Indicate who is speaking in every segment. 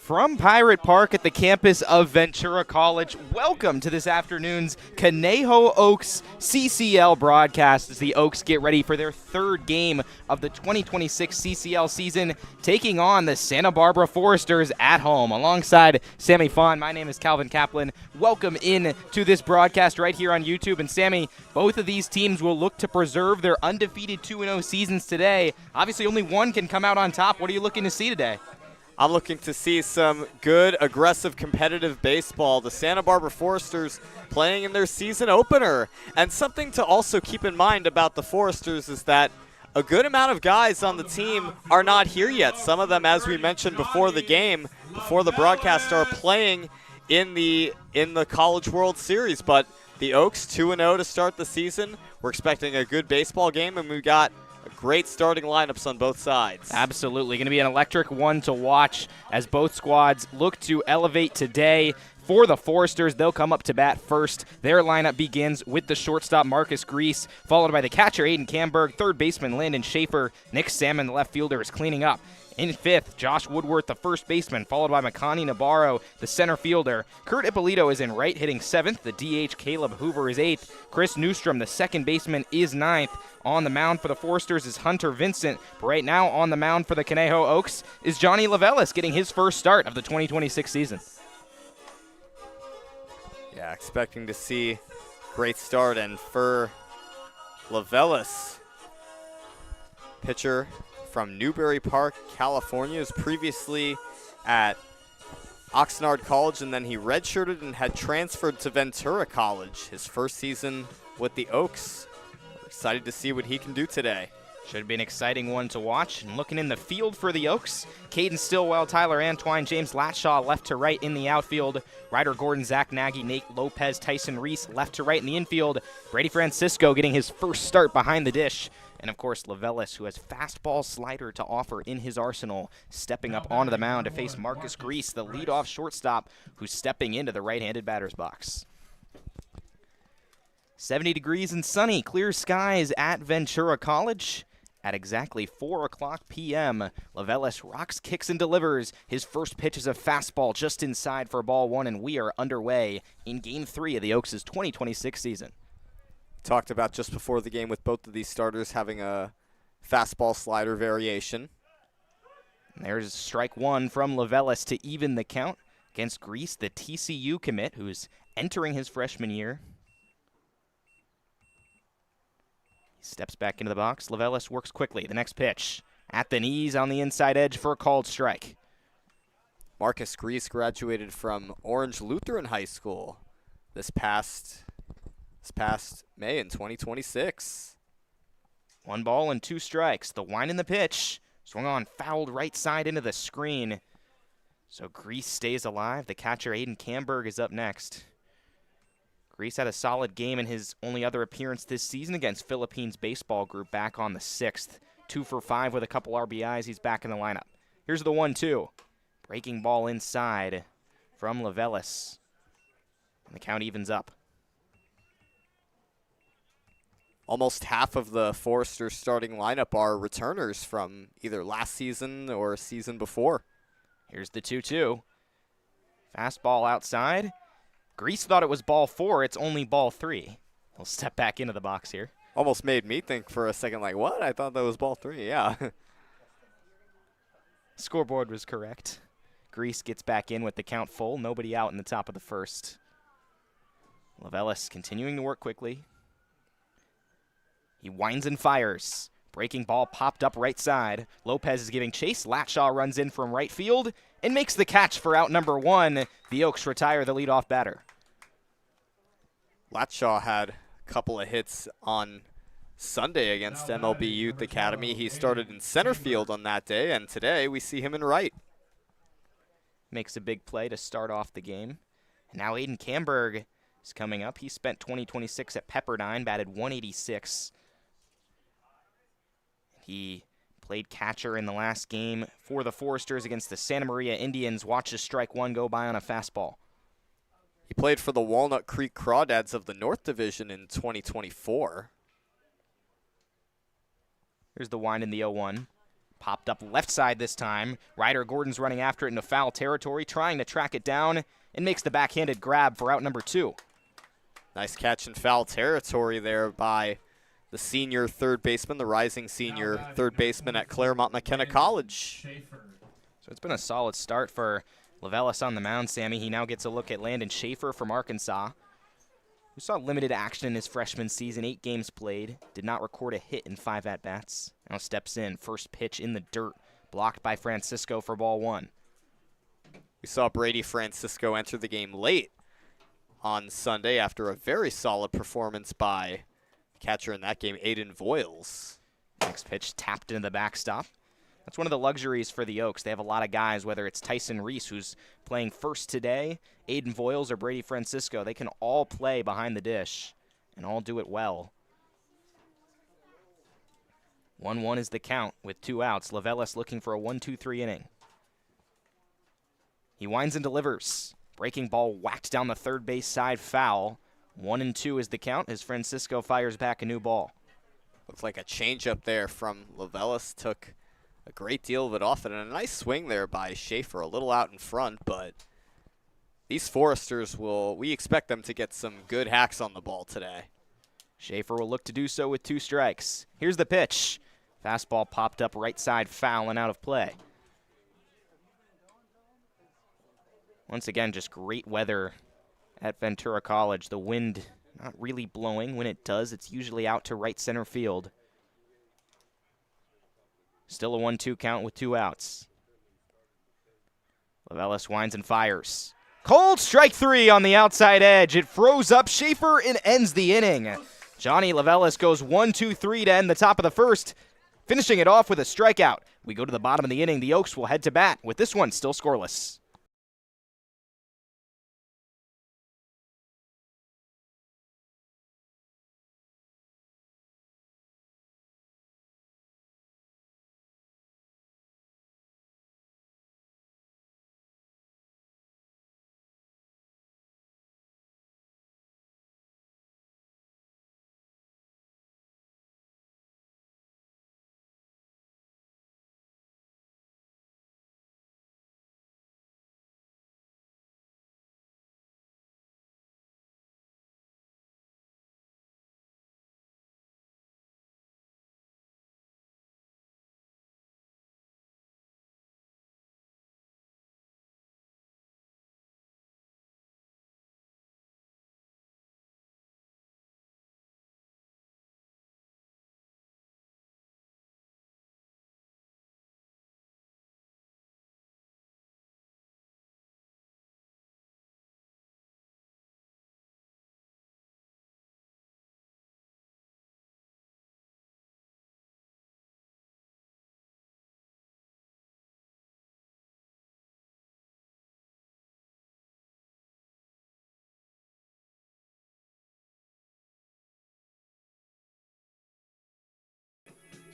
Speaker 1: From Pirate Park at the campus of Ventura College, welcome to this afternoon's Conejo Oaks CCL broadcast as the Oaks get ready for their third game of the 2026 CCL season, taking on the Santa Barbara Foresters at home. Alongside Sammy Fawn, my name is Calvin Kaplan. Welcome in to this broadcast right here on YouTube. And Sammy, both of these teams will look to preserve their undefeated 2-0 seasons today. Obviously, only one can come out on top. What are you looking to see today?
Speaker 2: I'm looking to see some good, aggressive, competitive baseball. The Santa Barbara Foresters playing in their season opener. And something to also keep in mind about the Foresters is that a good amount of guys on the team are not here yet. Some of them, as we mentioned before the game, before the broadcast, are playing in the College World Series. But the Oaks 2-0 to start the season. We're expecting a good baseball game, and we've got great starting lineups on both sides.
Speaker 1: Absolutely. Going to be an electric one to watch as both squads look to elevate today. For the Foresters, they'll come up to bat first. Their lineup begins with the shortstop Marcus Grease, followed by the catcher Aiden Camberg, third baseman Landon Schaefer, Nick Salmon, the left fielder, is cleaning up. In fifth, Josh Woodworth, the first baseman, followed by Makani Navarro, the center fielder. Kurt Ippolito is in right, hitting seventh. The DH Caleb Hoover is eighth. Chris Newstrom, the second baseman, is ninth. On the mound for the Foresters is Hunter Vincent. But right now on the mound for the Conejo Oaks is Johnny Lavellis, getting his first start of the 2026 season.
Speaker 2: Yeah, expecting to see great start. And for Lavellis, pitcher from Newbury Park, California, was previously at Oxnard College, and then he redshirted and had transferred to Ventura College, his first season with the Oaks. We're excited to see what he can do today.
Speaker 1: Should be an exciting one to watch. And looking in the field for the Oaks, Caden Stillwell, Tyler Antwine, James Latshaw left to right in the outfield. Ryder Gordon, Zach Nagy, Nate Lopez, Tyson Reese left to right in the infield. Brady Francisco getting his first start behind the dish. And, of course, Lavellis, who has fastball slider to offer in his arsenal, stepping up onto the mound to face Marcus Grease, the leadoff shortstop, who's stepping into the right-handed batter's box. 70 degrees and sunny, clear skies at Ventura College. At exactly 4 o'clock p.m., Lavellis rocks, kicks, and delivers. His first pitch is a fastball just inside for ball one, and we are underway in Game 3 of the Oaks' 2026 season.
Speaker 2: Talked about just before the game with both of these starters having a fastball slider variation.
Speaker 1: And there's strike one from Lavellis to even the count against Grease, the TCU commit, who's entering his freshman year. He steps back into the box. Lavellis works quickly. The next pitch at the knees on the inside edge for a called strike.
Speaker 2: Marcus Grease graduated from Orange Lutheran High School this past May in 2026.
Speaker 1: 1 ball and 2 strikes. The wind in the pitch. Swung on, fouled right side into the screen. So Grease stays alive. The catcher Aiden Camberg is up next. Grease had a solid game in his only other appearance this season against Philippines Baseball Group back on the 6th. 2 for 5 with a couple RBIs. He's back in the lineup. Here's the 1-2. Breaking ball inside from Lavellis. And the count evens up.
Speaker 2: Almost half of the Foresters starting lineup are returners from either last season or a season before.
Speaker 1: Here's the 2-2. Fastball outside. Grease thought it was ball 4. It's only ball 3. He'll step back into the box here.
Speaker 2: Almost made me think for a second, like, what? I thought that was ball 3, yeah.
Speaker 1: Scoreboard was correct. Grease gets back in with the count full. Nobody out in the top of the first. Lavellis continuing to work quickly. He winds and fires. Breaking ball popped up right side. Lopez is giving chase. Latshaw runs in from right field and makes the catch for out number 1. The Oaks retire the leadoff batter.
Speaker 2: Latshaw had a couple of hits on Sunday against MLB Youth Academy. He started in center field on that day, and today we see him in right.
Speaker 1: Makes a big play to start off the game. And now Aiden Camberg is coming up. He spent 2026 at Pepperdine, batted 186. He played catcher in the last game for the Foresters against the Santa Maria Indians. Watches strike one go by on a fastball.
Speaker 2: He played for the Walnut Creek Crawdads of the North Division in 2024.
Speaker 1: Here's the wind in the 0-1. Popped up left side this time. Ryder Gordon's running after it into foul territory, trying to track it down, and makes the backhanded grab for out number 2.
Speaker 2: Nice catch in foul territory there by the senior third baseman, the rising senior third baseman at Claremont McKenna College.
Speaker 1: So it's been a solid start for Levelis on the mound, Sammy. He now gets a look at Landon Schaefer from Arkansas, who saw limited action in his freshman season, 8 games played, did not record a hit in 5 at-bats. Now steps in, first pitch in the dirt, blocked by Francisco for ball 1.
Speaker 2: We saw Brady Francisco enter the game late on Sunday after a very solid performance by catcher in that game, Aiden Voiles.
Speaker 1: Next pitch tapped into the backstop. That's one of the luxuries for the Oaks. They have a lot of guys, whether it's Tyson Reese, who's playing first today, Aiden Voiles, or Brady Francisco. They can all play behind the dish and all do it well. 1-1 is the count with 2 outs. Levelis looking for a 1-2-3 inning. He winds and delivers. Breaking ball whacked down the third base side, foul. 1-2 is the count as Francisco fires back a new ball.
Speaker 2: Looks like a changeup there from Levelis. Took a great deal of it off, and a nice swing there by Schaefer, a little out in front, but these Foresters we expect them to get some good hacks on the ball today.
Speaker 1: Schaefer will look to do so with 2 strikes. Here's the pitch. Fastball popped up right side, foul and out of play. Once again, just great weather at Ventura College. The wind not really blowing. When it does, it's usually out to right center field. Still a 1-2 count with 2 outs. Levelis winds and fires. Cold strike 3 on the outside edge. It froze up Schaefer and ends the inning. Johnny Levelis goes 1-2-3 to end the top of the first, finishing it off with a strikeout. We go to the bottom of the inning. The Oaks will head to bat with this one still scoreless.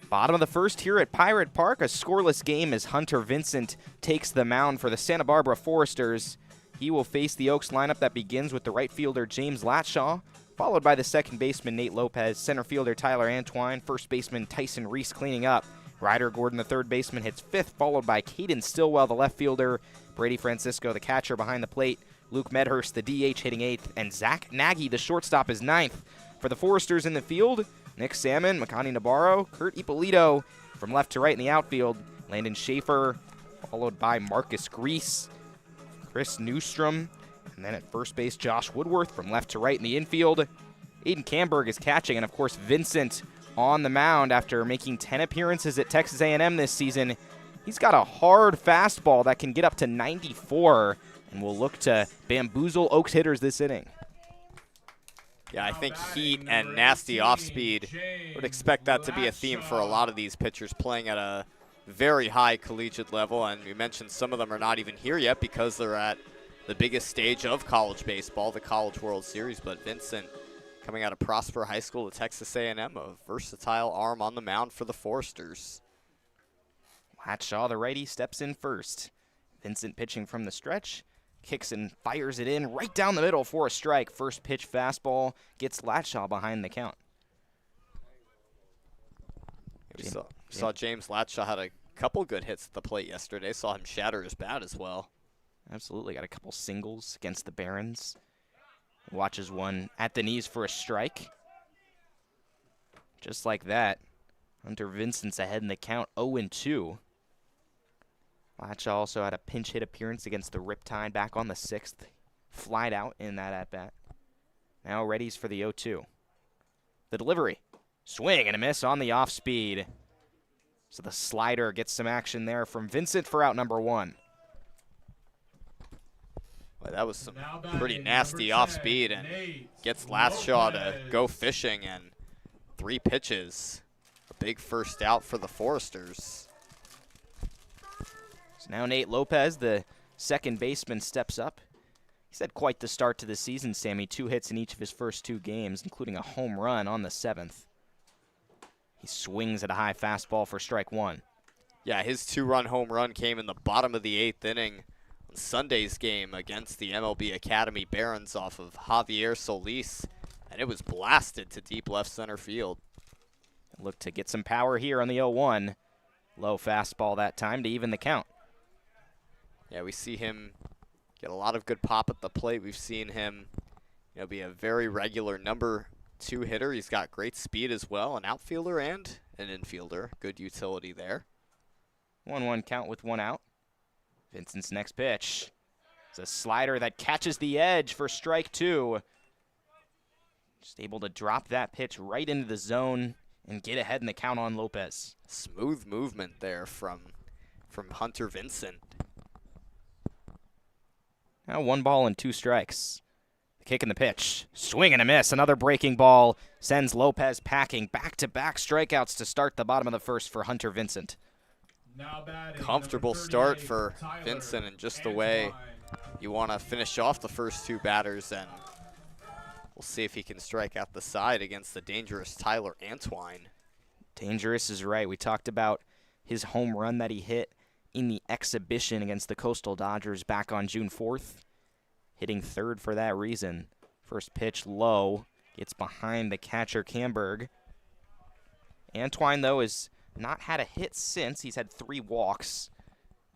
Speaker 1: Bottom of the first here at Pirate Park, a scoreless game as Hunter Vincent takes the mound for the Santa Barbara Foresters. He will face the Oaks lineup that begins with the right fielder James Latshaw, followed by the second baseman Nate Lopez, center fielder Tyler Antwine, first baseman Tyson Reese cleaning up. Ryder Gordon, the third baseman, hits 5th, followed by Caden Stillwell, the left fielder, Brady Francisco, the catcher behind the plate, Luke Medhurst, the DH, hitting 8th, and Zach Nagy, the shortstop, is 9th. For the Foresters in the field, Nick Salmon, Makani Navarro, Kurt Ippolito from left to right in the outfield, Landon Schaefer, followed by Marcus Grease, Chris Newstrom, and then at first base, Josh Woodworth from left to right in the infield. Aiden Camberg is catching, and of course, Vincent on the mound after making 10 appearances at Texas A&M this season. He's got a hard fastball that can get up to 94, and will look to bamboozle Oaks hitters this inning.
Speaker 2: Yeah, I think heat and nasty off-speed, would expect that to be a theme for a lot of these pitchers playing at a very high collegiate level. And you mentioned some of them are not even here yet because they're at the biggest stage of college baseball, the College World Series. But Vincent, coming out of Prosper High School to Texas A&M, a versatile arm on the mound for the Foresters.
Speaker 1: Latshaw, the righty, steps in first. Vincent pitching from the stretch. Kicks and fires it in right down the middle for a strike. First pitch fastball gets Latshaw behind the count.
Speaker 2: We saw James Latshaw had a Couple good hits at the plate yesterday. Saw him shatter his bat as well.
Speaker 1: Absolutely. Got a couple singles against the Barons. Watches one at the knees for a strike. Just like that, Hunter Vincent's ahead in the count, 0-2. Latcha also had a pinch hit appearance against the Riptide back on the 6th. Flied out in that at-bat. Now readies for the 0-2. The delivery. Swing and a miss on the off-speed. So the slider gets some action there from Vincent for out number 1.
Speaker 2: Well, that was some pretty nasty off-speed and gets Latchaw to go fishing, and 3 pitches. A big first out for the Foresters.
Speaker 1: So now Nate Lopez, the second baseman, steps up. He's had quite the start to the season, Sammy. 2 hits in each of his first 2 games, including a home run on the 7th. He swings at a high fastball for strike 1.
Speaker 2: Yeah, his 2-run home run came in the bottom of the 8th inning on Sunday's game against the MLB Academy Barons off of Javier Solis, and it was blasted to deep left center field.
Speaker 1: Look to get some power here on the 0-1. Low fastball that time to even the count.
Speaker 2: Yeah, we see him get a lot of good pop at the plate. We've seen him, be a very regular number 2 hitter. He's got great speed as well, an outfielder and an infielder. Good utility there.
Speaker 1: 1-1 count with 1 out. Vincent's next pitch. It's a slider that catches the edge for strike 2. Just able to drop that pitch right into the zone and get ahead in the count on Lopez.
Speaker 2: Smooth movement there from Hunter Vincent.
Speaker 1: Now 1 ball and 2 strikes. The kick and the pitch. Swing and a miss. Another breaking ball sends Lopez packing. Back-to-back strikeouts to start the bottom of the first for Hunter Vincent.
Speaker 2: Comfortable start for Vincent, and just the way you want to finish off the first 2 batters, and we'll see if he can strike out the side against the dangerous Tyler Antwine.
Speaker 1: Dangerous is right. We talked about his home run that he hit in the exhibition against the Coastal Dodgers back on June 4th. Hitting 3rd for that reason. First pitch low. Gets behind the catcher, Camberg. Antwine, though, has not had a hit since. He's had 3 walks.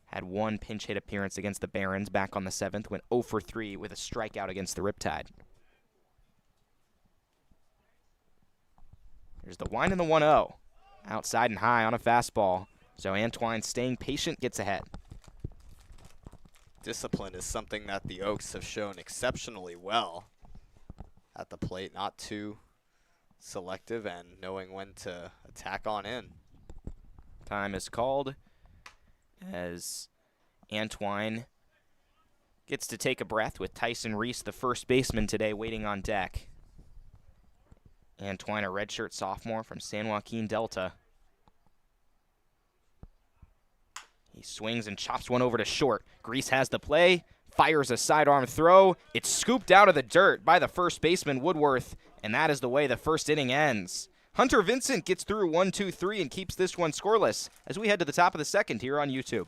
Speaker 1: Had 1 pinch hit appearance against the Barons back on the 7th. Went 0 for 3 with a strikeout against the Riptide. There's the wind and the 1-0. Outside and high on a fastball. So Antwine, staying patient, gets ahead.
Speaker 2: Discipline is something that the Oaks have shown exceptionally well at the plate. Not too selective and knowing when to attack on in.
Speaker 1: Time is called as Antwine gets to take a breath with Tyson Reese, the first baseman today, waiting on deck. Antwine, a redshirt sophomore from San Joaquin Delta. He swings and chops one over to short. Grease has the play, fires a sidearm throw. It's scooped out of the dirt by the first baseman, Woodworth, and that is the way the first inning ends. Hunter Vincent gets through 1, 2, 3 and keeps this one scoreless as we head to the top of the second here on YouTube.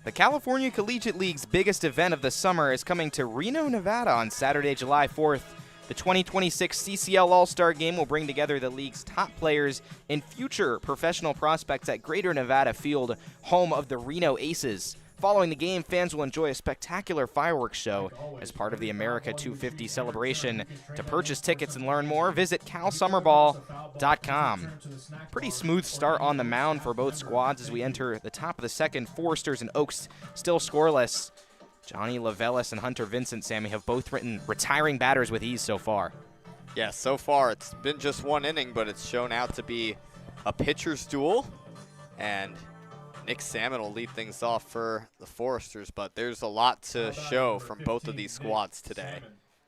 Speaker 1: The California Collegiate League's biggest event of the summer is coming to Reno, Nevada on Saturday, July 4th. The 2026 CCL All-Star Game will bring together the league's top players and future professional prospects at Greater Nevada Field, home of the Reno Aces. Following the game, fans will enjoy a spectacular fireworks show as part of the America 250 celebration. To purchase tickets and learn more, visit calsummerball.com. Pretty smooth start on the mound for both squads as we enter the top of the second. Foresters and Oaks still scoreless. Johnny Lavelis and Hunter Vincent, Sammy, have both written retiring batters with ease so far.
Speaker 2: Yeah, so far it's been just one inning, but it's shown out to be a pitcher's duel. And Nick Salmon will lead things off for the Foresters, but there's a lot to show from both of these squads today.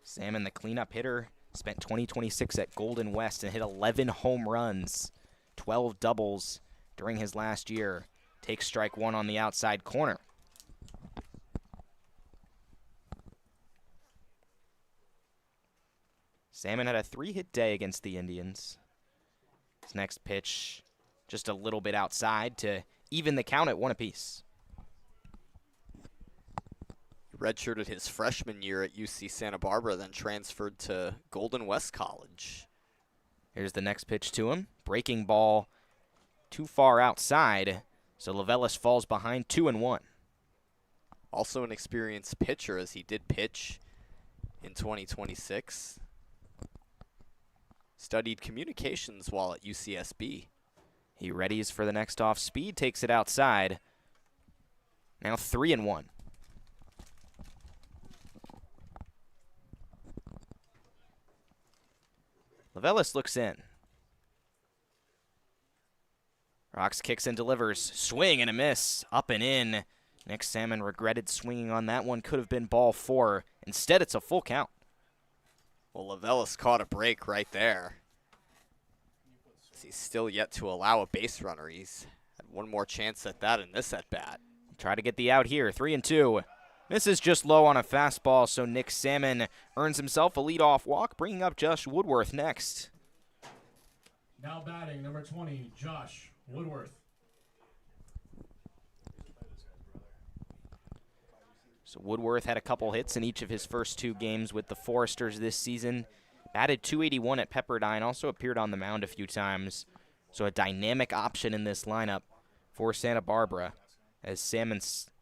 Speaker 1: Salmon, the cleanup hitter, spent 2026 at Golden West and hit 11 home runs, 12 doubles during his last year. Takes strike one on the outside corner. Salmon had a 3-hit day against the Indians. His next pitch just a little bit outside to even the count at 1 apiece.
Speaker 2: He redshirted his freshman year at UC Santa Barbara, then transferred to Golden West College.
Speaker 1: Here's the next pitch to him. Breaking ball too far outside, so Lavelis falls behind 2-1.
Speaker 2: Also an experienced pitcher, as he did pitch in 2026. Studied communications while at UCSB.
Speaker 1: He readies for the next off speed, takes it outside. Now 3-1. Lavelis looks in. Rocks kicks and delivers. Swing and a miss. Up and in. Nick Salmon regretted swinging on that one. Could have been ball 4. Instead, it's a full count.
Speaker 2: Well, Lavelis caught a break right there. He's still yet to allow a base runner. He's had one more chance at that in this at-bat.
Speaker 1: Try to get the out here. 3-2. This is just low on a fastball, so Nick Salmon earns himself a leadoff walk, bringing up Josh Woodworth next.
Speaker 3: Now batting, number 20, Josh Woodworth.
Speaker 1: So Woodworth had a couple hits in each of his first 2 games with the Foresters this season. Batted .281 at Pepperdine, also appeared on the mound a few times. So a dynamic option in this lineup for Santa Barbara as Salmon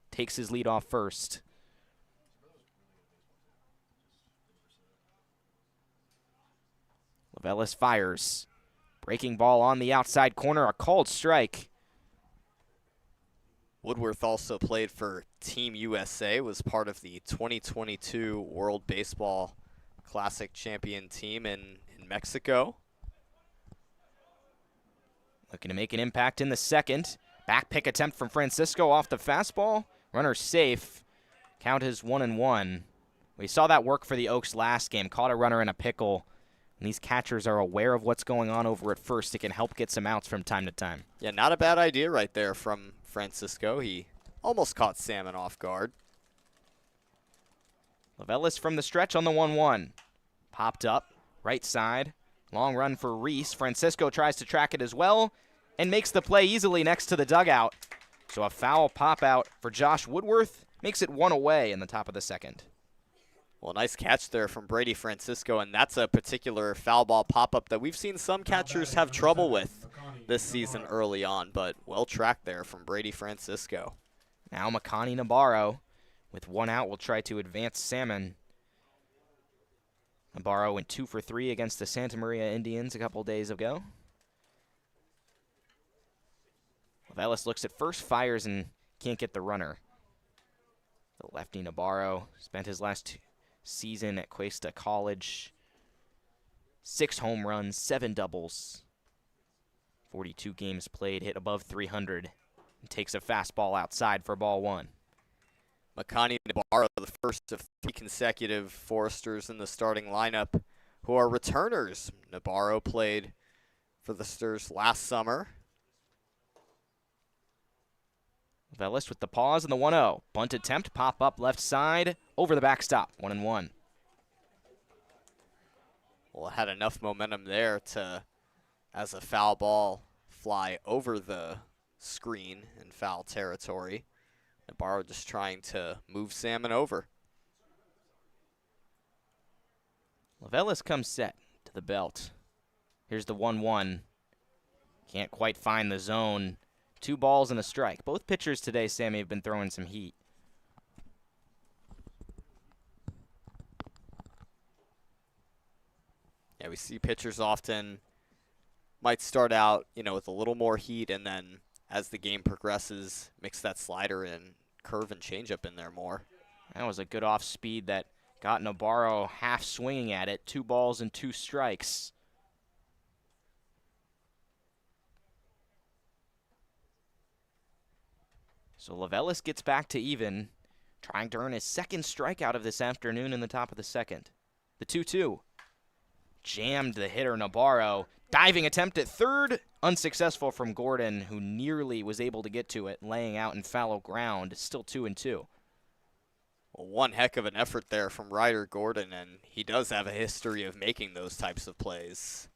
Speaker 1: takes his lead off first. Lavelis fires. Breaking ball on the outside corner, a called strike.
Speaker 2: Woodworth also played for Team USA, was part of the 2022 World Baseball Classic champion team in Mexico.
Speaker 1: Looking to make an impact in the second. Back pick attempt from Francisco off the fastball. Runner safe. Count is 1-1. We saw that work for the Oaks last game. Caught a runner in a pickle. And these catchers are aware of what's going on over at first. It can help get some outs from time to time.
Speaker 2: Yeah, not a bad idea right there from Francisco. He almost caught Salmon off guard.
Speaker 1: Lavelis from the stretch on the 1-1. Popped up, right side. Long run for Reese. Francisco tries to track it as well and makes the play easily next to the dugout. So a foul pop out for Josh Woodworth makes it 1 away in the top of the second.
Speaker 2: Well, nice catch there from Brady Francisco, and that's a particular foul ball pop-up that we've seen some catchers have trouble with this season early on, but well tracked there from Brady Francisco.
Speaker 1: Now Makani Nabarro, with 1 out, will try to advance Salmon. Nabarro went 2 for 3 against the Santa Maria Indians a couple days ago. Lavelis looks at first, fires, and can't get the runner. The lefty Nabarro spent his last season at Cuesta College. 6 home runs, 7 doubles. 42 games played, hit above 300. And takes a fastball outside for ball 1.
Speaker 2: Makani Nabarro, the first of 3 consecutive Foresters in the starting lineup who are returners. Nabarro played for the Stars last summer.
Speaker 1: Lavelis with the pause and the 1-0. Bunt attempt, pop up left side, over the backstop, 1-1.
Speaker 2: Well, it had enough momentum there to, as a foul ball, fly over the screen in foul territory. Nabarro just trying to move Salmon over.
Speaker 1: Lavelis comes set to the belt. Here's the 1-1. Can't quite find the zone. 2 balls and a strike. Both pitchers today, Sammy, have been throwing some heat.
Speaker 2: Yeah, we see pitchers often might start out, with a little more heat, and then as the game progresses, mix that slider and curve and changeup in there more.
Speaker 1: That was a good off speed that got Navarro half swinging at it. 2 balls and 2 strikes. So Levelis gets back to even, trying to earn his second strikeout of this afternoon in the top of the second. The 2-2. Jammed the hitter Navarro. Diving attempt at third. Unsuccessful from Gordon, who nearly was able to get to it, laying out in fallow ground. Still 2-2.
Speaker 2: Well, one heck of an effort there from Ryder Gordon, and he does have a history of making those types of plays.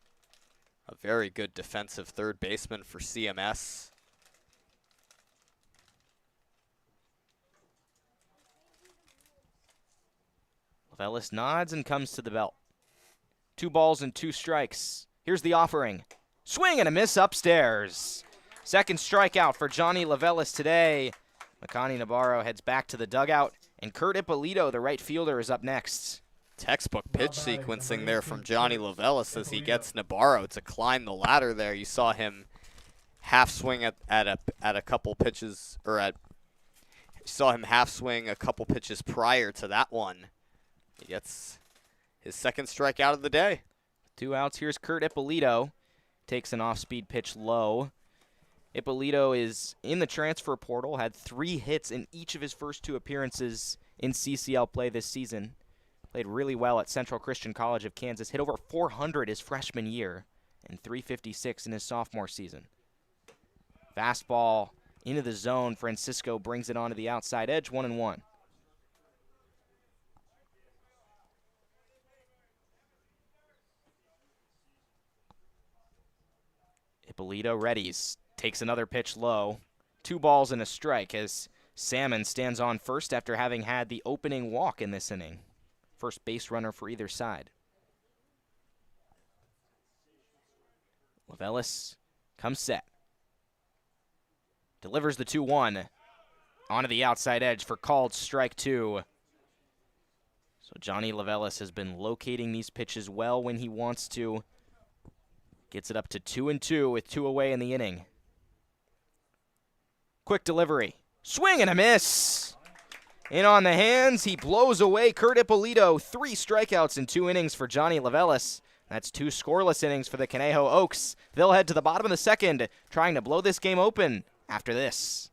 Speaker 2: A very good defensive third baseman for CMS.
Speaker 1: Levelis nods and comes to the belt. 2 balls and 2 strikes. Here's the offering. Swing and a miss upstairs. Second strikeout for Johnny Levelis today. Makani Navarro heads back to the dugout, and Kurt Ippolito, the right fielder, is up next.
Speaker 2: Textbook pitch sequencing there from Johnny Levelis as he gets Navarro to climb the ladder there. You saw him half swing at a couple pitches, saw him half swing a couple pitches prior to that one. He gets his second strikeout of the day.
Speaker 1: 2 outs. Here's Kurt Ippolito. Takes an off-speed pitch low. Ippolito is in the transfer portal, had 3 hits in each of his first 2 appearances in CCL play this season. Played really well at Central Christian College of Kansas. Hit over 400 his freshman year and 356 in his sophomore season. Fastball into the zone. Francisco brings it onto the outside edge, 1-1. Ippolito readies, takes another pitch low. 2 balls and a strike as Salmon stands on first after having had the opening walk in this inning. First base runner for either side. Levelis comes set. Delivers the 2-1 onto the outside edge for called strike 2. So Johnny Levelis has been locating these pitches well when he wants to. Gets it up to 2-2 with 2 away in the inning. Quick delivery. Swing and a miss. In on the hands. He blows away Kurt Ippolito. 3 strikeouts in 2 innings for Johnny Levelis. That's 2 scoreless innings for the Conejo Oaks. They'll head to the bottom of the second, trying to blow this game open after this.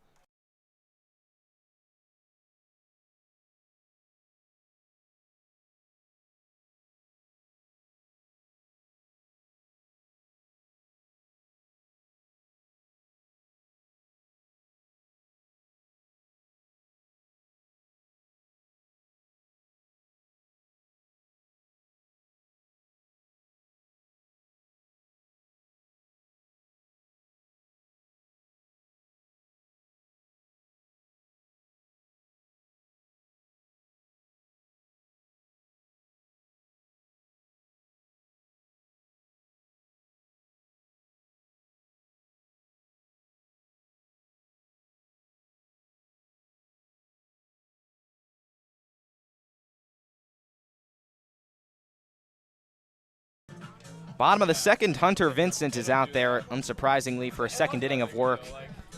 Speaker 1: Bottom of the second, Hunter Vincent is out there, unsurprisingly, for a second inning of work.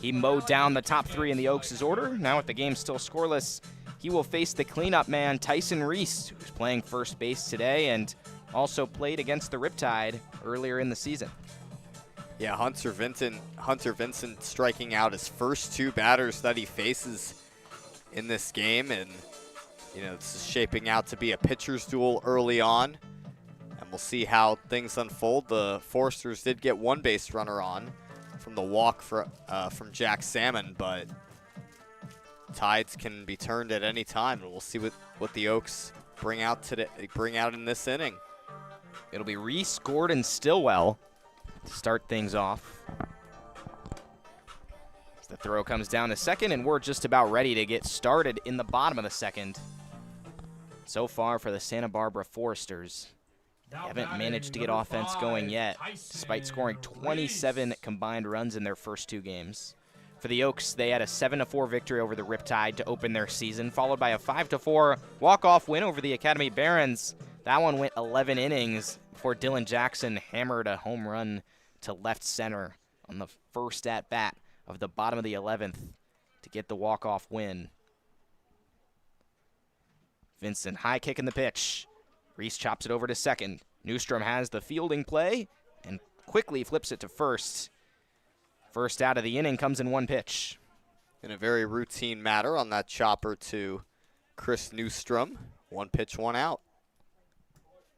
Speaker 1: He mowed down the top 3 in the Oaks' order. Now with the game still scoreless, he will face the cleanup man, Tyson Reese, who's playing first base today and also played against the Riptide earlier in the season.
Speaker 2: Yeah, Hunter Vincent striking out his first 2 batters that he faces in this game, and this is shaping out to be a pitcher's duel early on. We'll see how things unfold. The Foresters did get 1 base runner on from the walk from Jack Salmon, but tides can be turned at any time, and we'll see what the Oaks bring out in this inning.
Speaker 1: It'll be Reese, Gordon, Stillwell to start things off. As the throw comes down to second, and we're just about ready to get started in the bottom of the second. So far for the Santa Barbara Foresters. Haven't managed to get offense going yet, despite scoring 27 combined runs in their first 2 games. For the Oaks, they had a 7-4 victory over the Riptide to open their season, followed by a 5-4 walk-off win over the Academy Barons. That one went 11 innings before Dylan Jackson hammered a home run to left center on the first at-bat of the bottom of the 11th to get the walk-off win. Vincent high kicking the pitch. Reese chops it over to second. Newstrom has the fielding play and quickly flips it to first. First out of the inning comes in one pitch.
Speaker 2: In a very routine matter on that chopper to Chris Newstrom. One pitch, one out.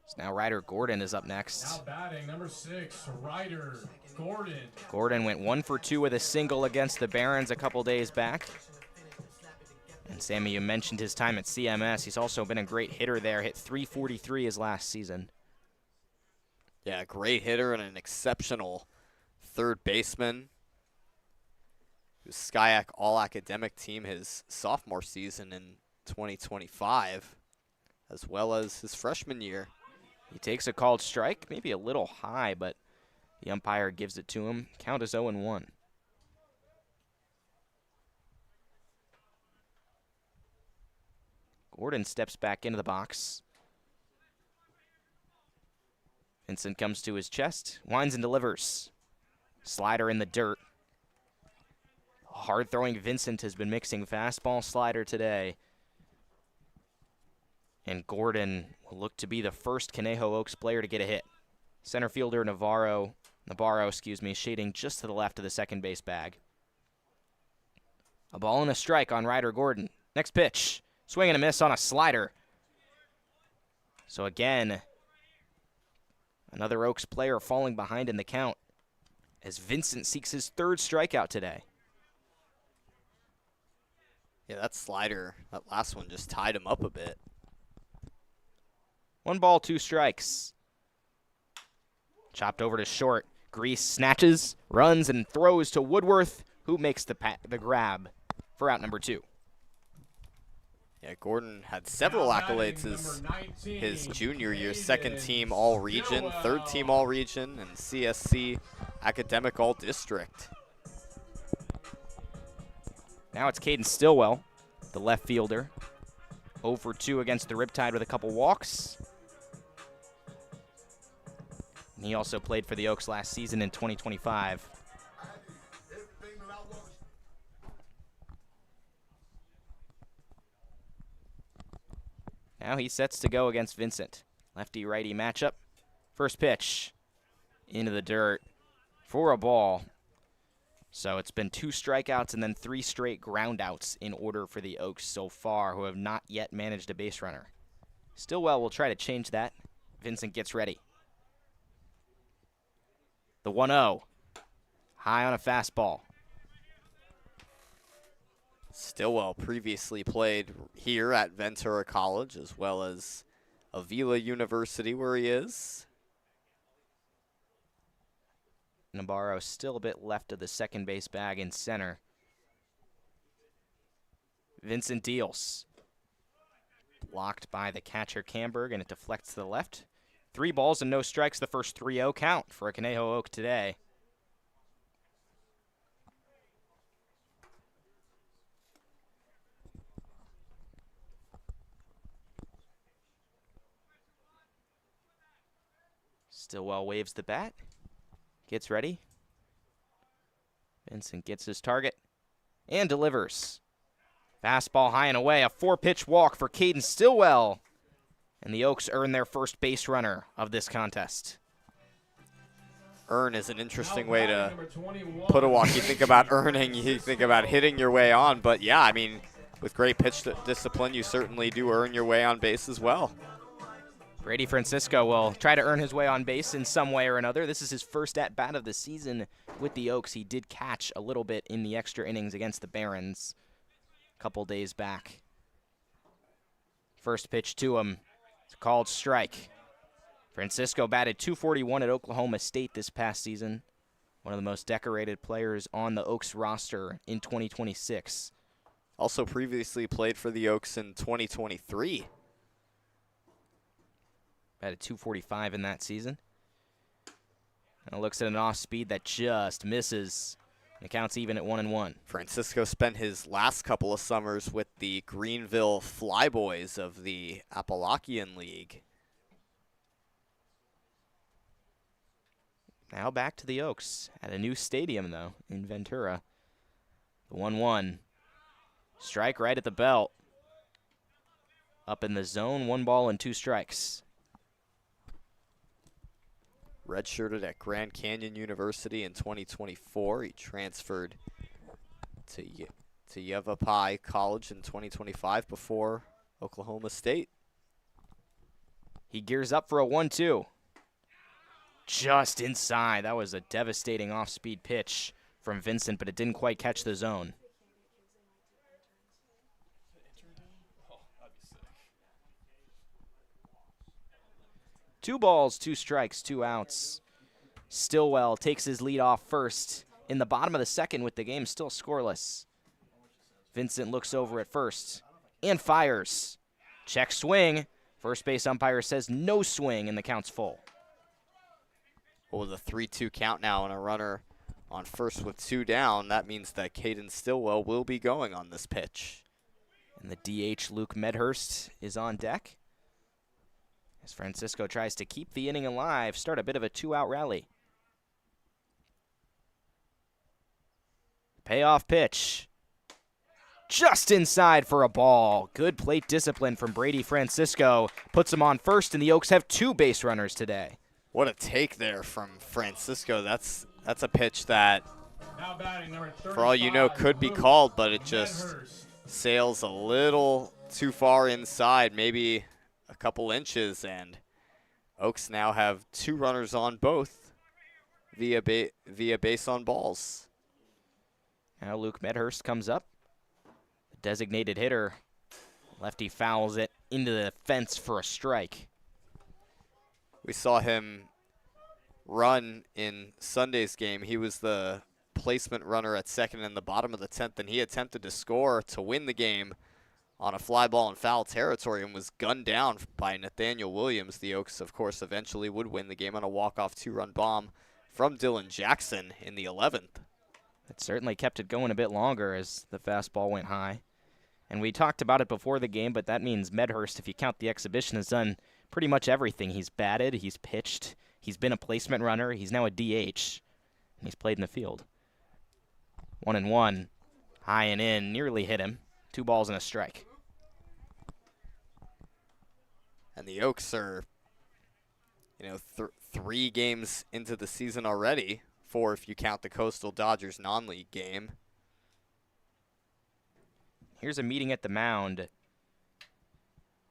Speaker 1: So now Ryder Gordon is up next.
Speaker 3: Now batting number 6, Ryder Gordon.
Speaker 1: Gordon went 1 for 2 with a single against the Barons a couple days back. And Sammy, you mentioned his time at CMS. He's also been a great hitter there. Hit .343 his last season.
Speaker 2: Yeah, great hitter and an exceptional third baseman. He was SCIAC All-Academic Team his sophomore season in 2025, as well as his freshman year.
Speaker 1: He takes a called strike, maybe a little high, but the umpire gives it to him. Count is 0-1. Gordon steps back into the box. Vincent comes to his chest, winds and delivers. Slider in the dirt. Hard-throwing Vincent has been mixing fastball slider today. And Gordon will look to be the first Conejo Oaks player to get a hit. Center fielder Navarro, shading just to the left of the second base bag. A ball and a strike on Ryder Gordon. Next pitch. Swing and a miss on a slider. So again, another Oaks player falling behind in the count as Vincent seeks his third strikeout today.
Speaker 2: Yeah, that slider, that last one just tied him up a bit.
Speaker 1: 1 ball, 2 strikes. Chopped over to short. Grease snatches, runs, and throws to Woodworth, who makes the grab for out number 2.
Speaker 2: Yeah, Gordon had several accolades his junior year. Second team All-Region, third team All-Region, and CSC Academic All-District.
Speaker 1: Now it's Caden Stillwell, the left fielder. 0 for 2 against the Riptide with a couple walks. And he also played for the Oaks last season in 2025. Now he sets to go against Vincent. Lefty-righty matchup. First pitch into the dirt for a ball. So it's been 2 strikeouts and then 3 straight groundouts in order for the Oaks so far, who have not yet managed a base runner. Stillwell will try to change that. Vincent gets ready. The 1-0. High on a fastball.
Speaker 2: Stillwell previously played here at Ventura College as well as Avila University, where he is.
Speaker 1: Navarro still a bit left of the second base bag in center. Vincent deals. Blocked by the catcher Camberg, and it deflects to the left. 3 balls and no strikes, the first 3-0 count for a Conejo Oak today. Stillwell waves the bat. Gets ready. Vincent gets his target and delivers. Fastball high and away. A 4-pitch walk for Caden Stillwell. And the Oaks earn their first base runner of this contest.
Speaker 2: Earn is an interesting way to put a walk. You think about earning, you think about hitting your way on. But, yeah, I mean, with great pitch discipline, you certainly do earn your way on base as well.
Speaker 1: Brady Francisco will try to earn his way on base in some way or another. This is his first at-bat of the season with the Oaks. He did catch a little bit in the extra innings against the Barons a couple days back. First pitch to him. It's a called strike. Francisco batted .241 at Oklahoma State this past season. One of the most decorated players on the Oaks roster in 2026.
Speaker 2: Also previously played for the Oaks in 2023.
Speaker 1: Batted .245 in that season. And it looks at an off speed that just misses. The count's even at 1-1.
Speaker 2: Francisco spent his last couple of summers with the Greenville Flyboys of the Appalachian League.
Speaker 1: Now back to the Oaks at a new stadium, though, in Ventura. The 1-1. Strike right at the belt. Up in the zone, 1 ball and 2 strikes.
Speaker 2: Redshirted at Grand Canyon University in 2024. He transferred to Yavapai College in 2025 before Oklahoma State.
Speaker 1: He gears up for a 1-2. Just inside. That was a devastating off-speed pitch from Vincent, but it didn't quite catch the zone. Two balls, 2 strikes, 2 outs. Stillwell takes his lead off first in the bottom of the second with the game still scoreless. Vincent looks over at first and fires. Check swing. First base umpire says no swing, and the count's full.
Speaker 2: Well, with a 3-2 count now and a runner on first with 2 down, that means that Caden Stillwell will be going on this pitch.
Speaker 1: And the DH, Luke Medhurst, is on deck as Francisco tries to keep the inning alive, start a bit of a 2-out rally. Payoff pitch. Just inside for a ball. Good plate discipline from Brady Francisco. Puts him on first, and the Oaks have 2 base runners today.
Speaker 2: What a take there from Francisco. That's a pitch that,
Speaker 3: Now batting number 35,
Speaker 2: for all you know, could be called, but it just
Speaker 3: Medhurst.
Speaker 2: sails a little too far inside, maybe a couple inches, and Oaks now have 2 runners on both via base on balls.
Speaker 1: Now Luke Medhurst comes up. The designated hitter. Lefty fouls it into the fence for a strike.
Speaker 2: We saw him run in Sunday's game. He was the placement runner at second in the bottom of the 10th, and he attempted to score to win the game on a fly ball in foul territory and was gunned down by Nathaniel Williams. The Oaks, of course, eventually would win the game on a walk-off 2-run bomb from Dylan Jackson in the 11th.
Speaker 1: It certainly kept it going a bit longer as the fastball went high. And we talked about it before the game, but that means Medhurst, if you count the exhibition, has done pretty much everything. He's batted, he's pitched, he's been a placement runner, he's now a DH, and he's played in the field. 1-1, high and in, nearly hit him. 2 balls and a strike.
Speaker 2: And the Oaks are, 3 games into the season already, 4 if you count the Coastal Dodgers non-league game.
Speaker 1: Here's a meeting at the mound.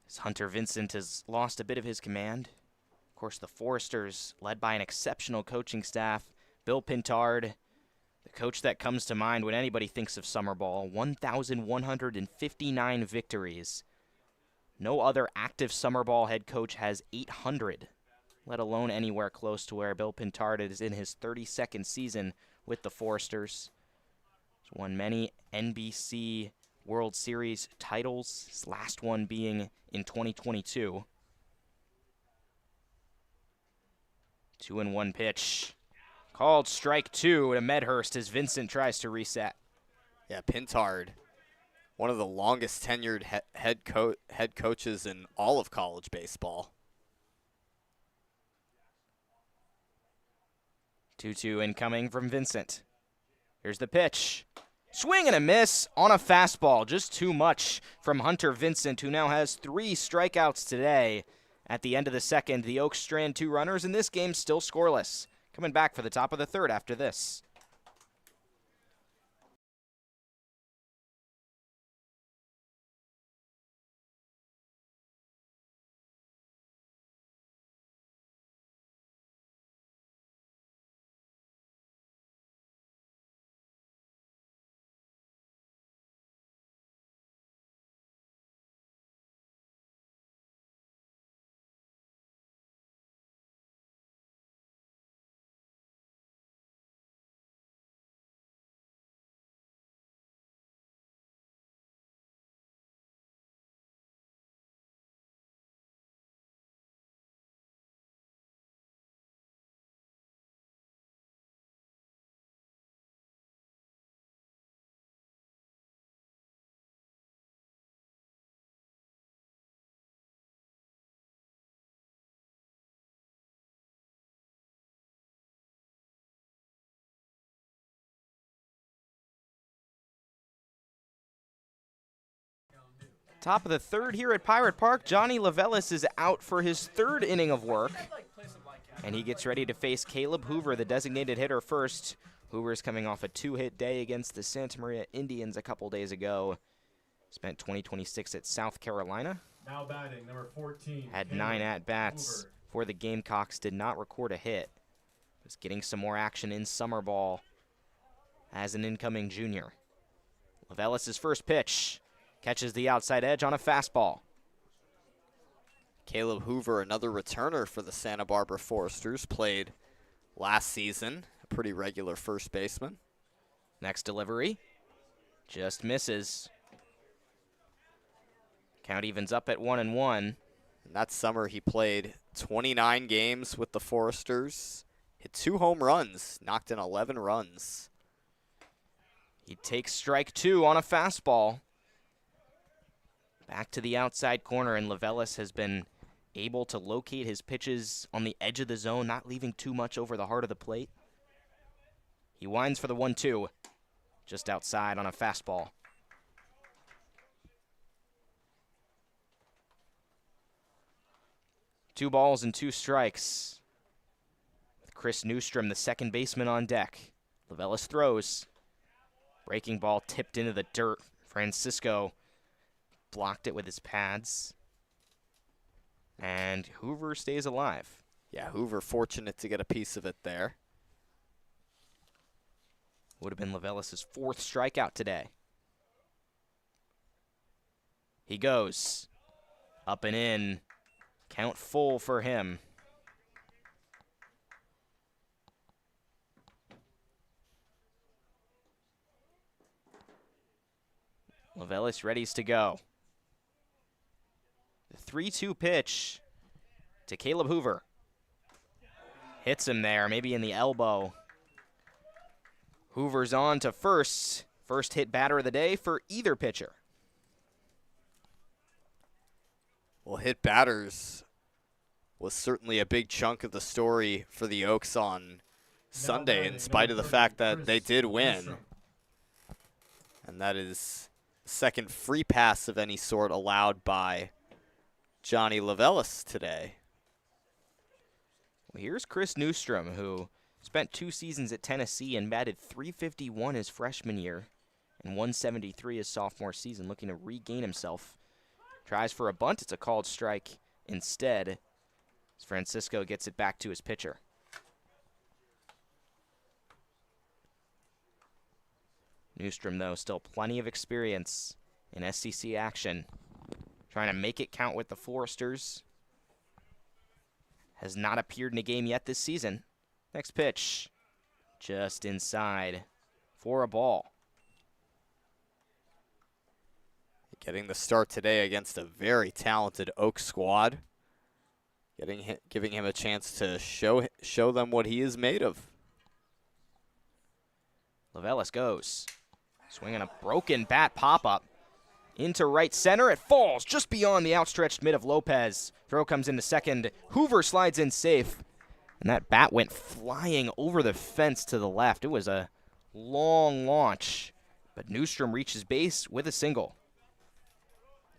Speaker 1: As Hunter Vincent has lost a bit of his command. Of course, the Foresters, led by an exceptional coaching staff, Bill Pintard, the coach that comes to mind when anybody thinks of summer ball, 1,159 victories. No other active summer ball head coach has 800, let alone anywhere close to where Bill Pintard is in his 32nd season with the Foresters. He's won many NBC World Series titles, his last one being in 2022. 2-1 pitch. Called strike 2 to Medhurst as Vincent tries to reset.
Speaker 2: Yeah, Pintard, one of the longest tenured head coaches in all of college baseball.
Speaker 1: 2-2 incoming from Vincent. Here's the pitch. Swing and a miss on a fastball. Just too much from Hunter Vincent, who now has 3 strikeouts today. At the end of the second, the Oaks strand 2 runners, and this game still scoreless. Coming back for the top of the third after this. Top of the third here at Pirate Park. Johnny Lavelis is out for his third inning of work. And he gets ready to face Caleb Hoover, the designated hitter, first. Hoover's coming off a 2-hit day against the Santa Maria Indians a couple days ago. Spent 2026 at South Carolina.
Speaker 3: Now batting, number 14.
Speaker 1: Had 9 at-bats for the Gamecocks, did not record a hit. Was getting some more action in summer ball as an incoming junior. Lavelis' first pitch. Catches the outside edge on a fastball.
Speaker 2: Caleb Hoover, another returner for the Santa Barbara Foresters, played last season. A pretty regular first baseman.
Speaker 1: Next delivery. Just misses. Count evens up at 1-1.
Speaker 2: And that summer he played 29 games with the Foresters. Hit 2 home runs, knocked in 11 runs.
Speaker 1: He takes strike 2 on a fastball. Back to the outside corner, and Lavelis has been able to locate his pitches on the edge of the zone, not leaving too much over the heart of the plate. He winds for the 1-2, just outside on a fastball. Two balls and 2 strikes. With Chris Newstrom, the second baseman, on deck. Lavelis throws. Breaking ball tipped into the dirt. Francisco blocked it with his pads. And Hoover stays alive.
Speaker 2: Yeah, Hoover fortunate to get a piece of it there.
Speaker 1: Would have been Lavelis' 4th strikeout today. He goes. Up and in. Count full for him. Lavelis readies to go. The 3-2 pitch to Caleb Hoover. Hits him there, maybe in the elbow. Hoover's on to first. First hit batter of the day for either pitcher.
Speaker 2: Well, hit batters was certainly a big chunk of the story for the Oaks on Sunday, in spite of the fact that they did win. And that is the second free pass of any sort allowed by Johnny Lavelis today.
Speaker 1: Well, here's Chris Newstrom, who spent 2 seasons at Tennessee and batted .351 his freshman year and .173 his sophomore season, looking to regain himself. Tries for a bunt. It's a called strike instead, as Francisco gets it back to his pitcher. Newstrom, though, still plenty of experience in SEC action. Trying to make it count with the Foresters. Has not appeared in a game yet this season. Next pitch. Just inside for a ball.
Speaker 2: Getting the start today against a very talented Oak squad. Giving him a chance to show them what he is made of.
Speaker 1: Lavelis goes. Swinging a broken bat pop-up. Into right center. It falls just beyond the outstretched mid of Lopez. Throw comes into second. Hoover slides in safe. And that bat went flying over the fence to the left. It was a long launch. But Newstrom reaches base with a single.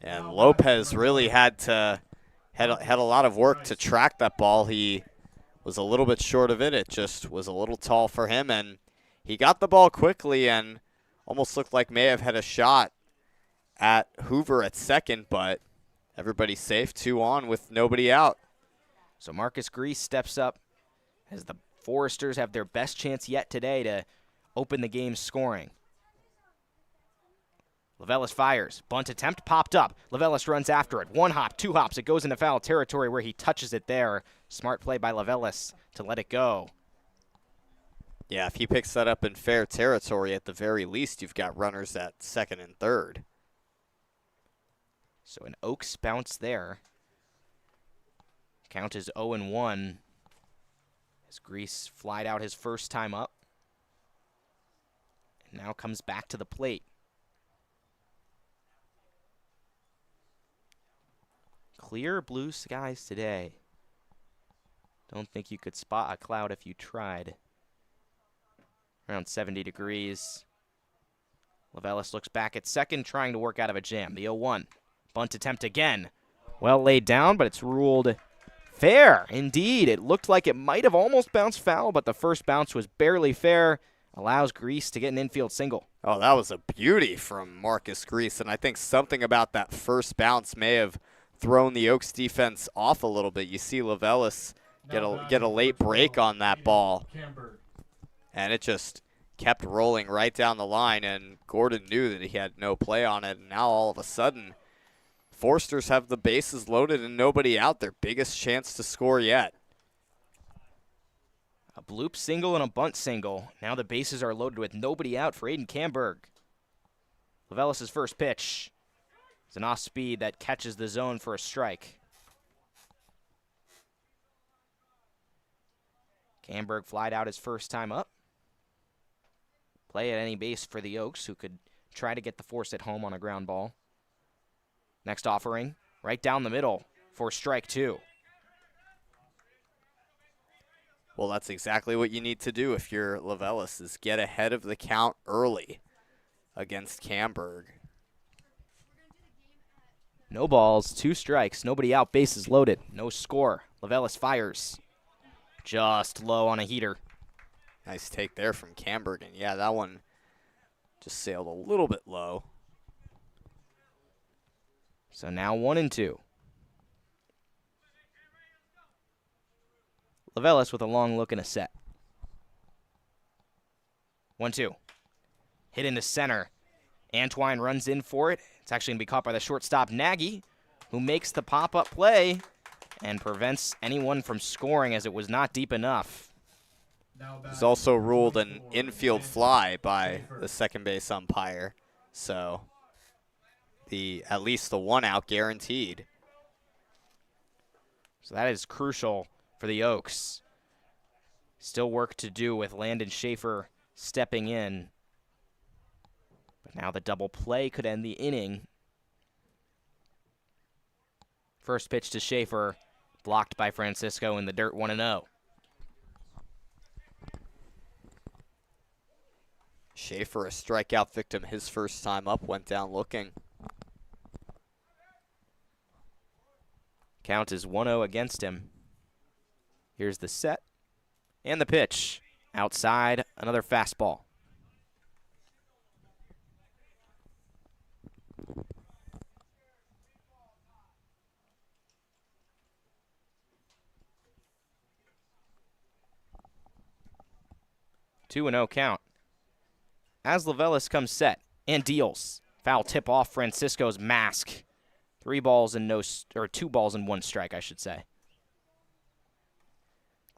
Speaker 2: And Lopez really had a lot of work to track that ball. He was a little bit short of it. It just was a little tall for him. And he got the ball quickly and almost looked like may have had a shot at Hoover at second, but everybody's safe, 2 on with nobody out.
Speaker 1: So Marcus Grease steps up as the Foresters have their best chance yet today to open the game scoring. Lavelis fires. Bunt attempt popped up. Lavelis runs after it. 1 hop, 2 hops. It goes into foul territory where he touches it there. Smart play by Lavelis to let it go.
Speaker 2: Yeah, if he picks that up in fair territory, at the very least, you've got runners at second and third.
Speaker 1: So an Oaks bounce there. Count is 0-1 as Grease flied out his first time up. And now comes back to the plate. Clear blue skies today. Don't think you could spot a cloud if you tried. Around 70 degrees. Lavelis looks back at second, trying to work out of a jam. The 0-1. Bunt attempt again. Well laid down, but it's ruled fair. Indeed, it looked like it might have almost bounced foul, but the first bounce was barely fair. Allows Grease to get an infield single.
Speaker 2: Oh, that was a beauty from Marcus Grease, and I think something about that first bounce may have thrown the Oaks defense off a little bit. You see Lavellis get a late break on that ball, and it just kept rolling right down the line, and Gordon knew that he had no play on it, and now all of a sudden, Foresters have the bases loaded and nobody out. Their biggest chance to score yet.
Speaker 1: A bloop single and a bunt single. Now the bases are loaded with nobody out for Aiden Camberg. Lavellis' first pitch. It's an off-speed that catches the zone for a strike. Camberg flied out his first time up. Play at any base for the Oaks, who could try to get the force at home on a ground ball. Next offering, right down the middle for strike two.
Speaker 2: Well, that's exactly what you need to do if you're Lavellis, is get ahead of the count early against Camberg.
Speaker 1: No balls, 2 strikes, nobody out, bases loaded, no score. Lavellis fires. Just low on a heater.
Speaker 2: Nice take there from Camberg, and yeah, that one just sailed a little bit low.
Speaker 1: So now 1-2. Lavellis with a long look and a set. 1-2. Hit into center. Antwine runs in for it. It's actually going to be caught by the shortstop, Nagy, who makes the pop-up play and prevents anyone from scoring as it was not deep enough.
Speaker 2: He's also ruled an infield fly by the second base umpire. So at least the 1 out guaranteed.
Speaker 1: So that is crucial for the Oaks. Still work to do with Landon Schaefer stepping in. But now the double play could end the inning. First pitch to Schaefer, blocked by Francisco in the dirt, 1-0.
Speaker 2: Schaefer, a strikeout victim, his first time up, went down looking.
Speaker 1: Count is 1-0 against him. Here's the set and the pitch. Outside, another fastball. Two and 0 count. As Lavellis comes set and deals. Foul tip off Francisco's mask. 2 balls and 1 strike, I should say.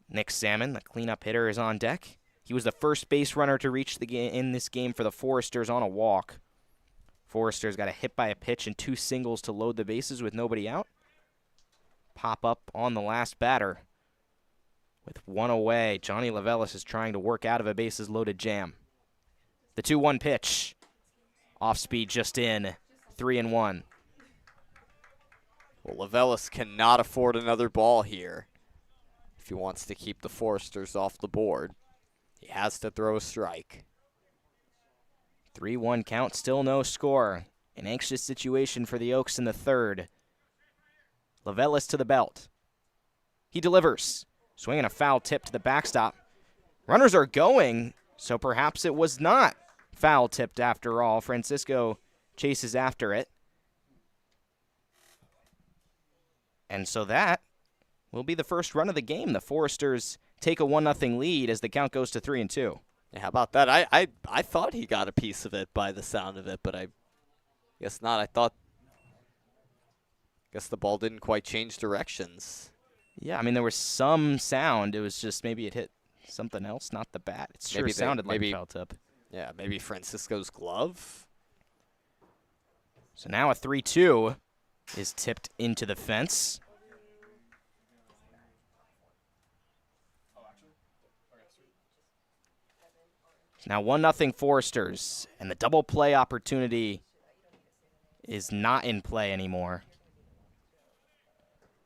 Speaker 1: Nick Salmon, the cleanup hitter, is on deck. He was the first base runner to reach the game in this game for the Foresters on a walk. Foresters got a hit by a pitch and 2 singles to load the bases with nobody out. Pop up on the last batter. With 1 away, Johnny Lavellis is trying to work out of a bases loaded jam. The 2-1 pitch. Off speed just in. 3-1.
Speaker 2: Well, Lavellis cannot afford another ball here if he wants to keep the Foresters off the board. He has to throw a strike.
Speaker 1: 3-1 count, still no score. An anxious situation for the Oaks in the third. Lavellis to the belt. He delivers. Swinging a foul tip to the backstop. Runners are going, so perhaps it was not foul tipped after all. Francisco chases after it. And so that will be the first run of the game. The Foresters take a 1-0 lead as the count goes to 3-2.
Speaker 2: Yeah, how about that? I thought he got a piece of it by the sound of it, but I guess not. Guess the ball didn't quite change directions.
Speaker 1: Yeah, I mean, there was some sound. It was just maybe it hit something else, not the bat. It sure sounded like a foul tip.
Speaker 2: Yeah, maybe Francisco's glove.
Speaker 1: So now a 3-2 is tipped into the fence. Now 1-0 Foresters, and the double play opportunity is not in play anymore.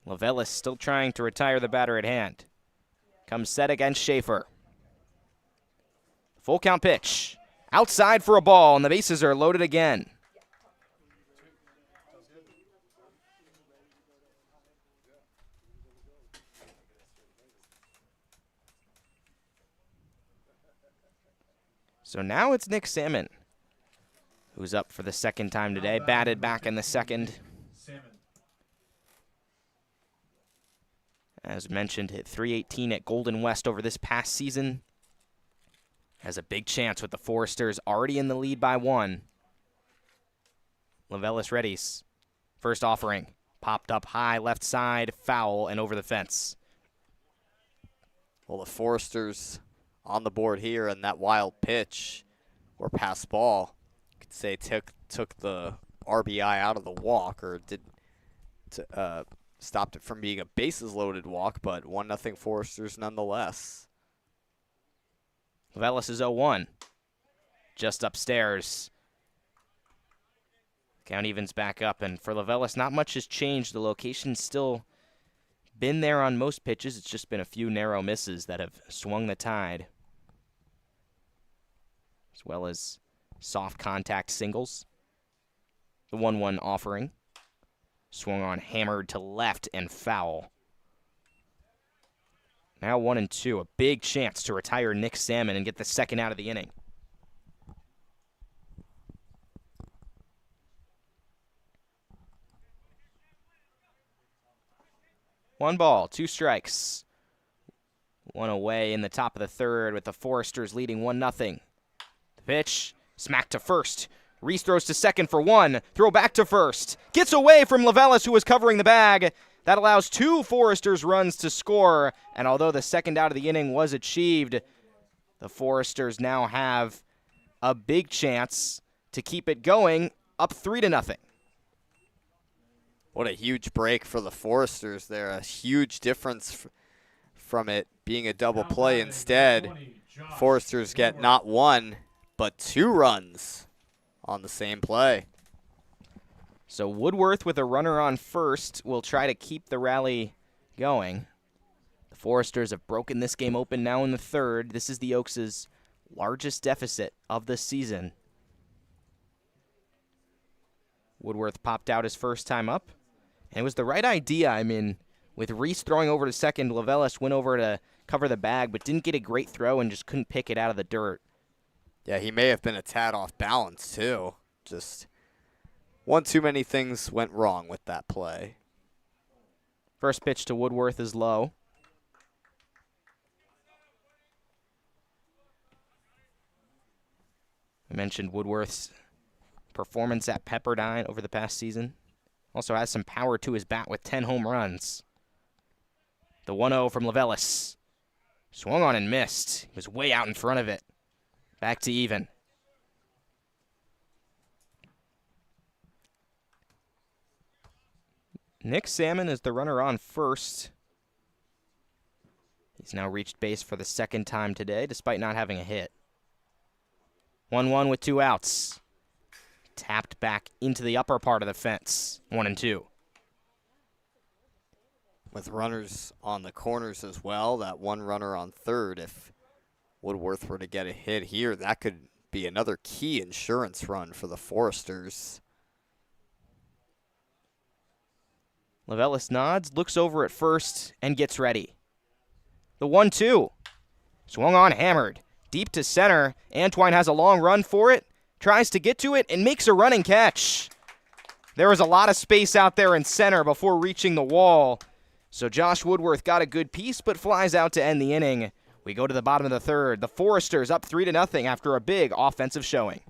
Speaker 1: Lavellis still trying to retire the batter at hand. Comes set against Schaefer. Full count pitch. Outside for a ball, and the bases are loaded again. So now it's Nick Salmon, who's up for the second time today, batted back in the second.
Speaker 3: Salmon.
Speaker 1: As mentioned, hit .318 at Golden West over this past season. Has a big chance with the Foresters already in the lead by 1. Levelis readies. First offering. Popped up high, left side, foul, and over the fence.
Speaker 2: Well, the Foresters on the board here, and that wild pitch or pass ball, you could say took the RBI out of the walk, or stopped it from being a bases loaded walk, but 1-0 Foresters nonetheless.
Speaker 1: Levelis is 0-1. Just upstairs. Count evens back up, and for Levelis, not much has changed. The location's still been there on most pitches. It's just been a few narrow misses that have swung the tide, as well as soft contact singles. The 1-1 offering. Swung on, hammered to left, and foul. Now 1-2, a big chance to retire Nick Salmon and get the second out of the inning. One ball, 2 strikes. One away in the top of the third with the Foresters leading 1-0. The pitch, smacked to first. Reese throws to second for 1. Throw back to first. Gets away from Levelis, who was covering the bag. That allows 2 Foresters runs to score. And although the second out of the inning was achieved, the Foresters now have a big chance to keep it going, up 3-0.
Speaker 2: What a huge break for the Foresters there. A huge difference from it being a double play. Instead, Foresters get not 1, but 2 runs on the same play.
Speaker 1: So Woodworth with a runner on first will try to keep the rally going. The Foresters have broken this game open now in the third. This is the Oaks' largest deficit of the season. Woodworth popped out his first time up, and it was the right idea. I mean, with Reese throwing over to second, Levelis went over to cover the bag, but didn't get a great throw and just couldn't pick it out of the dirt.
Speaker 2: Yeah, he may have been a tad off balance, too. Just one too many things went wrong with that play.
Speaker 1: First pitch to Woodworth is low. I mentioned Woodworth's performance at Pepperdine over the past season. Also has some power to his bat with 10 home runs. The 1-0 from Levelis. Swung on and missed. He was way out in front of it. Back to even. Nick Salmon is the runner on first. He's now reached base for the second time today, despite not having a hit. 1-1 with 2 outs. Tapped back into the upper part of the fence. 1-2.
Speaker 2: With runners on the corners as well, that 1 runner on third, if Woodworth were to get a hit here, that could be another key insurance run for the Foresters.
Speaker 1: Levelis nods, looks over at first, and gets ready. The 1-2. Swung on, hammered. Deep to center. Antwine has a long run for it, tries to get to it, and makes a running catch. There was a lot of space out there in center before reaching the wall. So Josh Woodworth got a good piece, but flies out to end the inning. We go to the bottom of the third. The Foresters up 3-0 after a big offensive showing.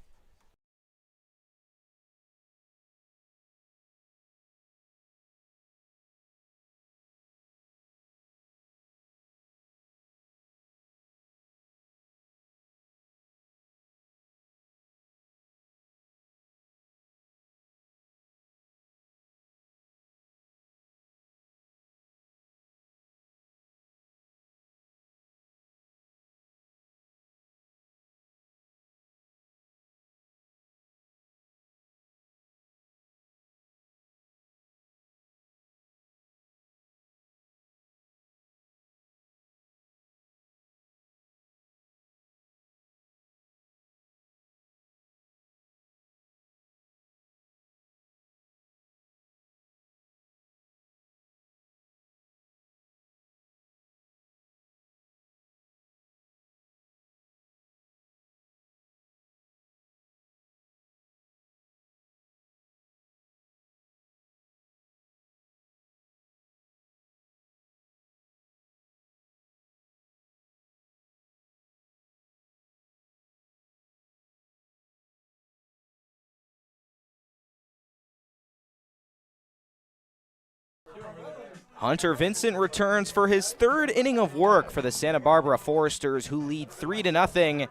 Speaker 1: Hunter Vincent returns for his third inning of work for the Santa Barbara Foresters, who lead 3-0.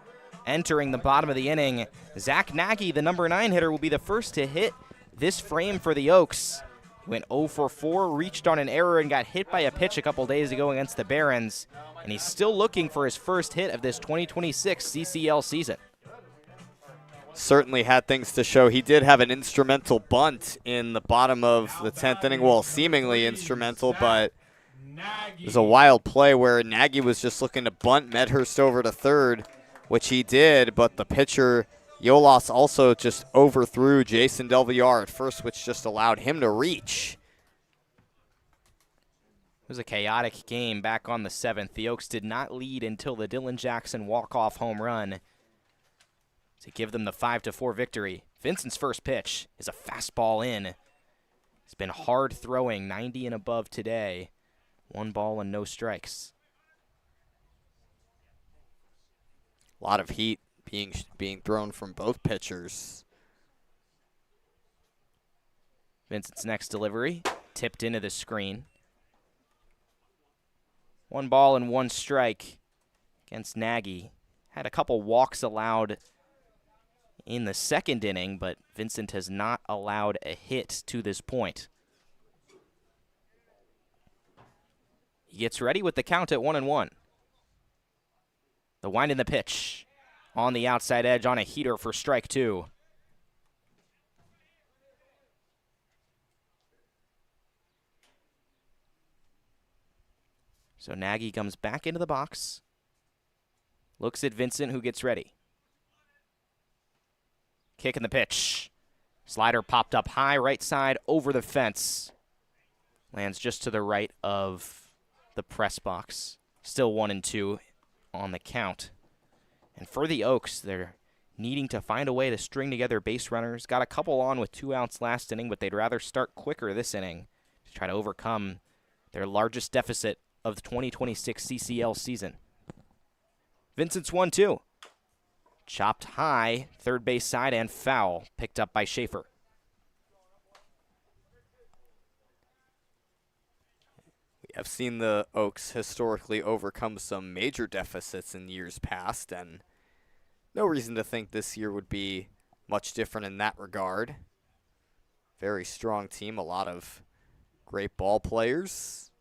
Speaker 1: Entering the bottom of the inning, Zach Nagy, the number 9 hitter, will be the first to hit this frame for the Oaks. He went 0 for 4, reached on an error, and got hit by a pitch a couple days ago against the Barons. And he's still looking for his first hit of this 2026 CCL season.
Speaker 2: Certainly had things to show. He did have an instrumental bunt in the bottom of the 10th inning. Well, seemingly instrumental, but it was a wild play where Nagy was just looking to bunt Medhurst over to third, which he did, but the pitcher, Yolas, also just overthrew Jason Del Villar at first, which just allowed him to reach.
Speaker 1: It was a chaotic game back on the 7th. The Oaks did not lead until the Dylan Jackson walk-off home run to give them the 5-4 victory. Vincent's first pitch is a fastball in. He's been hard throwing, 90 and above today. 1 ball and no strikes.
Speaker 2: A lot of heat being thrown from both pitchers.
Speaker 1: Vincent's next delivery, tipped into the screen. 1 ball and 1 strike against Nagy. Had a couple walks allowed in the second inning, but Vincent has not allowed a hit to this point. He gets ready with the count at 1-1. The wind in the pitch on the outside edge on a heater for strike 2. So Nagy comes back into the box, looks at Vincent, who gets ready. Kick in the pitch. Slider popped up high, right side, over the fence. Lands just to the right of the press box. Still 1-2 on the count. And for the Oaks, they're needing to find a way to string together base runners. Got a couple on with 2 outs last inning, but they'd rather start quicker this inning to try to overcome their largest deficit of the 2026 CCL season. Vincent's 1-2. Chopped high, third base side, and foul. Picked up by Schaefer.
Speaker 2: We have seen the Oaks historically overcome some major deficits in years past, and no reason to think this year would be much different in that regard. Very strong team, a lot of great ball players.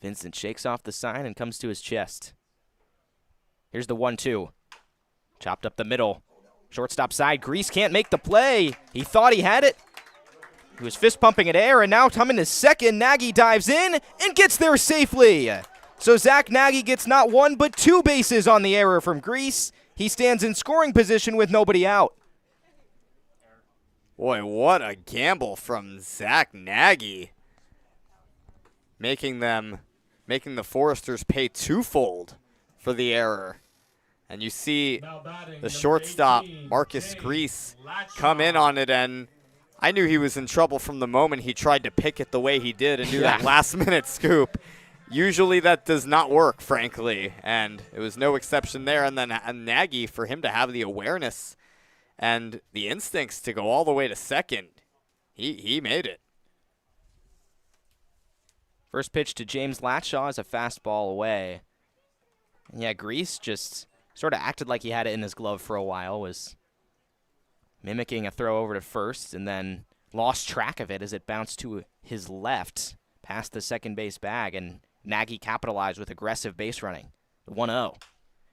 Speaker 1: Vincent shakes off the sign and comes to his chest. Here's the 1-2. Chopped up the middle. Shortstop side. Grease can't make the play. He thought he had it. He was fist pumping at air, and now coming to second. Nagy dives in and gets there safely. So Zach Nagy gets not 1 but 2 bases on the error from Grease. He stands in scoring position with nobody out.
Speaker 2: Boy, what a gamble from Zach Nagy. Making the Foresters pay twofold for the error. And you see the shortstop, Marcus Grease, come in on it, and I knew he was in trouble from the moment he tried to pick it the way he did and do that last-minute scoop. Usually that does not work, frankly, and it was no exception there. And then Nagy, for him to have the awareness and the instincts to go all the way to second, he made it.
Speaker 1: First pitch to James Latshaw is a fastball away. And yeah, Grease just sort of acted like he had it in his glove for a while, was mimicking a throw over to first, and then lost track of it as it bounced to his left past the second base bag, and Nagy capitalized with aggressive base running. The 1-0.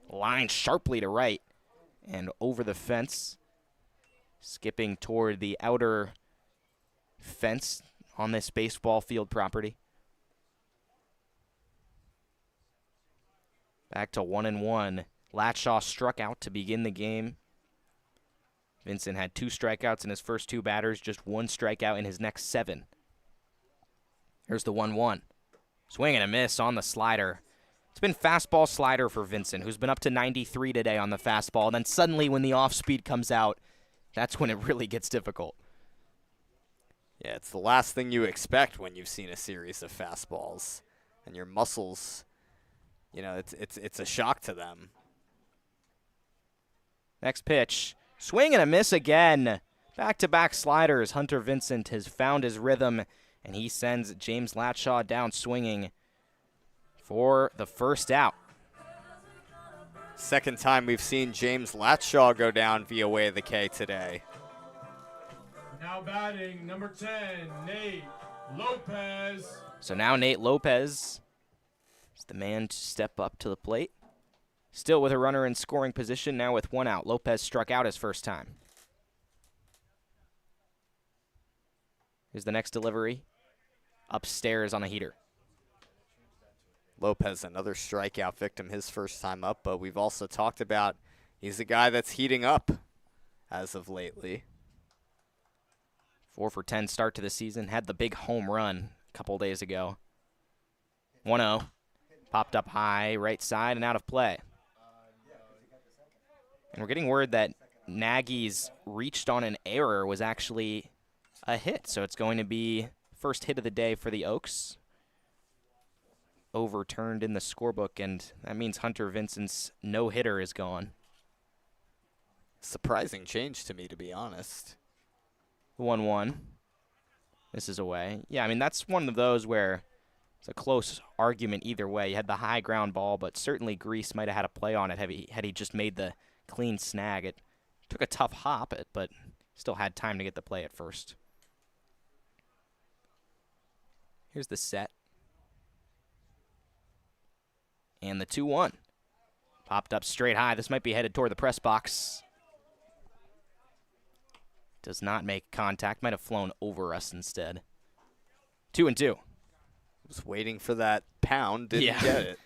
Speaker 1: Line sharply to right and over the fence, skipping toward the outer fence on this baseball field property. Back to 1-1. Latshaw struck out to begin the game. Vincent had 2 strikeouts in his first 2 batters, just 1 strikeout in his next 7. Here's the 1-1. Swing and a miss on the slider. It's been fastball slider for Vincent, who's been up to 93 today on the fastball. And then suddenly when the off speed comes out, that's when it really gets difficult.
Speaker 2: Yeah, it's the last thing you expect when you've seen a series of fastballs. And your muscles, you know, it's a shock to them.
Speaker 1: Next pitch. Swing and a miss again. Back-to-back sliders. Hunter Vincent has found his rhythm, and he sends James Latshaw down swinging for the first out.
Speaker 2: Second time we've seen James Latshaw go down via way of the K today.
Speaker 3: Now batting, number 10, Nate Lopez.
Speaker 1: So now Nate Lopez is the man to step up to the plate. Still with a runner in scoring position, now with one out. Lopez struck out his first time. Here's the next delivery. Upstairs on a heater.
Speaker 2: Lopez, another strikeout victim his first time up, but we've also talked about he's a guy that's heating up as of lately.
Speaker 1: 4 for 10 start to the season. Had the big home run a couple days ago. 1-0. Popped up high, right side, and out of play. And we're getting word that Nagy's reached on an error was actually a hit. So it's going to be first hit of the day for the Oaks. Overturned in the scorebook, and that means Hunter Vincent's no-hitter is gone.
Speaker 2: Surprising change to me, to be honest.
Speaker 1: 1-1. This is away. Yeah, I mean, that's one of those where it's a close argument either way. You had the high ground ball, but certainly Grease might have had a play on it had he just made the clean snag. It took a tough hop, but still had time to get the play at first. Here's the set. And the 2-1. Popped up straight high. This might be headed toward the press box. Does not make contact. Might have flown over us instead. 2-2.
Speaker 2: Was waiting for that pound. Didn't get it.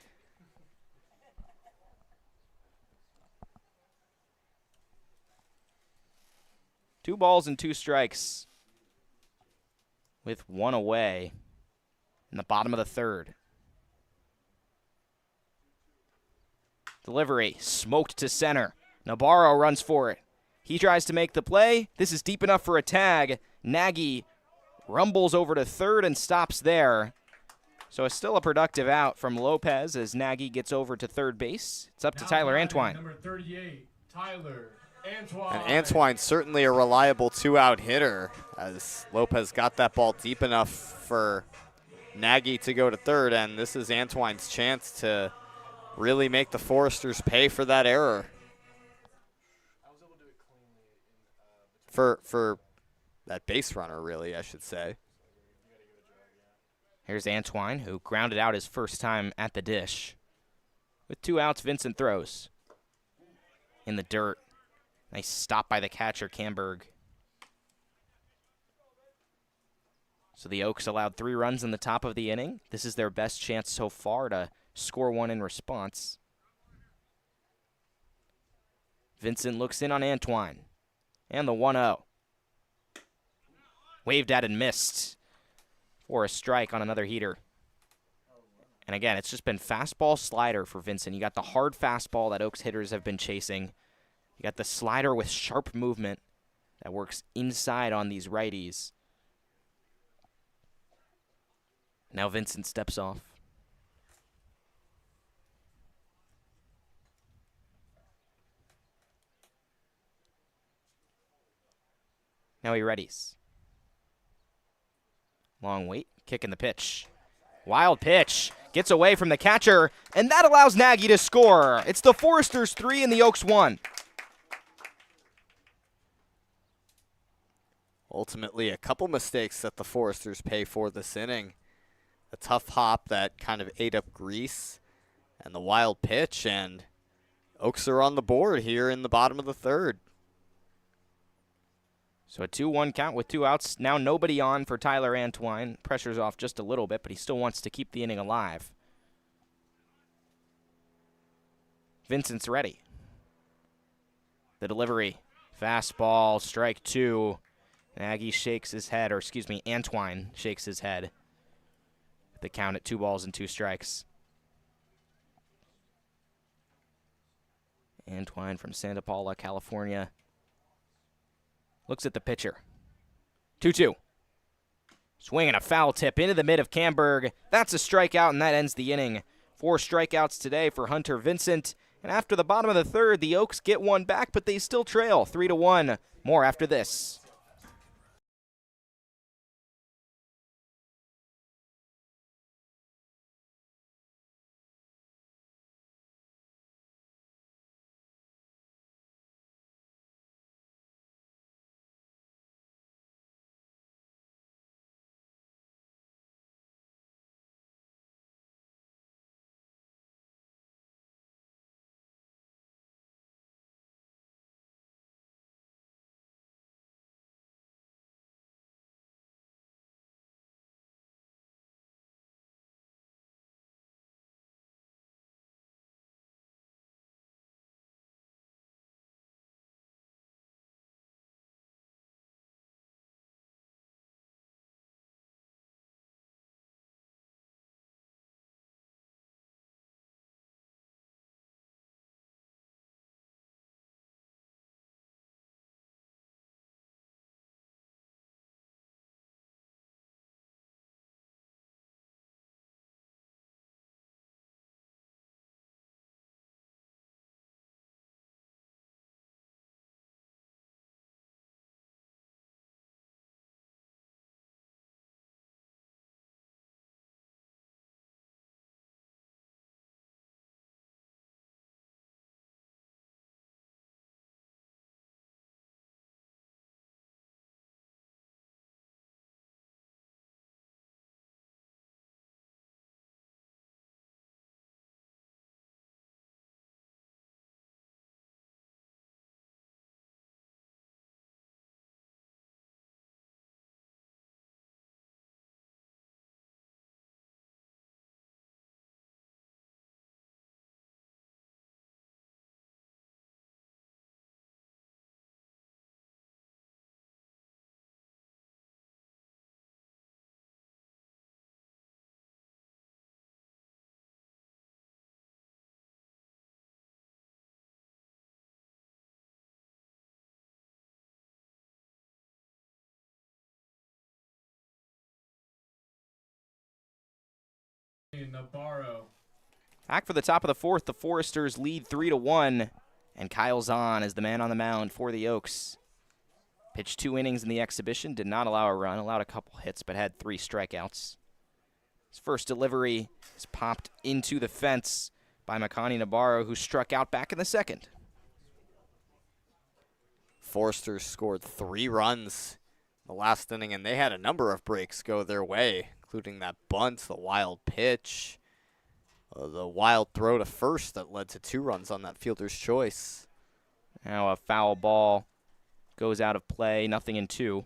Speaker 1: Two balls and two strikes with one away in the bottom of the third. Delivery smoked to center. Navarro runs for it. He tries to make the play. This is deep enough for a tag. Nagy rumbles over to third and stops there. So it's still a productive out from Lopez as Nagy gets over to third base. It's up to Tyler Antwine.
Speaker 3: Number 38, Tyler Antwine.
Speaker 2: And Antwine's certainly a reliable two-out hitter as Lopez got that ball deep enough for Nagy to go to third, and this is Antwine's chance to really make the Foresters pay for that error. For that base runner, really, I should say.
Speaker 1: Here's Antwine, who grounded out his first time at the dish. With two outs, Vincent throws. In the dirt. Nice stop by the catcher, Camberg. So the Oaks allowed 3 runs in the top of the inning. This is their best chance so far to score one in response. Vincent looks in on Antwine. And the 1-0. Waved at and missed for a strike on another heater. And again, it's just been fastball slider for Vincent. You got the hard fastball that Oaks hitters have been chasing. You got the slider with sharp movement that works inside on these righties. Now Vincent steps off. Now he readies. Long wait, kicking the pitch. Wild pitch, gets away from the catcher, and that allows Nagy to score. It's the Foresters 3 and the Oaks 1.
Speaker 2: Ultimately, a couple mistakes that the Foresters pay for this inning. A tough hop that kind of ate up Grease, and the wild pitch, and Oaks are on the board here in the bottom of the third.
Speaker 1: So a 2-1 count with 2 outs. Now nobody on for Tyler Antwine. Pressure's off just a little bit, but he still wants to keep the inning alive. Vincent's ready. The delivery. Fastball, strike 2. Nagy shakes his head, or excuse me, Antwine shakes his head. The count at 2 balls and 2 strikes. Antwine from Santa Paula, California. Looks at the pitcher. 2-2. Swinging a foul tip into the mid of Camberg. That's a strikeout, and that ends the inning. 4 strikeouts today for Hunter Vincent. And after the bottom of the third, the Oaks get one back, but they still trail 3-1. More after this.
Speaker 3: 13, Navarro.
Speaker 1: Back for the top of the fourth, the Foresters lead 3-1, and Kyle Zahn is the man on the mound for the Oaks. Pitched 2 innings in the exhibition, did not allow a run, allowed a couple hits, but had 3 strikeouts. His first delivery is popped into the fence by Makani Navarro, who struck out back in the second.
Speaker 2: Foresters scored 3 runs in the last inning, and they had a number of breaks go their way, including that bunt, the wild pitch, the wild throw to first that led to 2 runs on that fielder's choice.
Speaker 1: Now a foul ball goes out of play, nothing in 2.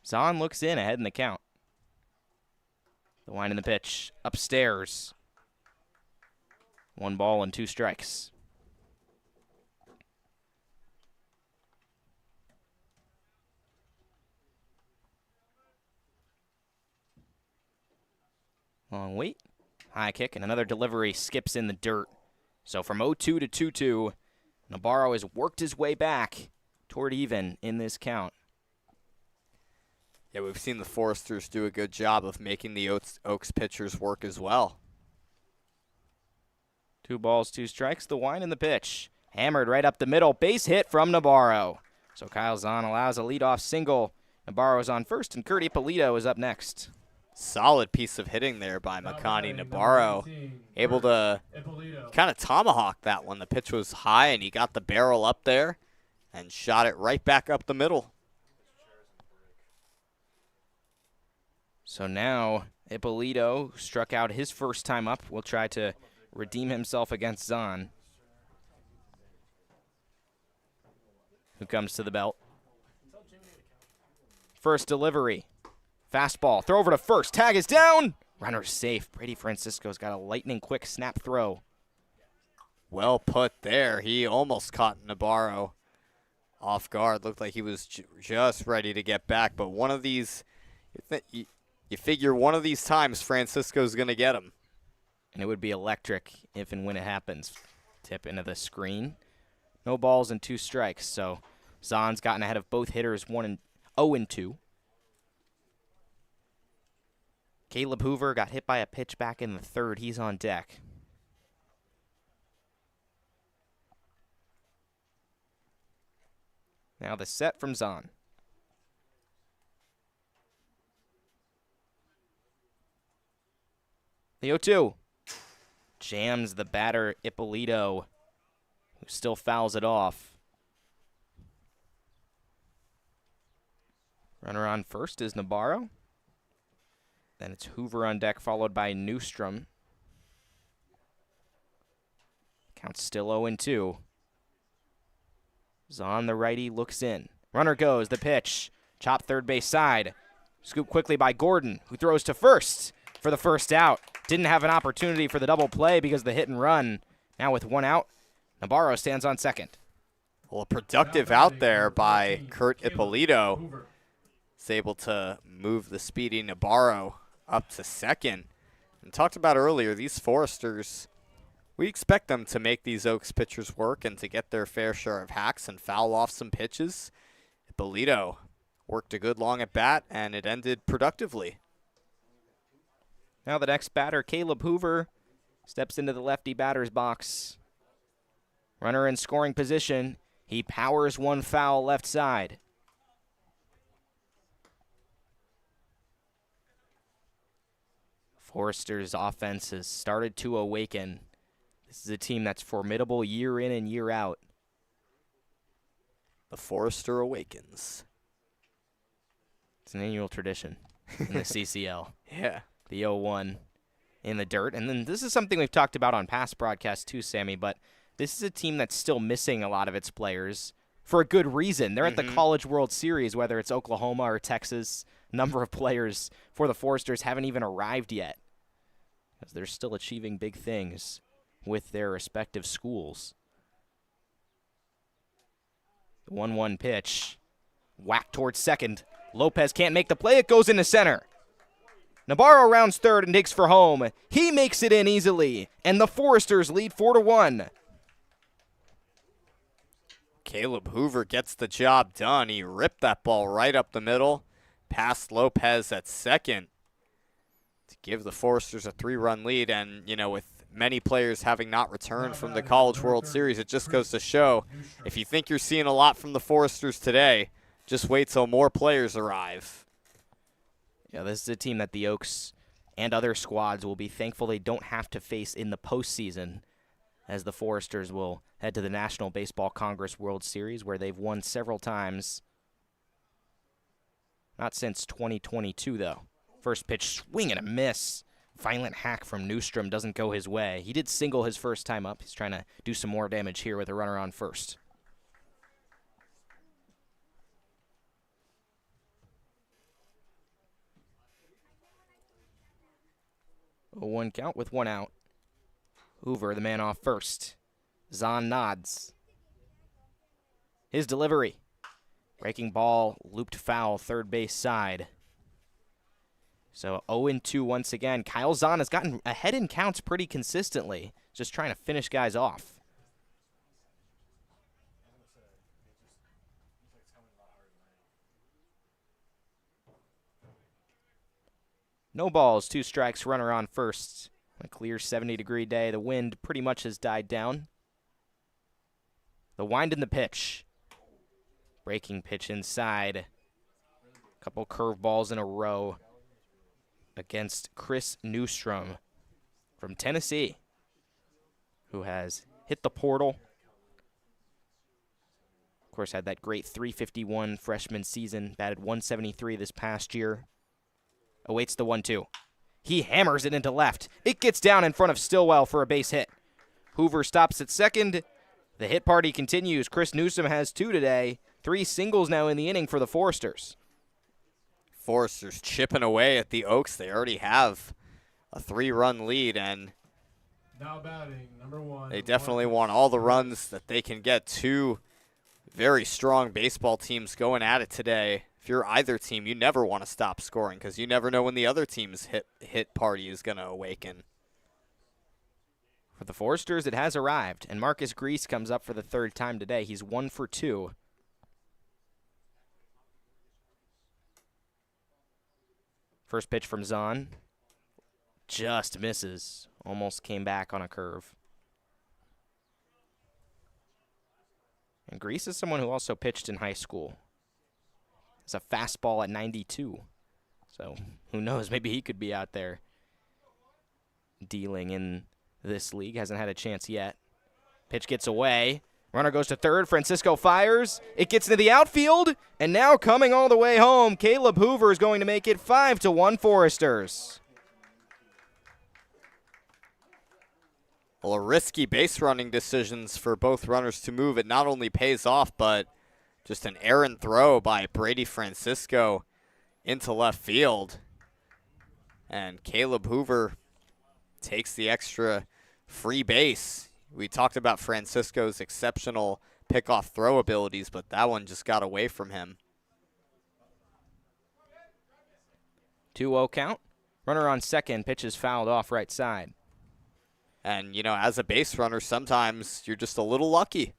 Speaker 1: Zahn looks in ahead in the count. The wind in the pitch upstairs. 1 ball and 2 strikes. Long wait. High kick and another delivery skips in the dirt. So from 0-2 to 2-2, Navarro has worked his way back toward even in this count.
Speaker 2: Yeah, we've seen the Foresters do a good job of making the Oaks pitchers work as well.
Speaker 1: 2 balls, 2 strikes. The wind in the pitch. Hammered right up the middle. Base hit from Navarro. So Kyle Zahn allows a leadoff single. Navarro is on first, and Kurt Ippolito is up next.
Speaker 2: Solid piece of hitting there by Makani Navarro. Able to kind of tomahawk that one. The pitch was high, and he got the barrel up there and shot it right back up the middle.
Speaker 1: So now Ippolito, who struck out his first time up, will try to redeem himself against Zahn, who comes to the belt. First delivery. Fastball. Throw over to first. Tag is down. Runner safe. Brady Francisco's got a lightning-quick snap throw.
Speaker 2: Well put there. He almost caught Navarro off guard. Looked like he was just ready to get back, but one of these, you figure one of these times Francisco's going to get him.
Speaker 1: And it would be electric if and when it happens. Tip into the screen. No balls and 2 strikes, so Zahn's gotten ahead of both hitters 0-2. Caleb Hoover got hit by a pitch back in the third. He's on deck. Now the set from Zahn. The 0-2. Jams the batter, Ippolito, who still fouls it off. Runner on first is Navarro. Then it's Hoover on deck, followed by Newstrom. Count's still 0-2. Zahn, the righty, looks in. Runner goes, the pitch. Chop third base side. Scoop quickly by Gordon, who throws to first for the first out. Didn't have an opportunity for the double play because of the hit and run. Now with 1 out, Navarro stands on second.
Speaker 2: Well, a productive out there by Kurt Ippolito. Is able to move the speedy Navarro up to second. And talked about earlier, these Foresters, we expect them to make these Oaks pitchers work and to get their fair share of hacks and foul off some pitches. Ippolito worked a good long at bat, and it ended productively.
Speaker 1: Now the next batter, Caleb Hoover, steps into the lefty batter's box. Runner in scoring position. He powers 1 foul left side. Foresters' offense has started to awaken. This is a team that's formidable year in and year out.
Speaker 2: The Forester awakens.
Speaker 1: It's an annual tradition in the CCL.
Speaker 2: Yeah.
Speaker 1: The 0-1 in the dirt. And then this is something we've talked about on past broadcasts too, Sammy, but this is a team that's still missing a lot of its players for a good reason. They're at the College World Series, whether it's Oklahoma or Texas. A number of players for the Foresters haven't even arrived yet, because they're still achieving big things with their respective schools. The 1-1 pitch. Whack towards second. Lopez can't make the play. It goes into center. Navarro rounds third and digs for home. He makes it in easily, and the Foresters lead 4-1.
Speaker 2: Caleb Hoover gets the job done. He ripped that ball right up the middle, past Lopez at second to give the Foresters a 3-run lead. And, you know, with many players having not returned from the College World Series, it just goes to show, if you think you're seeing a lot from the Foresters today, just wait till more players arrive.
Speaker 1: Yeah, this is a team that the Oaks and other squads will be thankful they don't have to face in the postseason, as the Foresters will head to the National Baseball Congress World Series, where they've won several times. Not since 2022, though. First pitch, swing and a miss. Violent hack from Newstrom doesn't go his way. He did single his first time up. He's trying to do some more damage here with a runner on first. A 1 count with 1 out. Hoover, the man off first. Zahn nods. His delivery. Breaking ball, looped foul, third base side. So 0-2 once again. Kyle Zahn has gotten ahead in counts pretty consistently. Just trying to finish guys off. No balls, 2 strikes, runner on first. A clear 70-degree day. The wind pretty much has died down. The wind in the pitch. Breaking pitch inside. Couple curveballs in a row against Chris Newstrom from Tennessee, who has hit the portal. Of course, had that great .351 freshman season, batted .173 this past year. Awaits the 1-2. He hammers it into left. It gets down in front of Stillwell for a base hit. Hoover stops at second. The hit party continues. Chris Newsom has 2 today. 3 singles now in the inning for the Foresters.
Speaker 2: Foresters chipping away at the Oaks. They already have a 3-run lead, and
Speaker 3: Now batting, number 1.
Speaker 2: they definitely want all the runs that they can get. 2 very strong baseball teams going at it today. If you're either team, you never want to stop scoring because you never know when the other team's hit party is going to awaken.
Speaker 1: For the Foresters, it has arrived, and Marcus Grease comes up for the 3rd time today. He's 1 for 2. First pitch from Zahn. Just misses. Almost came back on a curve. And Grease is someone who also pitched in high school. It's a fastball at 92. So who knows? Maybe he could be out there dealing in this league. Hasn't had a chance yet. Pitch gets away. Runner goes to third. Francisco fires. It gets into the outfield. And now coming all the way home, Caleb Hoover is going to make it 5-1 Foresters.
Speaker 2: Well, risky base running decisions for both runners to move. It not only pays off, but just an errant throw by Brady Francisco into left field. And Caleb Hoover takes the extra free base. We talked about Francisco's exceptional pickoff throw abilities, but that one just got away from him.
Speaker 1: 2-0 count. Runner on second. Pitch is fouled off right side.
Speaker 2: And, you know, as a base runner, sometimes you're just a little lucky.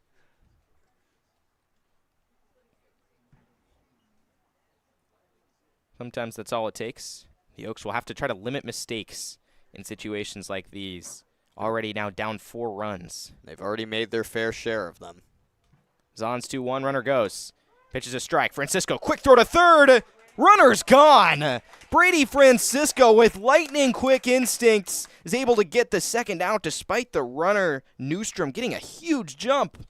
Speaker 1: Sometimes that's all it takes. The Oaks will have to try to limit mistakes in situations like these. Already now down 4 runs.
Speaker 2: They've already made their fair share of them.
Speaker 1: Zahn's 2-1, runner goes. Pitches a strike. Francisco, quick throw to third. Runner's gone. Brady Francisco, with lightning quick instincts, is able to get the second out despite the runner, Newstrom, getting a huge jump.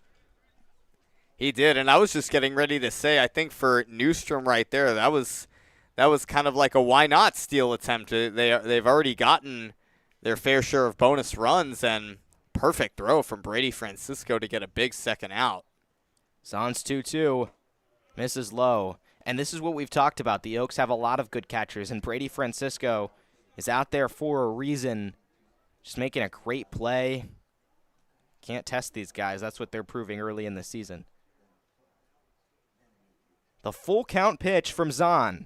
Speaker 2: He did, and I was just getting ready to say, I think for Newstrom right there, that was kind of like a why not steal attempt. They've already gotten their fair share of bonus runs, and perfect throw from Brady Francisco to get a big second out.
Speaker 1: Zahn's 2-2. Misses low. And this is what we've talked about. The Oaks have a lot of good catchers, and Brady Francisco is out there for a reason. Just making a great play. Can't test these guys. That's what they're proving early in the season. The full count pitch from Zahn.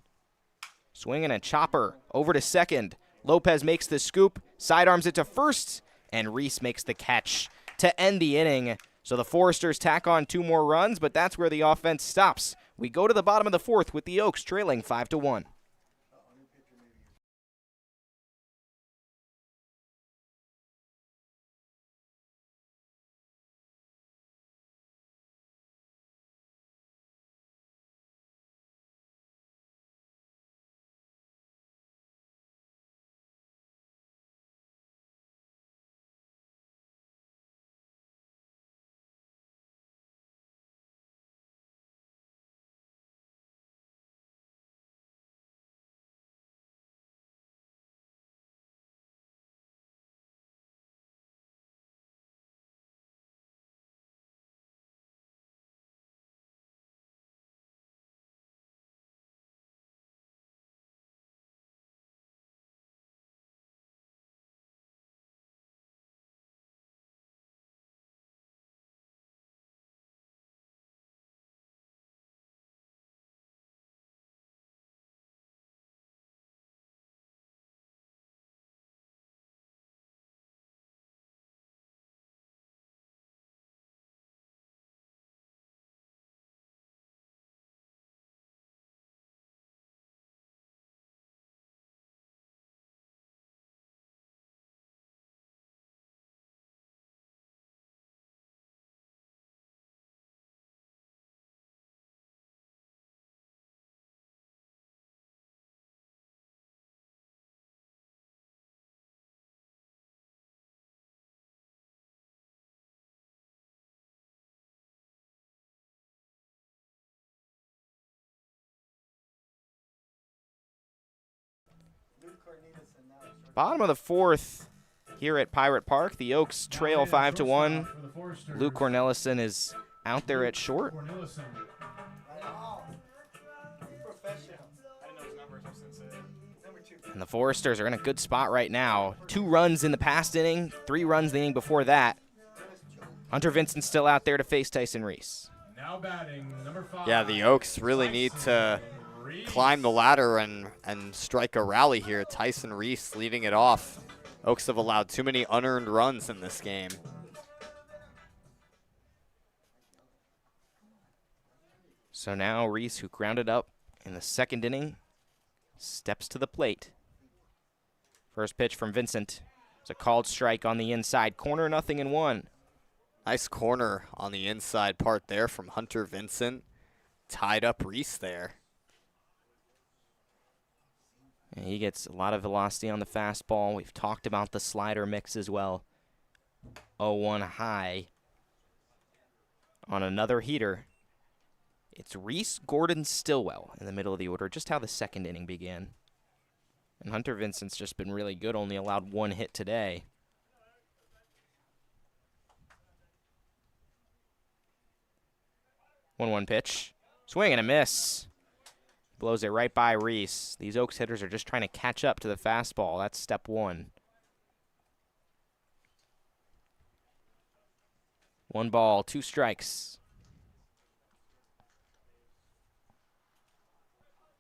Speaker 1: Swinging a chopper over to second. Lopez makes the scoop, sidearms it to first, and Reese makes the catch to end the inning. So the Foresters tack on 2 more runs, but that's where the offense stops. We go to the bottom of the 4th with the Oaks trailing 5-1. Bottom of the 4th here at Pirate Park. The Oaks trail 5-1. Luke Cornelison is out there at short. And the Foresters are in a good spot right now. 2 runs in the past inning, 3 runs the inning before that. Hunter Vincent's still out there to face Tyson Reese.
Speaker 3: Now batting, number 5.
Speaker 2: Yeah, the Oaks really need to climb the ladder and strike a rally here. Tyson Reese leading it off. Oaks have allowed too many unearned runs in this game.
Speaker 1: So now Reese, who grounded up in the 2nd inning, steps to the plate. First pitch from Vincent. It's a called strike on the inside corner, 0-1.
Speaker 2: Nice corner on the inside part there from Hunter Vincent. Tied up Reese there.
Speaker 1: And he gets a lot of velocity on the fastball. We've talked about the slider mix as well. 0-1 high on another heater. It's Reese, Gordon, Stillwell in the middle of the order, just how the 2nd inning began. And Hunter Vincent's just been really good, only allowed 1 hit today. 1-1 pitch. Swing and a miss. Blows it right by Reese. These Oaks hitters are just trying to catch up to the fastball. That's step 1. 1 ball, 2 strikes.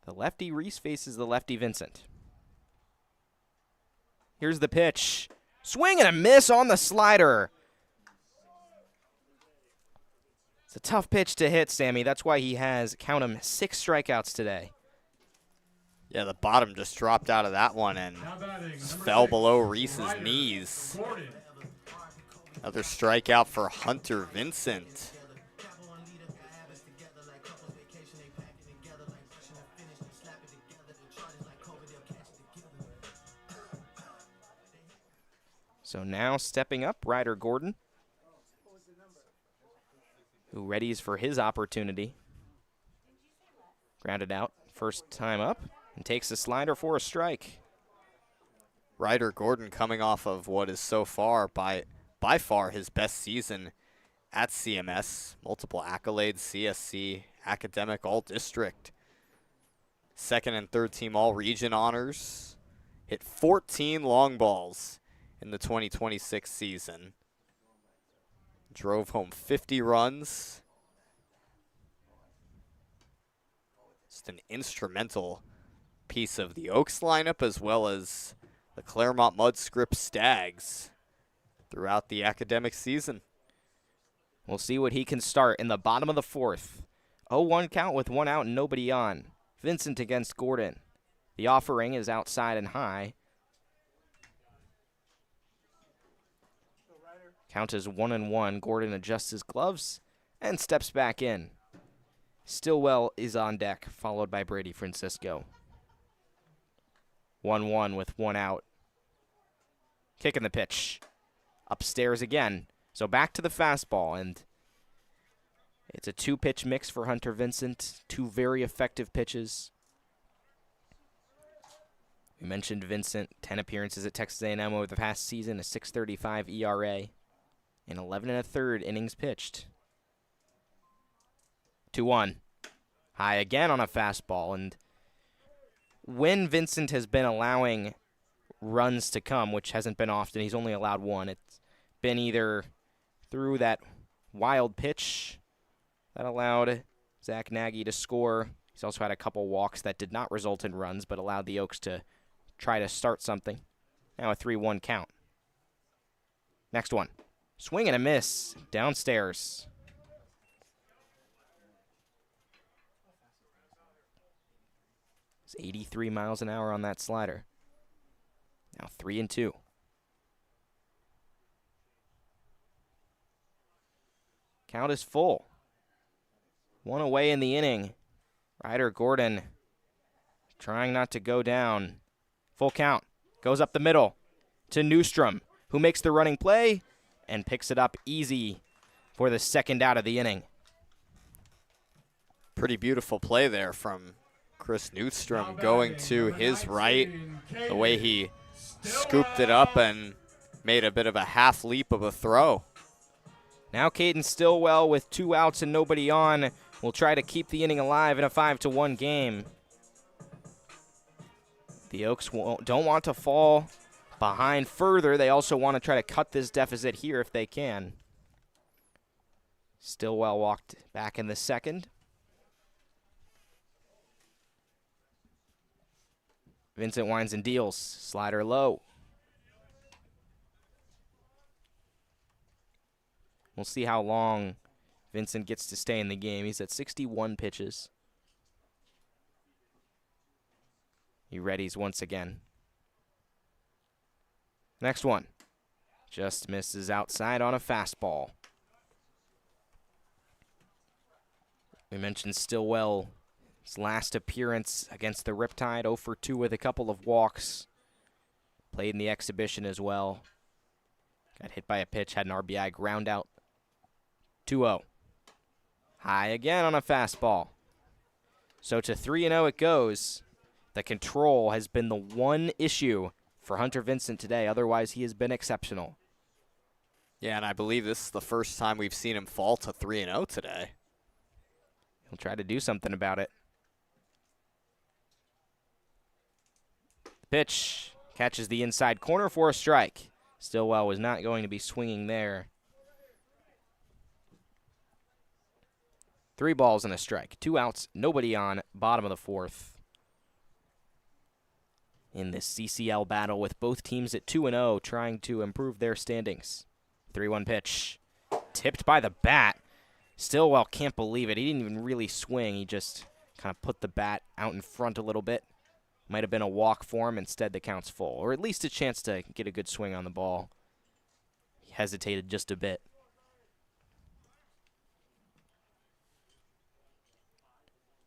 Speaker 1: The lefty Reese faces the lefty Vincent. Here's the pitch. Swing and a miss on the slider. It's a tough pitch to hit, Sammy. That's why he has, count him, 6 strikeouts today.
Speaker 2: Yeah, the bottom just dropped out of that one and fell below Reese's knees. Another strikeout for Hunter Vincent.
Speaker 1: So now stepping up, Ryder Gordon, who readies for his opportunity. Grounded out, first time up, and takes the slider for a strike.
Speaker 2: Ryder Gordon coming off of what is so far, by far, his best season at CMS. Multiple accolades, CSC, academic, all-district. 2nd and 3rd team all-region honors. Hit 14 long balls in the 2026 season. Drove home 50 runs. Just an instrumental piece of the Oaks lineup as well as the Claremont Mudscript Stags throughout the academic season.
Speaker 1: We'll see what he can start in the bottom of the fourth. 0-1 count with 1 out and nobody on. Vincent against Gordon. The offering is outside and high. Count is 1-1. Gordon adjusts his gloves and steps back in. Stillwell is on deck, followed by Brady Francisco. 1-1 with 1 out. Kicking the pitch. Upstairs again. So back to the fastball, and it's a 2-pitch mix for Hunter Vincent. 2 very effective pitches. We mentioned Vincent, 10 appearances at Texas A&M over the past season, a 6.35 ERA, and 11 1/3 innings pitched. 2-1. High again on a fastball, and when Vincent has been allowing runs to come, which hasn't been often, he's only allowed 1. It's been either through that wild pitch that allowed Zach Nagy to score. He's also had a couple walks that did not result in runs, but allowed the Oaks to try to start something. Now a 3-1 count. Next one. Swing and a miss. Downstairs. It's 83 miles an hour on that slider. Now 3-2. Count is full. 1 away in the inning. Ryder Gordon trying not to go down. Full count. Goes up the middle to Newstrom, who makes the running play and picks it up easy for the second out of the inning.
Speaker 2: Pretty beautiful play there from Chris Newstrom going to his right. The way he scooped it up and made a bit of a half leap of a throw.
Speaker 1: Now Caden Stillwell with 2 outs and nobody on will try to keep the inning alive in a 5-1 game. The Oaks don't want to fall behind further. They also want to try to cut this deficit here if they can. Stillwell walked back in the second. Vincent winds and deals. Slider low. We'll see how long Vincent gets to stay in the game. He's at 61 pitches. He readies once again. Next one. Just misses outside on a fastball. We mentioned Stillwell's last appearance against the Riptide, 0 for 2 with a couple of walks. Played in the exhibition as well. Got hit by a pitch, had an RBI ground out. 2-0. High again on a fastball. So to 3-0 it goes. The control has been the one issue for Hunter Vincent today. Otherwise, he has been exceptional.
Speaker 2: Yeah, and I believe this is the first time we've seen him fall to 3-0 today.
Speaker 1: He'll try to do something about it. Pitch catches the inside corner for a strike. Stillwell was not going to be swinging there. 3 balls and a strike. 2 outs, nobody on, bottom of the fourth. In this CCL battle with both teams at 2-0, trying to improve their standings. 3-1 pitch. Tipped by the bat. Stillwell can't believe it. He didn't even really swing. He just kind of put the bat out in front a little bit. Might have been a walk for him. Instead, the count's full. Or at least a chance to get a good swing on the ball. He hesitated just a bit.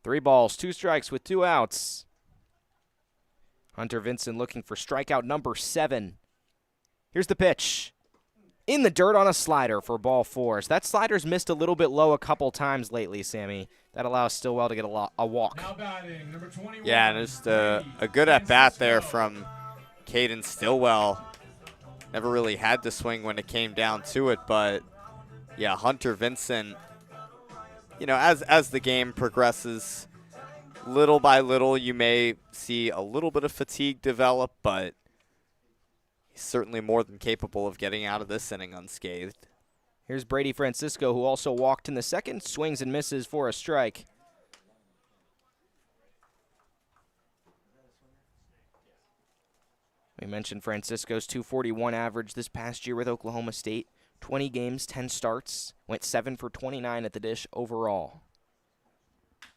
Speaker 1: Three balls, 2 strikes with 2 outs. Hunter Vincent looking for strikeout number 7. Here's the pitch. In the dirt on a slider for ball 4. So that slider's missed a little bit low a couple times lately, Sammy. That allows Stillwell to get a walk.
Speaker 3: Now batting, number 21.
Speaker 2: Yeah, and just a good at-bat there from Caden Stillwell. Never really had to swing when it came down to it, but yeah, Hunter Vincent, you know, as the game progresses, little by little, you may see a little bit of fatigue develop, but he's certainly more than capable of getting out of this inning unscathed.
Speaker 1: Here's Brady Francisco, who also walked in the second, swings and misses for a strike. We mentioned Francisco's 241 average this past year with Oklahoma State. 20 games, 10 starts, went 7 for 29 at the dish overall.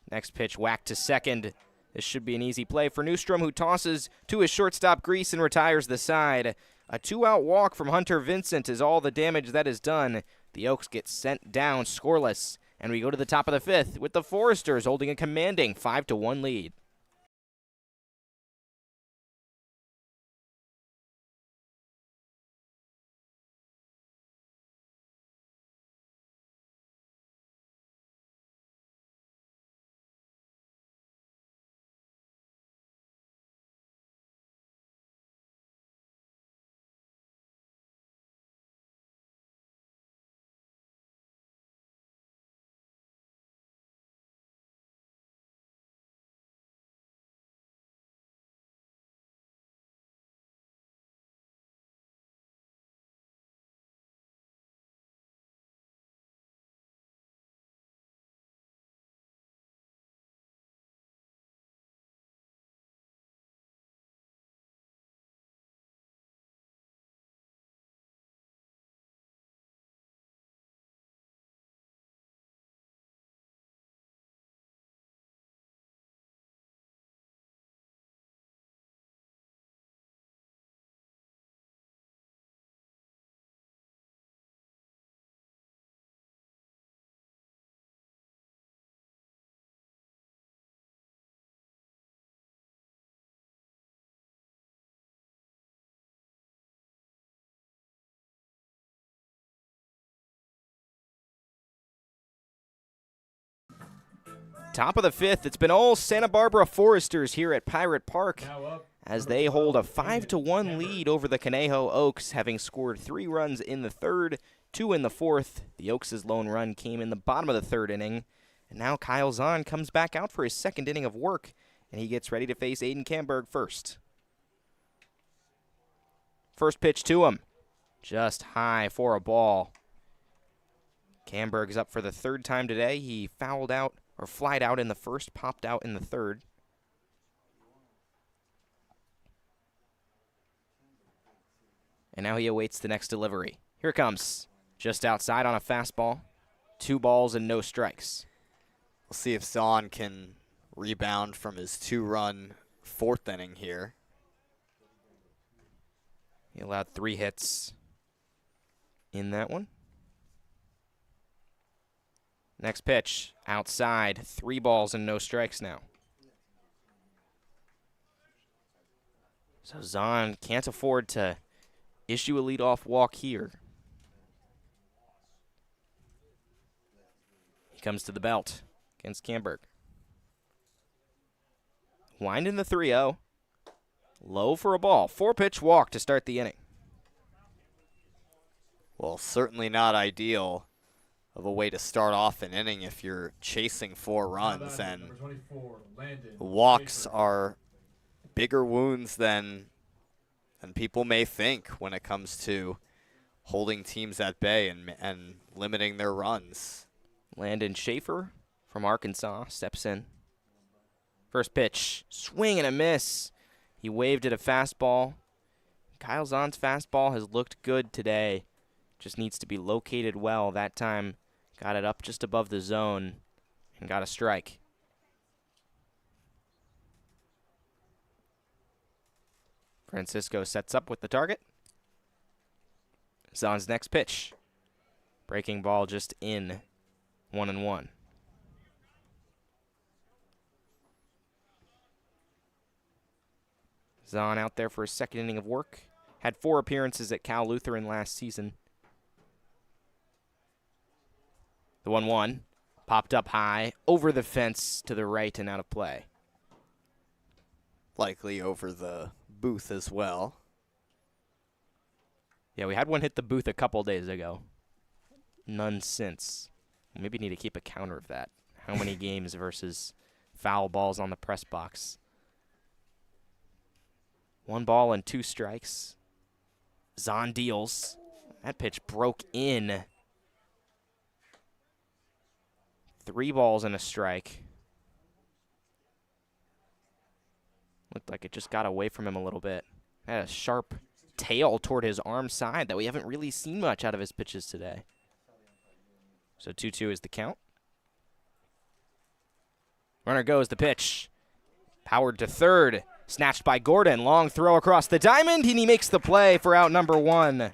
Speaker 1: Next pitch, whacked to second. This should be an easy play for Newstrom, who tosses to his shortstop Grease and retires the side. A 2-out walk from Hunter Vincent is all the damage that is done. The Oaks get sent down scoreless, and we go to the top of the 5th with the Foresters holding a commanding 5-1 lead. Top of the 5th, it's been all Santa Barbara Foresters here at Pirate Park as they hold a 5-1 lead over the Conejo Oaks, having scored 3 runs in the 3rd, 2 in the 4th. The Oaks' lone run came in the bottom of the 3rd inning, and now Kyle Zahn comes back out for his 2nd inning of work, and he gets ready to face Aiden Kamberg first. First pitch to him, just high for a ball. Kamberg is up for the 3rd time today. He fouled out, or flied out in the 1st, popped out in the 3rd. And now he awaits the next delivery. Here it comes. Just outside on a fastball. 2 balls and no strikes.
Speaker 2: We'll see if Zahn can rebound from his 2-run 4th inning here.
Speaker 1: He allowed 3 hits in that one. Next pitch, outside, 3 balls and no strikes now. So Zahn can't afford to issue a leadoff walk here. He comes to the belt against Kamberg. Winding the 3-0. Low for a ball. 4-pitch walk to start the inning.
Speaker 2: Well, certainly not ideal of a way to start off an inning if you're chasing 4 runs, and walks are bigger wounds than people may think when it comes to holding teams at bay and limiting their runs.
Speaker 1: Landon Schaefer from Arkansas steps in. First pitch, swing and a miss. He waved at a fastball. Kyle Zahn's fastball has looked good today. Just needs to be located well. That time got it up just above the zone and got a strike. Francisco sets up with the target. Zahn's next pitch. Breaking ball just in. 1-1. Zahn out there for his 2nd inning of work. Had 4 appearances at Cal Lutheran last season. The 1-1 popped up high, over the fence to the right and out of play.
Speaker 2: Likely over the booth as well.
Speaker 1: Yeah, we had one hit the booth a couple days ago. None since. Maybe need to keep a counter of that. How many games versus foul balls on the press box? 1 ball and 2 strikes. Zahn deals. That pitch broke in. 3 balls and a strike. Looked like it just got away from him a little bit. Had a sharp tail toward his arm side that we haven't really seen much out of his pitches today. So 2-2 is the count. Runner goes, the pitch. Powered to third. Snatched by Gordon. Long throw across the diamond, and he makes the play for out number 1.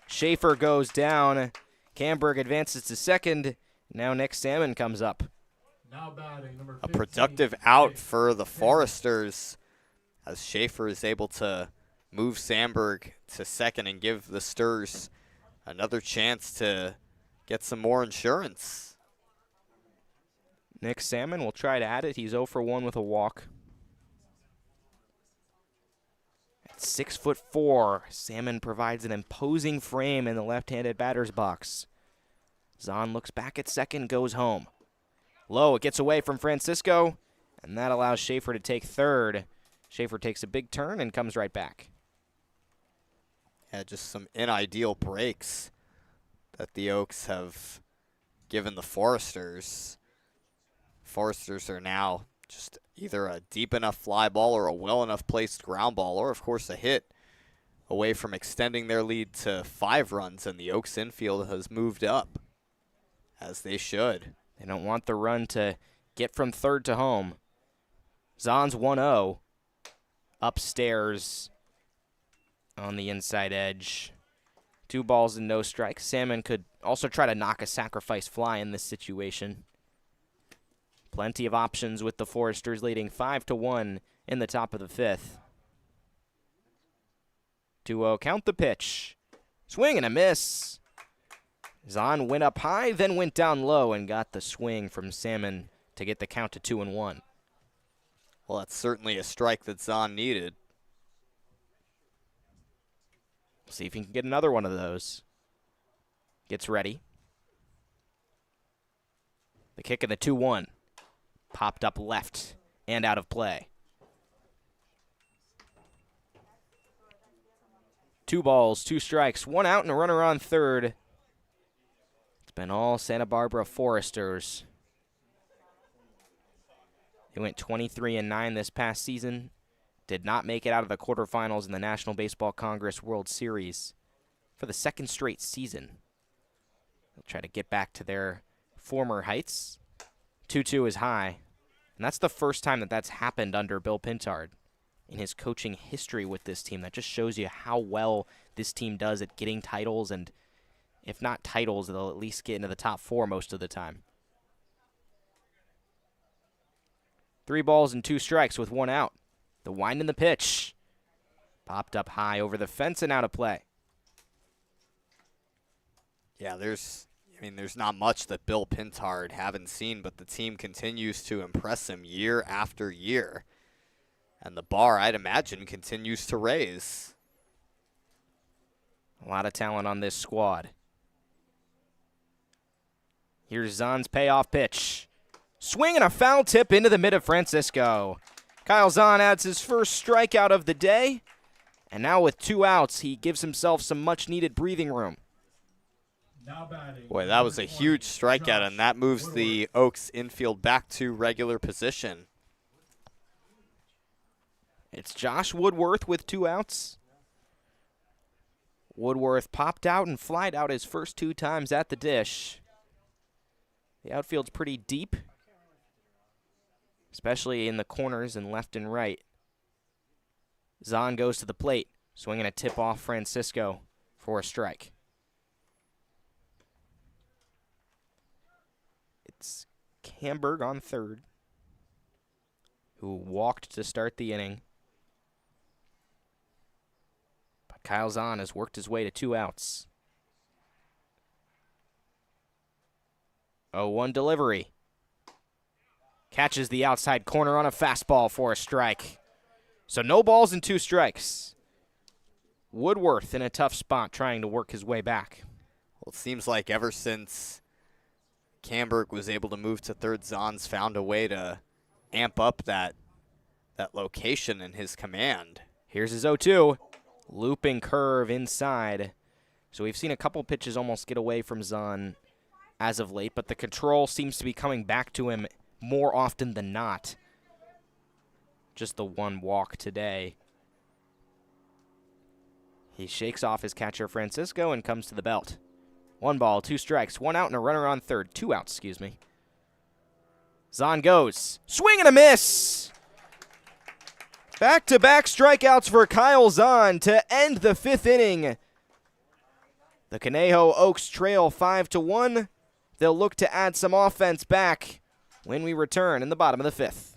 Speaker 1: Schaefer goes down. Camberg advances to second. Now Nick Salmon comes up.
Speaker 3: Now batting, number 15,
Speaker 2: A productive out for the Foresters as Schaefer is able to move Sandberg to second and give the Sturs another chance to get some more insurance.
Speaker 1: Nick Salmon will try to add it. He's 0 for 1 with a walk. At 6'4", Salmon provides an imposing frame in the left-handed batter's box. Zahn looks back at second, goes home. Low, it gets away from Francisco, and that allows Schaefer to take third. Schaefer takes a big turn and comes right back.
Speaker 2: Yeah, just some inimedial breaks that the Oaks have given the Foresters. Foresters are now just either a deep enough fly ball or a well enough placed ground ball, or of course a hit away from extending their lead to 5 runs, and the Oaks infield has moved up, as they should.
Speaker 1: They don't want the run to get from third to home. Zahn's 1-0. Upstairs on the inside edge. 2 balls and no strikes. Salmon could also try to knock a sacrifice fly in this situation. Plenty of options with the Foresters leading 5-1 in the top of the 5th. 2-0, count the pitch. Swing and a miss. Zahn went up high, then went down low and got the swing from Salmon to get the count to 2-1.
Speaker 2: Well, that's certainly a strike that Zahn needed.
Speaker 1: See if he can get another one of those. Gets ready. The kick of the 2-1. Popped up left and out of play. 2 balls, 2 strikes, 1 out and a runner on third. It's been all Santa Barbara Foresters. They went 23-9 this past season. Did not make it out of the quarterfinals in the National Baseball Congress World Series for the 2nd straight season. They'll try to get back to their former heights. 2-2 is high, and that's the first time that that's happened under Bill Pintard in his coaching history with this team. That just shows you how well this team does at getting titles, and if not titles, they'll at least get into the top 4 most of the time. 3 balls and 2 strikes with 1 out. The wind in the pitch. Popped up high over the fence and out of play.
Speaker 2: Yeah, there's not much that Bill Pintard haven't seen, but the team continues to impress him year after year. And the bar, I'd imagine, continues to raise.
Speaker 1: A lot of talent on this squad. Here's Zahn's payoff pitch. Swing and a foul tip into the mid of Francisco. Kyle Zahn adds his first strikeout of the day. And now with 2 outs, he gives himself some much-needed breathing room.
Speaker 3: Now batting,
Speaker 2: Boy, that was a
Speaker 3: 20,
Speaker 2: huge strikeout,
Speaker 3: Josh
Speaker 2: and that moves the Oaks infield back to regular position.
Speaker 1: It's Josh Woodworth with 2 outs. Woodworth popped out and flied out his first 2 times at the dish. The outfield's pretty deep, especially in the corners and left and right. Zahn goes to the plate, swinging a tip off Francisco for a strike. It's Camberg on third, who walked to start the inning. But Kyle Zahn has worked his way to 2 outs. 0-1 delivery. Catches the outside corner on a fastball for a strike. So no balls and 2 strikes. Woodworth in a tough spot trying to work his way back.
Speaker 2: Well, it seems like ever since Camberg was able to move to third, Zahn's found a way to amp up that location in his command.
Speaker 1: Here's his 0-2. Looping curve inside. So we've seen a couple pitches almost get away from Zahn as of late, but the control seems to be coming back to him more often than not. Just the 1 walk today. He shakes off his catcher, Francisco, and comes to the belt. 1 ball, 2 strikes, 1 out and a runner on third. 2 outs, excuse me. Zahn goes. Swing and a miss! Back-to-back strikeouts for Kyle Zahn to end the 5th inning. The Conejo Oaks trail 5-1. They'll look to add some offense back when we return in the bottom of the 5th.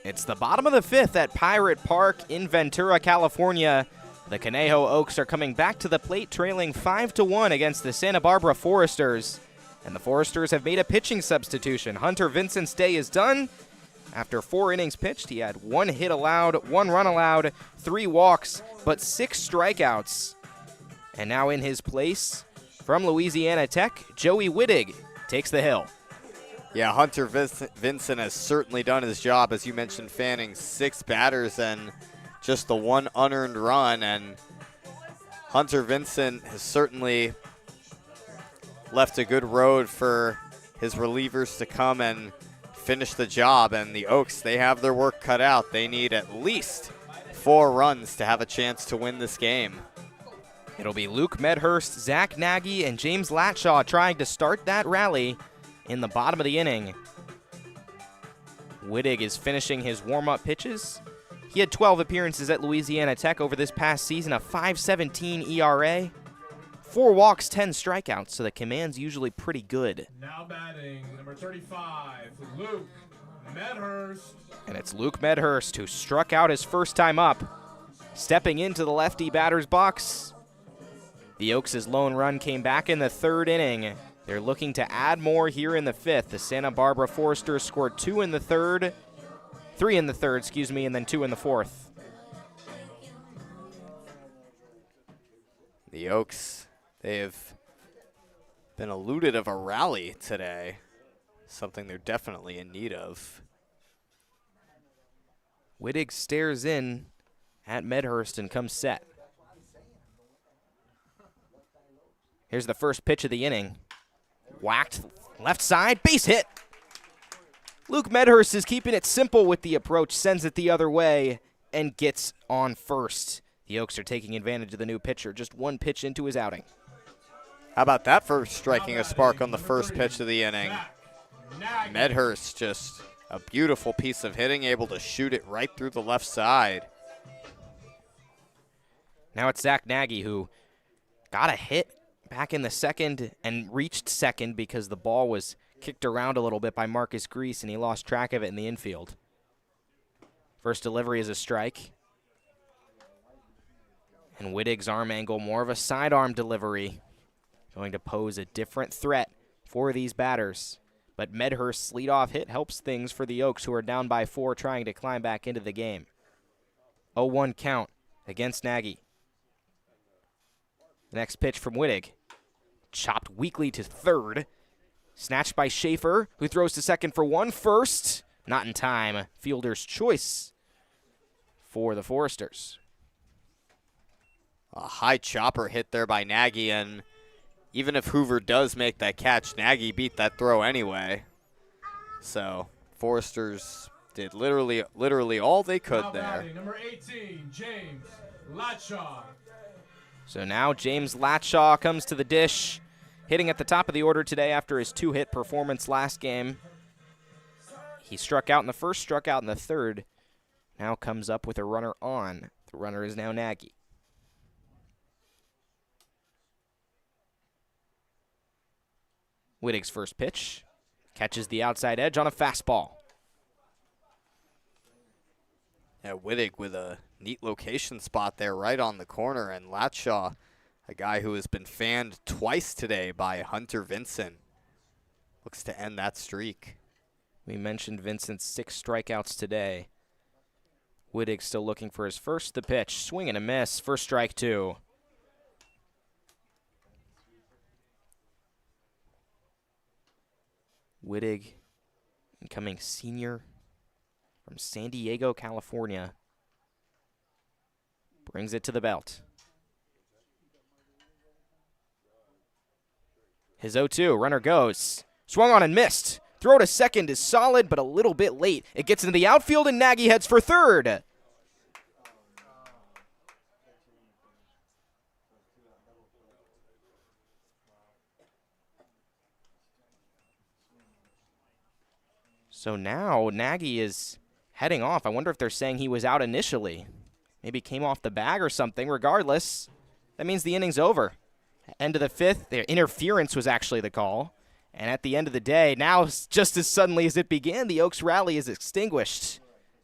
Speaker 1: It's the bottom of the 5th at Pirate Park in Ventura, California. The Conejo Oaks are coming back to the plate, trailing 5-1 against the Santa Barbara Foresters. And the Foresters have made a pitching substitution. Hunter Vincent's day is done. After 4 innings pitched, he had 1 hit allowed, 1 run allowed, 3 walks, but 6 strikeouts. And now in his place, from Louisiana Tech, Joey Wittig takes the hill.
Speaker 2: Yeah, Hunter Vincent has certainly done his job, as you mentioned, fanning 6 batters and just the 1 unearned run. And Hunter Vincent has certainly left a good road for his relievers to come and finish the job. And the Oaks, they have their work cut out. They need at least 4 runs to have a chance to win this game.
Speaker 1: It'll be Luke Medhurst, Zach Nagy, and James Latshaw trying to start that rally in the bottom of the inning. Wittig is finishing his warm-up pitches. He had 12 appearances at Louisiana Tech over this past season, a 5.17 ERA, 4 walks, 10 strikeouts, so the command's usually pretty good.
Speaker 3: Now batting, number 35, Luke Medhurst.
Speaker 1: And it's Luke Medhurst who struck out his first time up, stepping into the lefty batter's box. The Oaks' lone run came back in the 3rd inning. They're looking to add more here in the 5th. The Santa Barbara Foresters scored 3 in the 3rd, and then 2 in the 4th.
Speaker 2: The Oaks, they have been eluded of a rally today, something they're definitely in need of.
Speaker 1: Wittig stares in at Medhurst and comes set. Here's the first pitch of the inning. Whacked left side, base hit. Luke Medhurst is keeping it simple with the approach, sends it the other way, and gets on first. The Oaks are taking advantage of the new pitcher, just 1 pitch into his outing.
Speaker 2: How about that for striking a spark on the first pitch of the inning? Medhurst, just a beautiful piece of hitting, able to shoot it right through the left side.
Speaker 1: Now it's Zach Nagy, who got a hit back in the 2nd and reached 2nd because the ball was kicked around a little bit by Marcus Grease and he lost track of it in the infield. First delivery is a strike. And Wittig's arm angle, more of a sidearm delivery, going to pose a different threat for these batters. But Medhurst's leadoff hit helps things for the Oaks, who are down by 4, trying to climb back into the game. 0-1 count against Nagy. The next pitch from Wittig. Chopped weakly to 3rd. Snatched by Schaefer, who throws to 2nd for 1. First, not in time. Fielder's choice for the Foresters.
Speaker 2: A high chopper hit there by Nagy, and even if Hoover does make that catch, Nagy beat that throw anyway. So Foresters did literally all they could
Speaker 3: Now
Speaker 2: there.
Speaker 3: batting, number 18, James Latshaw.
Speaker 1: So now James Latshaw comes to the dish, hitting at the top of the order today after his 2-hit performance last game. He struck out in the first, struck out in the third. Now comes up with a runner on. The runner is now Nagy. Wittig's first pitch. Catches the outside edge on a fastball.
Speaker 2: Yeah, Wittig with a neat location spot there right on the corner. And Latshaw, a guy who has been fanned twice today by Hunter Vincent, looks to end that streak.
Speaker 1: We mentioned Vincent's 6 strikeouts today. Wittig still looking for his first. The pitch, swing and a miss. First strike, 2. Wittig, incoming senior from San Diego, California, brings it to the belt. His 0-2, runner goes. Swung on and missed. Throw to second is solid, but a little bit late. It gets into the outfield, and Nagy heads for third. So now Nagy is heading off. I wonder if they're saying he was out initially. Maybe came off the bag or something. Regardless, that means the inning's over. End of the 5th, the interference was actually the call. And at the end of the day, now just as suddenly as it began, the Oaks rally is extinguished.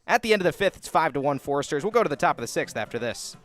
Speaker 1: At the end of the 5th, it's 5-1 Foresters. We'll go to the top of the 6th after this.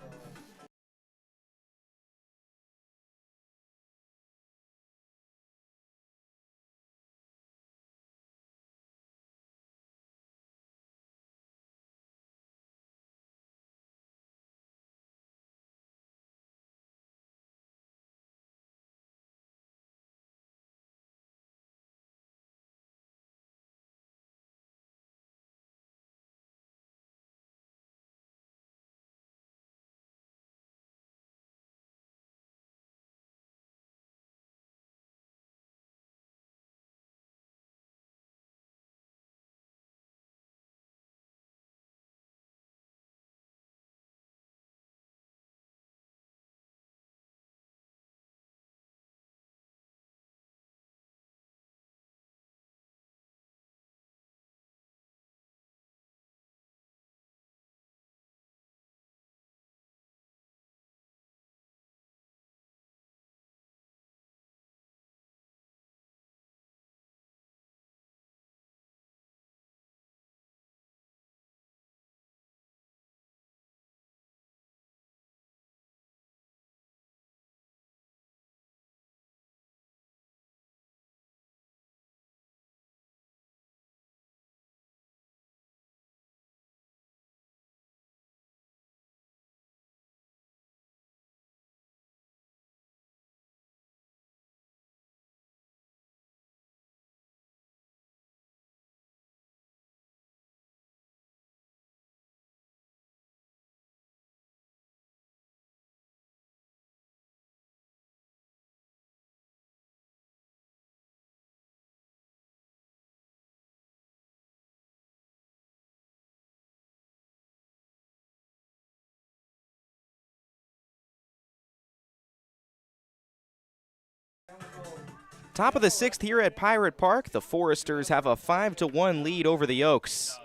Speaker 1: Top of the 6th here at Pirate Park. The Foresters have a 5-1 lead over the Oaks.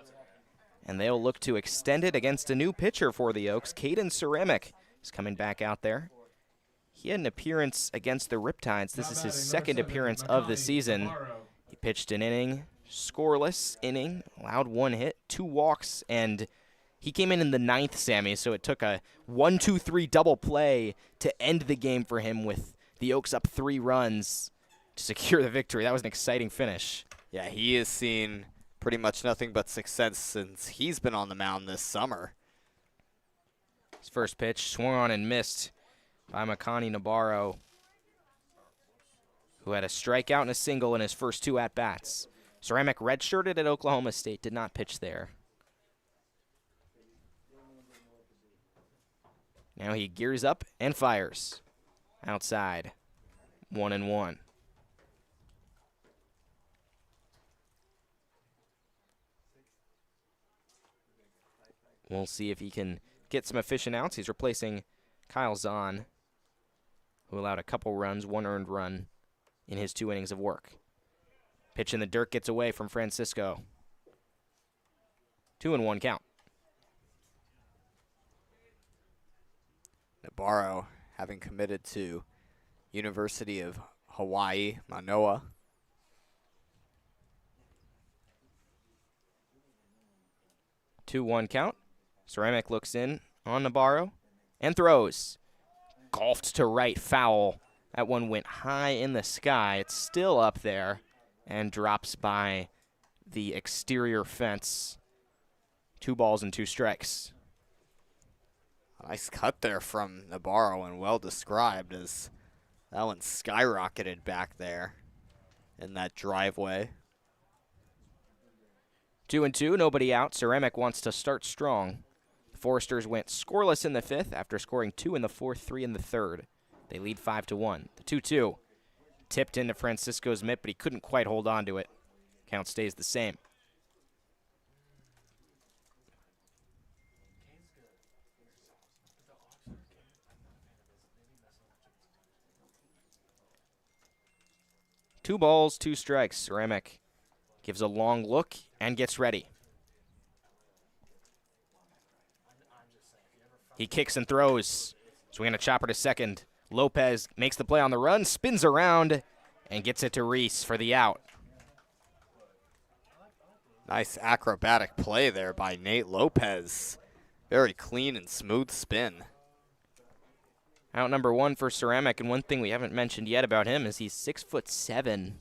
Speaker 1: And they'll look to extend it against a new pitcher for the Oaks. Caden Ceramic is coming back out there. He had an appearance against the Riptides. This is his 2nd appearance of the season. He pitched an inning, scoreless inning, allowed 1 hit, 2 walks, and he came in the 9th, Sammy, so it took a 1-2-3 double play to end the game for him with the Oaks up 3 runs to secure the victory. That was an exciting finish.
Speaker 2: Yeah, he has seen pretty much nothing but success since he's been on the mound this summer.
Speaker 1: His first pitch swung on and missed by Makani Nabarro, who had a strikeout and a single in his first 2 at-bats. Ceramic redshirted at Oklahoma State, did not pitch there. Now he gears up and fires. Outside. 1-1. We'll see if he can get some efficient outs. He's replacing Kyle Zahn, who allowed a couple runs, 1 earned run in his 2 innings of work. Pitch in the dirt gets away from Francisco. 2-1 count.
Speaker 2: Nabarro, having committed to University of Hawaii, Manoa.
Speaker 1: Two-one count. Ceramic looks in on Nabarro and throws. Golfed to right, foul. That one went high in the sky. It's still up there and drops by the exterior fence. 2 balls and 2 strikes.
Speaker 2: Nice cut there from Nabarro and well described as that one skyrocketed back there in that driveway.
Speaker 1: 2-2, nobody out. Ceramic wants to start strong. The Foresters went scoreless in the 5th after scoring 2 in the 4th, 3 in the 3rd. They lead 5-1. The 2-2 tipped into Francisco's mitt, but he couldn't quite hold on to it. Count stays the same. Two balls, 2 strikes. Ceramic gives a long look and gets ready. He kicks and throws. Swinging a chopper to second. Lopez makes the play on the run, spins around, and gets it to Reese for the out.
Speaker 2: Nice acrobatic play there by Nate Lopez. Very clean and smooth spin.
Speaker 1: Out number 1 for Ceramic, and one thing we haven't mentioned yet about him is he's 6'7",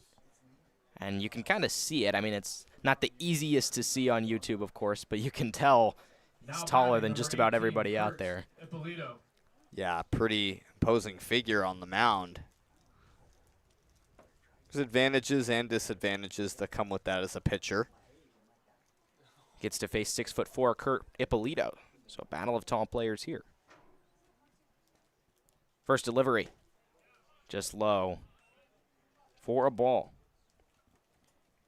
Speaker 1: and you can kind of see it. I mean, it's not the easiest to see on YouTube, of course, but you can tell he's taller than just about everybody out there.
Speaker 2: Yeah, pretty imposing figure on the mound. There's advantages and disadvantages that come with that as a pitcher.
Speaker 1: Gets to face 6'4" Kurt Ippolito, so a battle of tall players here. First delivery, just low for a ball.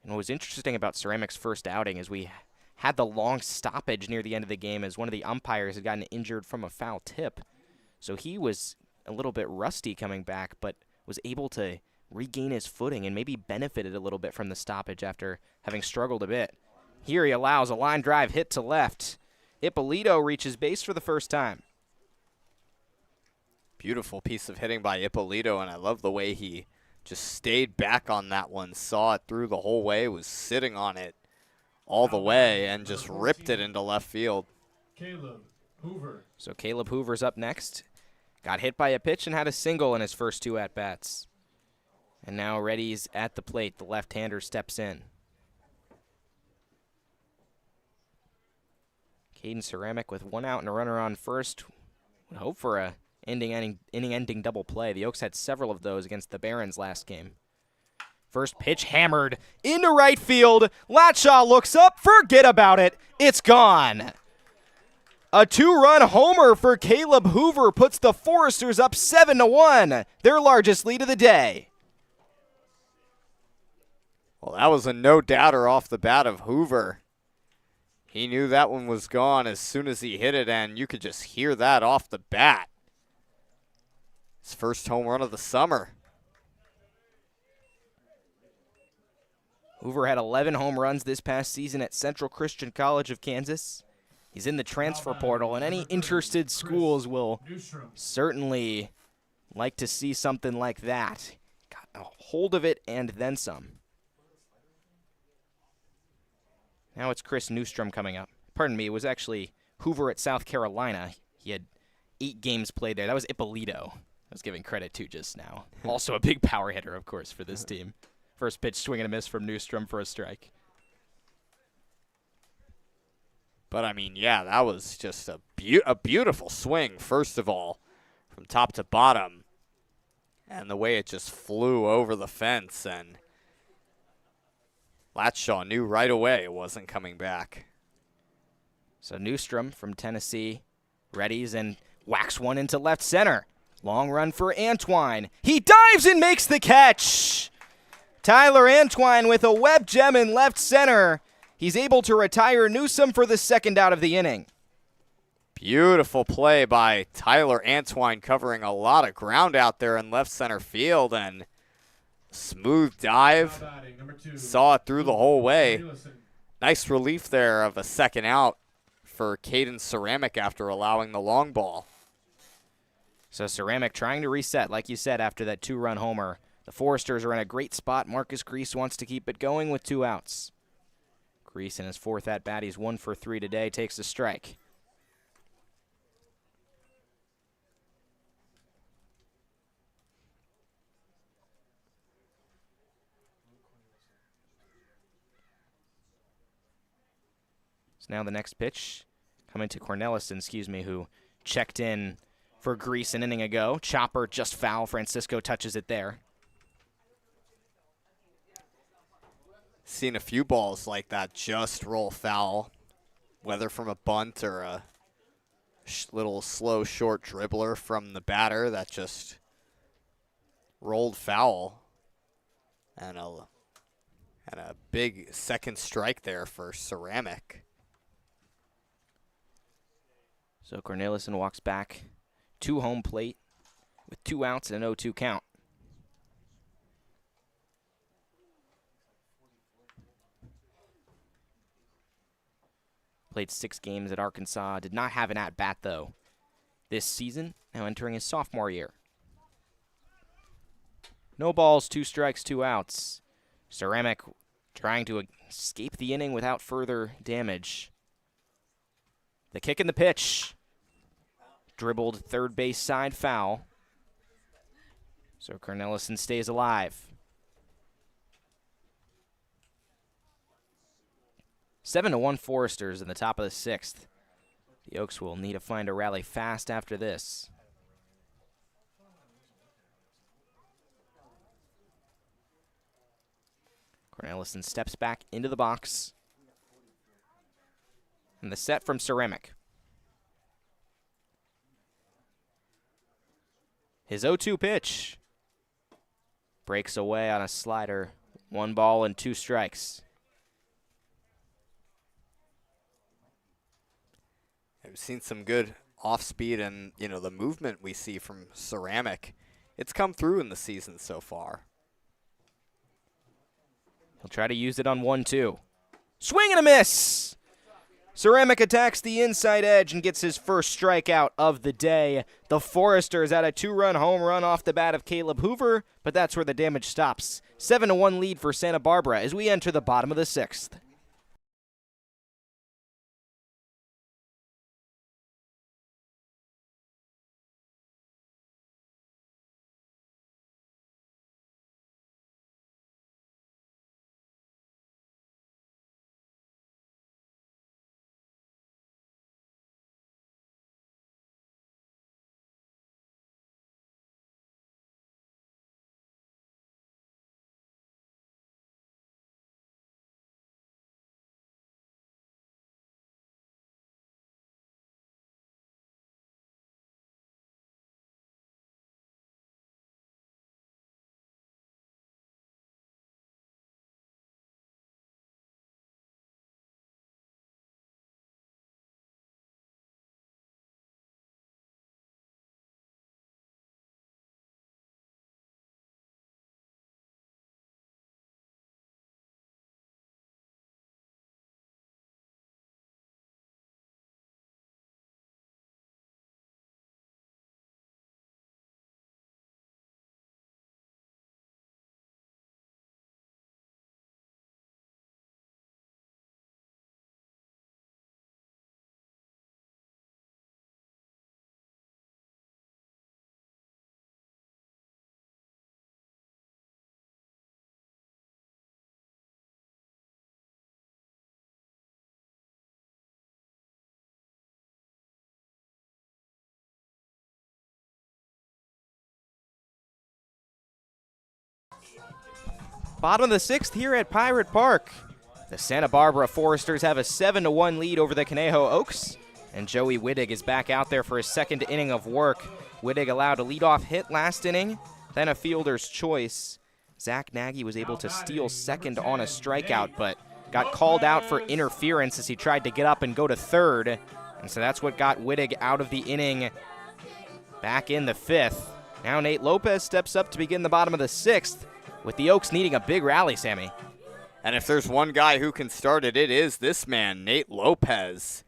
Speaker 1: And what was interesting about Ceramic's first outing is we had the long stoppage near the end of the game as one of the umpires had gotten injured from a foul tip. So he was a little bit rusty coming back, but was able to regain his footing and maybe benefited a little bit from the stoppage after having struggled a bit. Here he allows a line drive hit to left. Ippolito reaches base for the first time.
Speaker 2: Beautiful piece of hitting by Ippolito, and I love the way he just stayed back on that one, saw it through the whole way, was sitting on it all the way, and just ripped it into left field.
Speaker 3: Caleb Hoover.
Speaker 1: So Caleb Hoover's up next. Got hit by a pitch and had a single in his first 2 at-bats. And now Reddy's at the plate. The left-hander steps in. Caden Ceramic with 1 out and a runner on first. Would hope for a inning-ending double play. The Oaks had several of those against the Barons last game. First pitch hammered into right field. Latshaw looks up. Forget about it. It's gone. A 2-run homer for Caleb Hoover puts the Foresters up 7-1, their largest lead of the day.
Speaker 2: Well, that was a no-doubter off the bat of Hoover. He knew that one was gone as soon as he hit it, and you could just hear that off the bat. His first home run of the summer.
Speaker 1: Hoover had 11 home runs this past season at Central Christian College of Kansas. He's in the transfer portal, and any interested schools will certainly like to see something like that. Got a hold of it and then some. Now it's Chris Newstrom coming up. Pardon me, it was actually Hoover at South Carolina. He had 8 games played there. That was Ippolito I was giving credit to just now. Also a big power hitter, of course, for this team. First pitch, swing and a miss from Newstrom for a strike.
Speaker 2: But, I mean, yeah, that was just a beautiful swing, first of all, from top to bottom. And the way it just flew over the fence, and Latshaw knew right away it wasn't coming back.
Speaker 1: So Newstrom from Tennessee readies and whacks one into left center. Long run for Antwine. He dives and makes the catch. Tyler Antwine with a web gem in left center. He's able to retire Newsome for the second out of the inning.
Speaker 2: Beautiful play by Tyler Antwine, covering a lot of ground out there in left center field, and smooth dive. Saw it through the whole way. Nice relief there of a second out for Caden Ceramic after allowing the long ball.
Speaker 1: So Ceramic trying to reset, like you said, after that two-run homer. The Foresters are in a great spot. Marcus Grease wants to keep it going with 2 outs. Grease in his 4th at-bat. He's 1 for 3 today, takes a strike. So now the next pitch coming to Cornelison, who checked in for Grease an inning ago. Chopper just foul. Francisco touches it there.
Speaker 2: Seen a few balls like that just roll foul, whether from a bunt or a little slow short dribbler from the batter that just rolled foul. And a big second strike there for Ceramic.
Speaker 1: So Cornelison walks back to home plate with 2 outs and an 0-2 count. Played 6 games at Arkansas. Did not have an at-bat, though, this season. Now entering his sophomore year. No balls, 2 strikes, 2 outs. Ceramic trying to escape the inning without further damage. The kick and the pitch. Dribbled third base side foul. So Cornelison stays alive. 7-1 Foresters in the top of the 6th. The Oaks will need to find a rally fast after this. Cornelison steps back into the box. And the set from Ceramic. His 0-2 pitch. Breaks away on a slider. 1 ball and 2 strikes.
Speaker 2: I've seen some good off-speed and, the movement we see from Ceramic. It's come through in the season so far.
Speaker 1: He'll try to use it on 1-2. Swing and a miss! Ceramic attacks the inside edge and gets his first strikeout of the day. The Foresters had a 2-run home run off the bat of Caleb Hoover, but that's where the damage stops. 7-1 lead for Santa Barbara as we enter the bottom of the 6th. Bottom of the 6th here at Pirate Park. The Santa Barbara Foresters have a 7-1 lead over the Conejo Oaks. And Joey Wittig is back out there for his second inning of work. Wittig allowed a leadoff hit last inning, then a fielder's choice. Zach Nagy was able to steal second on a strikeout, but got called out for interference as he tried to get up and go to third. And so that's what got Wittig out of the inning back in the fifth. Now Nate Lopez steps up to begin the bottom of the sixth, with the Oaks needing a big rally, Sammy.
Speaker 2: And if there's one guy who can start it, it is this man, Nate Lopez.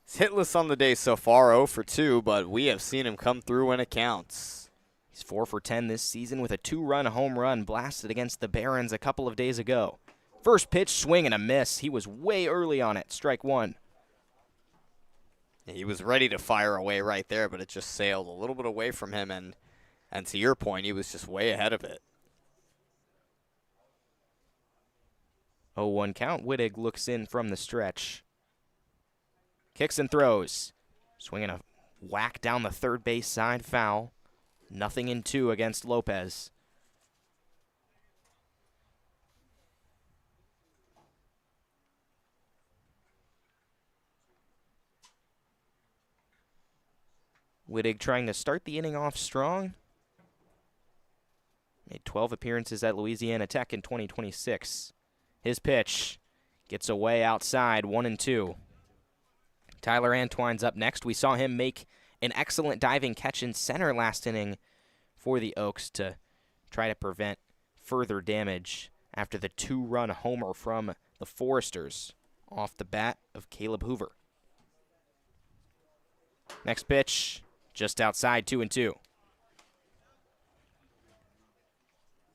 Speaker 2: He's hitless on the day so far, 0 for 2, but we have seen him come through when it counts.
Speaker 1: He's 4 for 10 this season with a 2-run home run blasted against the Barons a couple of days ago. First pitch, swing and a miss. He was way early on it, strike one.
Speaker 2: He was ready to fire away right there, but it just sailed a little bit away from him, and to your point, he was just way ahead of it.
Speaker 1: 0-1 count. Wittig looks in from the stretch. Kicks and throws. Swinging a whack down the third base side, foul. Nothing in 2 against Lopez. Wittig trying to start the inning off strong. Made 12 appearances at Louisiana Tech in 2026. His pitch gets away outside, 1-2. Tyler Antwine's up next. We saw him make an excellent diving catch in center last inning for the Oaks to try to prevent further damage after the 2-run homer from the Foresters off the bat of Caleb Hoover. Next pitch, just outside, 2-2.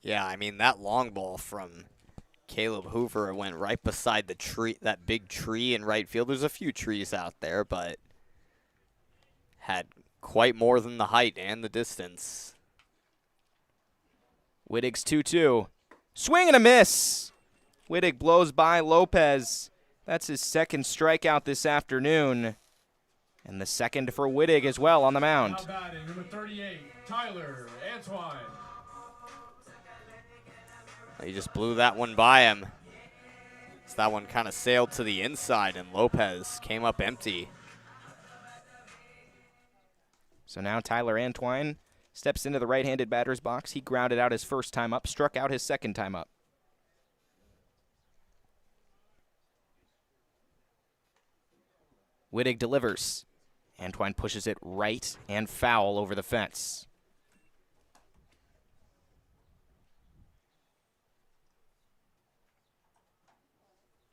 Speaker 2: Yeah, I mean, that long ball from Caleb Hoover went right beside the tree, that big tree in right field. There's a few trees out there, but had quite more than the height and the distance.
Speaker 1: Wittig's 2-2. Swing and a miss. Wittig blows by Lopez. That's his second strikeout this afternoon. And the second for Wittig as well on the mound.
Speaker 3: Now batting, number 38, Tyler Antwine.
Speaker 2: He just blew that one by him. So that one kind of sailed to the inside, and Lopez came up empty.
Speaker 1: So now Tyler Antwine steps into the right-handed batter's box. He grounded out his first time up, struck out his second time up. Wittig delivers. Antwine pushes it right and foul over the fence.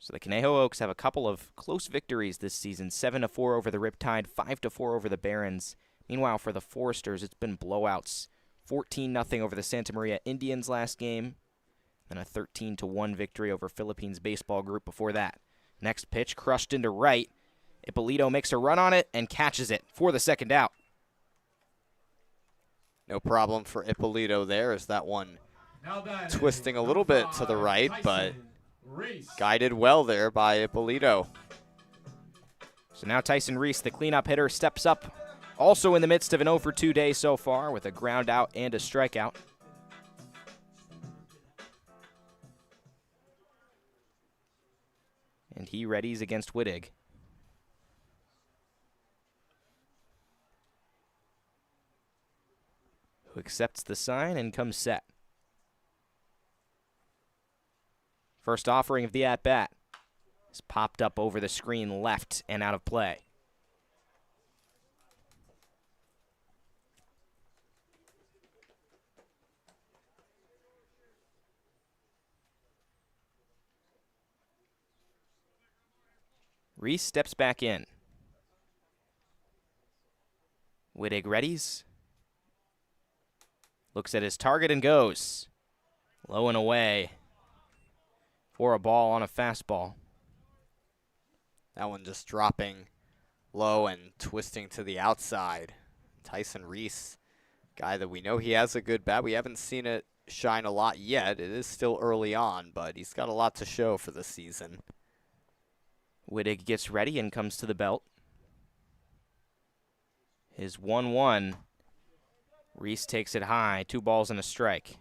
Speaker 1: So the Conejo Oaks have a couple of close victories this season, 7-4 over the Riptide, 5-4 over the Barons. Meanwhile, for the Foresters, it's been blowouts. 14-0 over the Santa Maria Indians last game, then a 13-1 victory over Philippines Baseball Group before that. Next pitch, crushed into right. Ippolito makes a run on it and catches it for the second out.
Speaker 2: No problem for Ippolito there, as that one
Speaker 3: Now batting,
Speaker 2: twisting a little bit to the right,
Speaker 3: Tyson
Speaker 2: but
Speaker 3: Reese.
Speaker 2: guided well there by Ippolito.
Speaker 1: So now Tyson Reese, the cleanup hitter, steps up, also in the midst of an 0-for-2 day so far with a ground out and a strikeout. And he readies against Wittig. Who accepts the sign and comes set. First offering of the at-bat is popped up over the screen left and out of play. Reese steps back in. Wittig readies. Looks at his target and goes. Low and away for a ball on a fastball.
Speaker 2: That one just dropping low and twisting to the outside. Tyson Reese, guy that we know he has a good bat. We haven't seen it shine a lot yet. It is still early on, but he's got a lot to show for the season.
Speaker 1: Wittig gets ready and comes to the belt. His 1-1. Reese takes it high, 2 balls and a strike.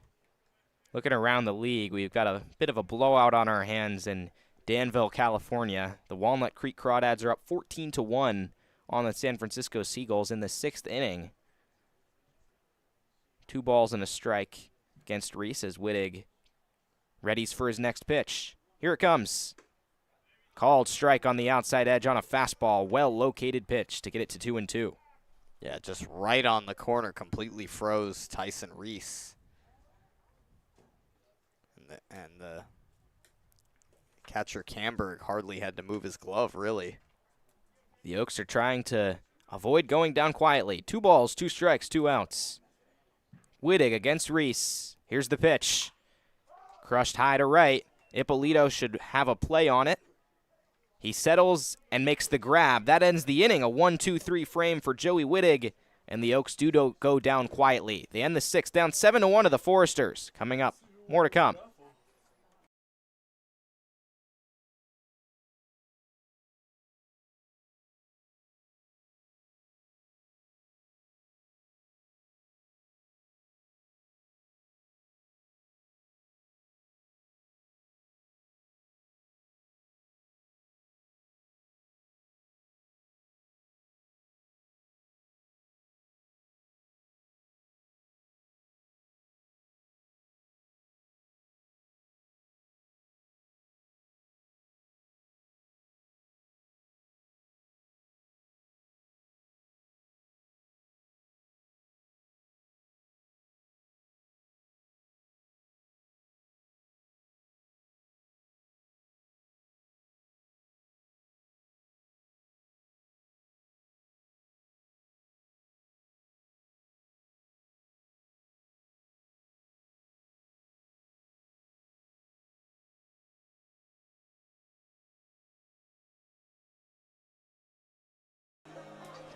Speaker 1: Looking around the league, we've got a bit of a blowout on our hands in Danville, California. The Walnut Creek Crawdads are up 14-1 on the San Francisco Seagulls in the 6th inning. 2 balls and a strike against Reese as Wittig readies for his next pitch. Here it comes. Called strike on the outside edge on a fastball. Well-located pitch to get it to 2-2.
Speaker 2: Yeah, just right on the corner, completely froze Tyson Reese. And the catcher Camberg hardly had to move his glove, really.
Speaker 1: The Oaks are trying to avoid going down quietly. 2 balls, 2 strikes, 2 outs. Wittig against Reese. Here's the pitch. Crushed high to right. Ippolito should have a play on it. He settles and makes the grab. That ends the inning. A 1-2-3 frame for Joey Wittig, and the Oaks do go down quietly. They end the 6th down 7-1 to the Foresters. Coming up, more to come.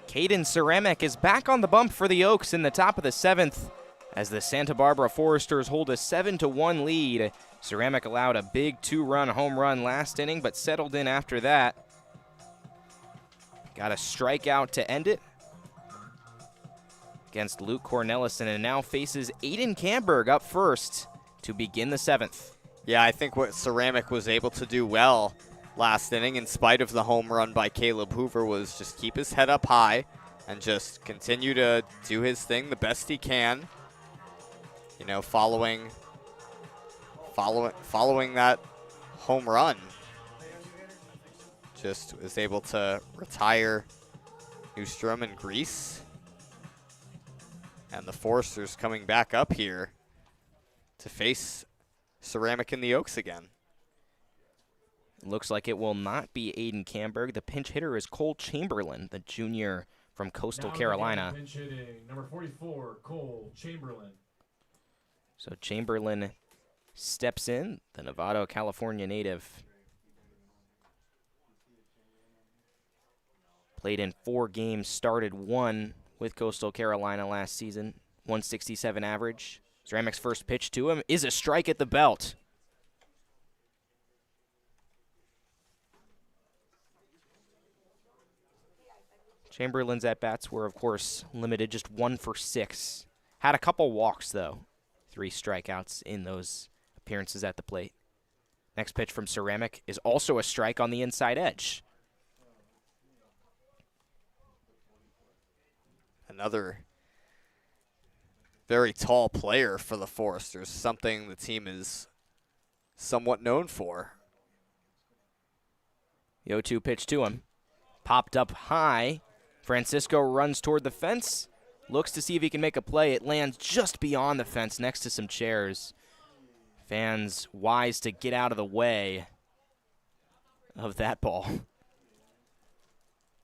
Speaker 1: Caden Ceramic is back on the bump for the Oaks in the top of the 7th as the Santa Barbara Foresters hold a 7-1 lead. Ceramic allowed a big 2-run home run last inning, but settled in after that. Got a strikeout to end it against Luke Cornelison, and now faces Aiden Camberg up first to begin the 7th.
Speaker 2: Yeah, I think what Ceramic was able to do well last inning, in spite of the home run by Caleb Hoover, was just keep his head up high and just continue to do his thing the best he can. You know, following that home run, just was able to retire Newstrom and Grease. And the Foresters coming back up here to face Ceramic and the Oaks again.
Speaker 1: Looks like it will not be Aiden Camberg. The pinch hitter is Cole Chamberlain, the junior from Coastal Carolina.
Speaker 3: Pinch hitting, number 44, Cole Chamberlain.
Speaker 1: So Chamberlain steps in, the Novato, California native. Played in 4 games, started 1 with Coastal Carolina last season. 167 average. Ceramic's first pitch to him is a strike at the belt. Chamberlain's at-bats were, of course, limited, just 1 for 6. Had a couple walks, though. 3 strikeouts in those appearances at the plate. Next pitch from Ceramic is also a strike on the inside edge.
Speaker 2: Another very tall player for the Foresters, something the team is somewhat known for.
Speaker 1: The 0-2 pitch to him. Popped up high. Francisco runs toward the fence. Looks to see if he can make a play. It lands just beyond the fence next to some chairs. Fans wise to get out of the way of that ball.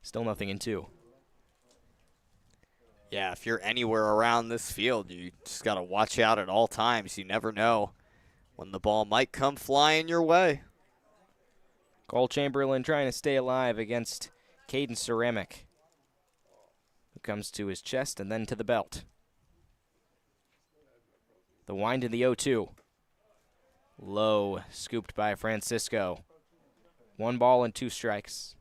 Speaker 1: Still nothing in 2.
Speaker 2: Yeah, if you're anywhere around this field, you just got to watch out at all times. You never know when the ball might come flying your way.
Speaker 1: Cole Chamberlain trying to stay alive against Caden Ceramic, who comes to his chest and then to the belt. The wind in the 0-2. Low, scooped by Francisco. 1 ball and 2 strikes.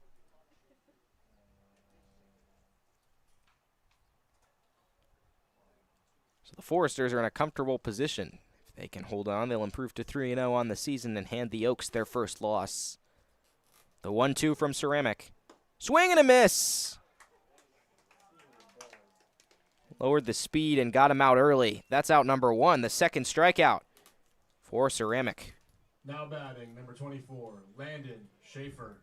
Speaker 1: So the Foresters are in a comfortable position. If they can hold on, they'll improve to 3-0 on the season and hand the Oaks their first loss. The 1-2 from Ceramic. Swing and a miss. lowered the speed and got him out early. That's out number 1, the second strikeout for Ceramic.
Speaker 3: Now batting, number 24, Landon Schaefer.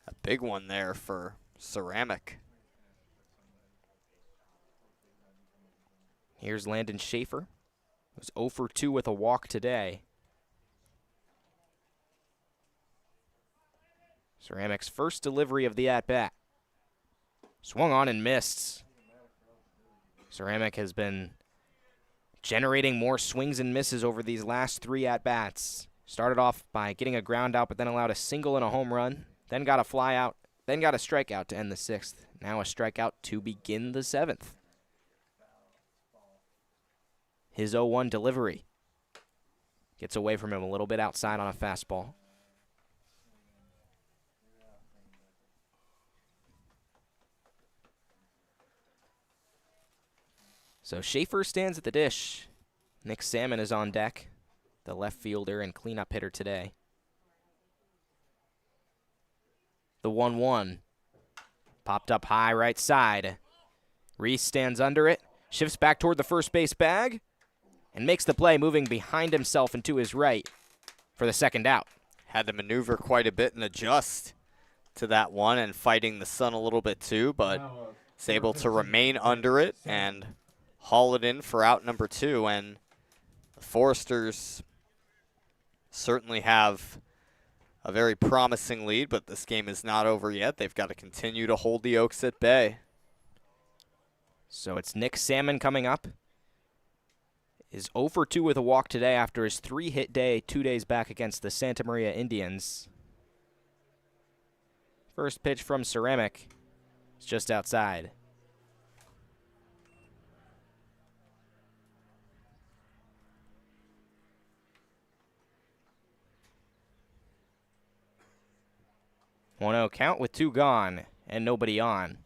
Speaker 2: A big one there for Ceramic.
Speaker 1: Here's Landon Schaefer. He was 0 for 2 with a walk today. Ceramic's first delivery of the at-bat. Swung on and missed. Ceramic has been generating more swings and misses over these last 3 at-bats. Started off by getting a ground out, but then allowed a single and a home run. Then got a fly out. Then got a strikeout to end the 6th. Now a strikeout to begin the 7th. His 0-1 delivery. Gets away from him a little bit outside on a fastball. So Schaefer stands at the dish. Nick Salmon is on deck, the left fielder and cleanup hitter today. The 1-1. Popped up high right side. Reese stands under it, shifts back toward the first base bag, and makes the play, moving behind himself and to his right for the second out.
Speaker 2: Had to maneuver quite a bit and adjust to that one, and fighting the sun a little bit too, but is able to remain under it and haul it in for out number 2. And the Foresters certainly have a very promising lead, but this game is not over yet. They've got to continue to hold the Oaks at bay.
Speaker 1: So it's Nick Salmon coming up. Is 0 for 2 with a walk today after his 3-hit day 2 days back against the Santa Maria Indians. First pitch from Ceramic. It's just outside. One-0 count with 2 gone and nobody on.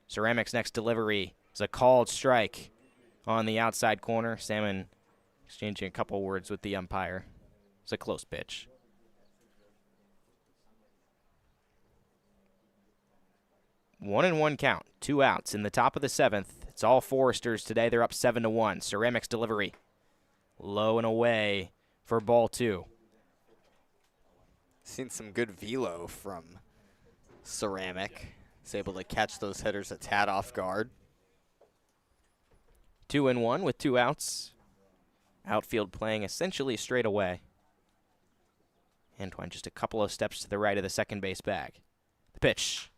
Speaker 1: Ceramic's next delivery is a called strike on the outside corner. Salmon exchanging a couple words with the umpire. It's a close pitch. One and one count, 2 outs in the top of the 7th. It's all Foresters today. They're up 7-1. Ceramic's delivery low and away for ball 2.
Speaker 2: Seen some good velo from Ceramic. He's able to catch those hitters a tad off guard.
Speaker 1: 2-1 with 2 outs. Outfield playing essentially straight away. Antoine just a couple of steps to the right of the second base bag. The pitch.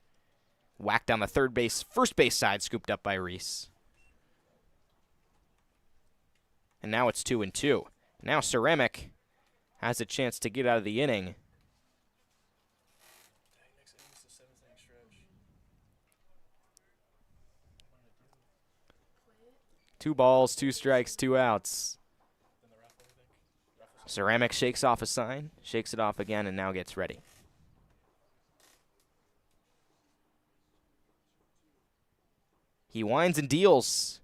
Speaker 1: Whacked down the first base side, scooped up by Reese. And now it's 2-2. Now Ceramic has a chance to get out of the inning. Two balls, 2 strikes, 2 outs. Ceramic shakes off a sign, shakes it off again, and now gets ready. He winds and deals.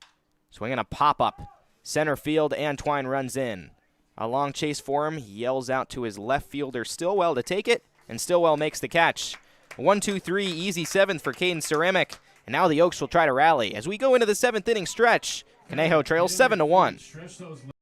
Speaker 1: Swinging a pop-up. Center field, Antoine runs in. A long chase for him. He yells out to his left fielder, Stillwell, to take it, and Stillwell makes the catch. 1-2-3, easy 7th for Caden Ceramic. And now the Oaks will try to rally. As we go into the 7th inning stretch, Conejo trails 7-1.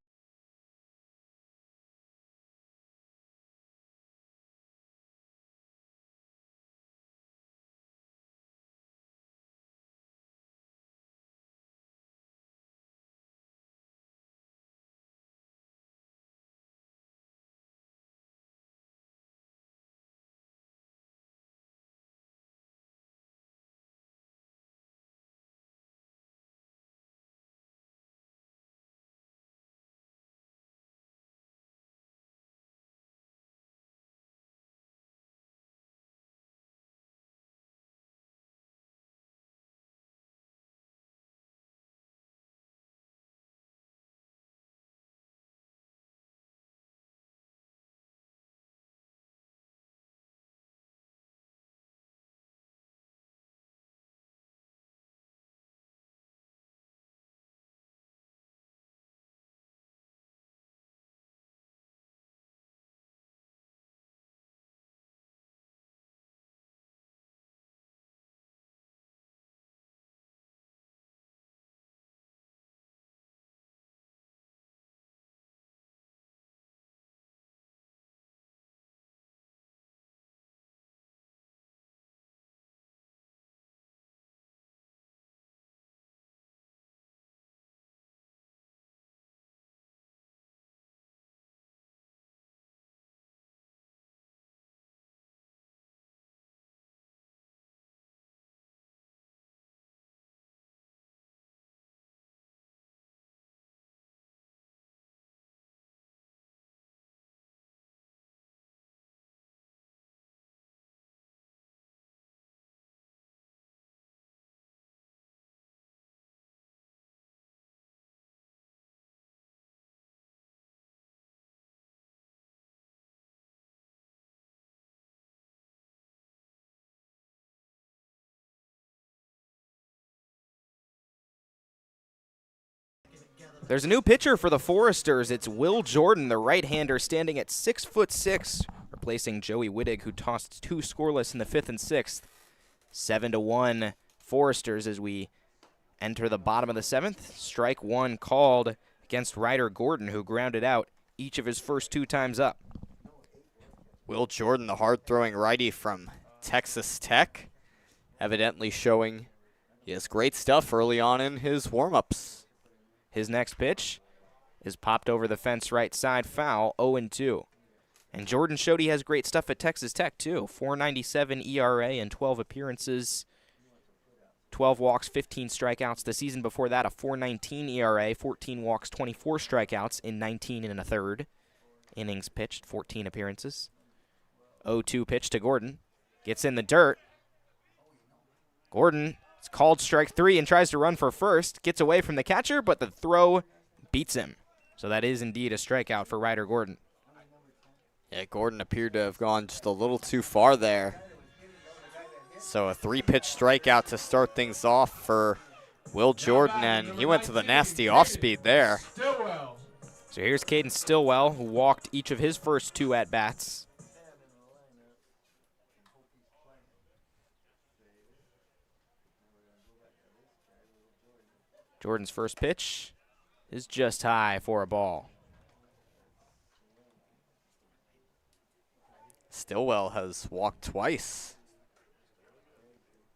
Speaker 1: There's a new pitcher for the Foresters. It's Will Jordan, the right-hander, standing at 6'6", replacing Joey Wittig, who tossed 2 scoreless in the 5th and 6th. 7-1 Foresters as we enter the bottom of the 7th. Strike 1 called against Ryder Gordon, who grounded out each of his first 2 times up.
Speaker 2: Will Jordan, the hard-throwing righty from Texas Tech, evidently showing he has great stuff early on in his warm-ups.
Speaker 1: His next pitch is popped over the fence right side, foul, 0-2. And Jordan showed he has great stuff at Texas Tech, too. 4.97 ERA and 12 appearances, 12 walks, 15 strikeouts. The season before that, a 4.19 ERA, 14 walks, 24 strikeouts in 19 1/3 innings pitched, 14 appearances. 0-2 pitch to Gordon. Gets in the dirt. Gordon, it's called strike 3 and tries to run for first. Gets away from the catcher, but the throw beats him. So that is indeed a strikeout for Ryder Gordon.
Speaker 2: Yeah, Gordon appeared to have gone just a little too far there. So a 3-pitch strikeout to start things off for Will Jordan, and he went to the nasty off-speed there.
Speaker 1: So here's Caden Stillwell, who walked each of his first 2 at-bats. Jordan's first pitch is just high for a ball.
Speaker 2: Stillwell has walked twice.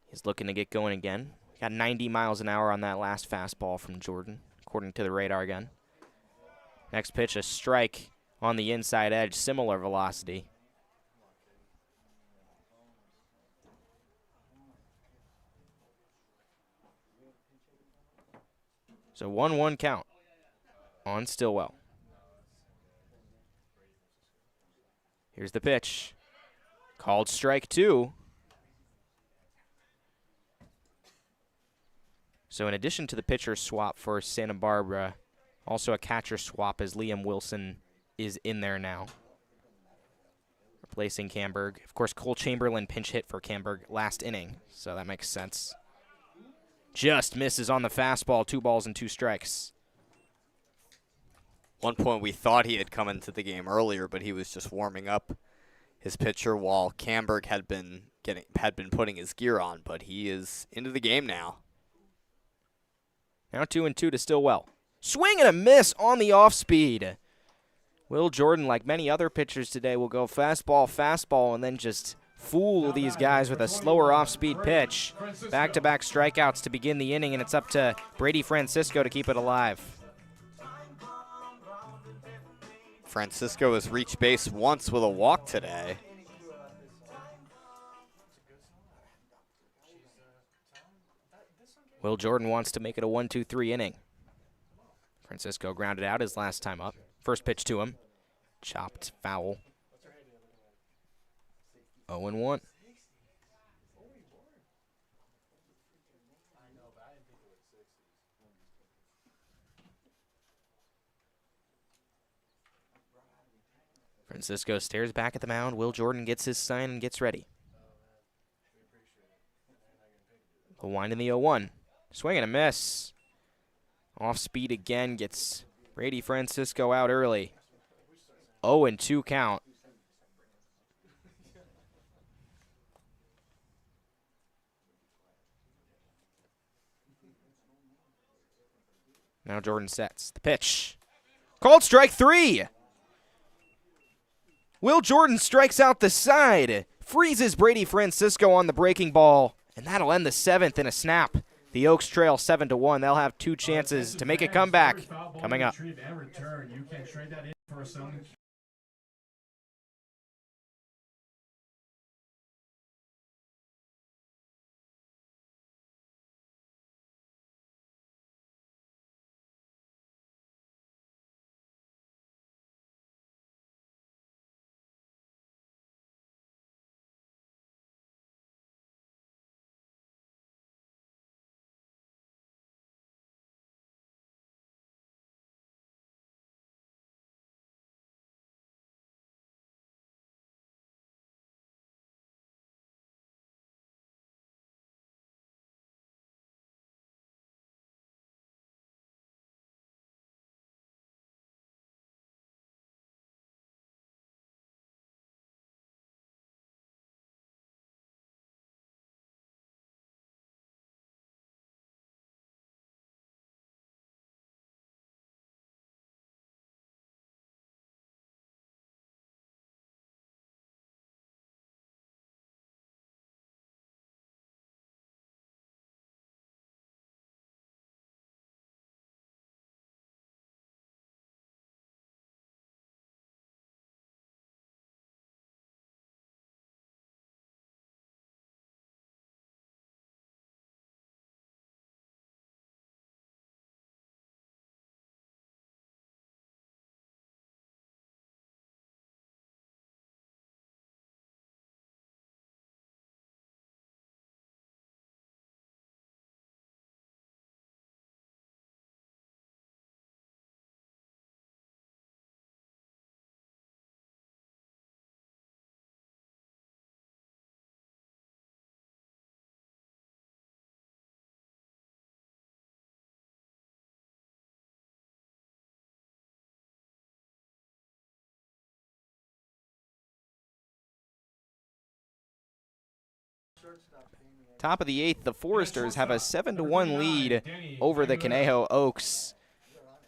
Speaker 1: He's looking to get going again. Got 90 miles an hour on that last fastball from Jordan, according to the radar gun. Next pitch, a strike on the inside edge, similar velocity. So 1-1 count on Stillwell. Here's the pitch. Called strike 2. So in addition to the pitcher swap for Santa Barbara, also a catcher swap as Liam Wilson is in there now, replacing Camberg. Of course, Cole Chamberlain pinch hit for Camberg last inning, so that makes sense. Just misses on the fastball, 2 balls and 2 strikes.
Speaker 2: One point we thought he had come into the game earlier, but he was just warming up his pitcher while Camberg had been putting his gear on, but he is into the game now.
Speaker 1: Now 2-2 to Stillwell. Swing and a miss on the off speed. Will Jordan, like many other pitchers today, will go fastball, and then just fool these guys with a slower off-speed pitch. Back-to-back strikeouts to begin the inning, and it's up to Brady Francisco to keep it alive.
Speaker 2: Francisco has reached base once with a walk today.
Speaker 1: Will Jordan wants to make it a 1-2-3 inning. Francisco grounded out his last time up. First pitch to him. Chopped foul. 0-1. Francisco stares back at the mound. Will Jordan gets his sign and gets ready. The wind in the 0-1. Swing and a miss. Off speed again, gets Brady Francisco out early. 0-2 count. Now Jordan sets. The pitch. Called strike 3. Will Jordan strikes out the side. Freezes Brady Francisco on the breaking ball. And that'll end the 7th in a snap. The Oaks trail 7-1. They'll have 2 chances to make a comeback coming up. Top of the 8th, the Foresters have a 7-1 lead over the Conejo Oaks.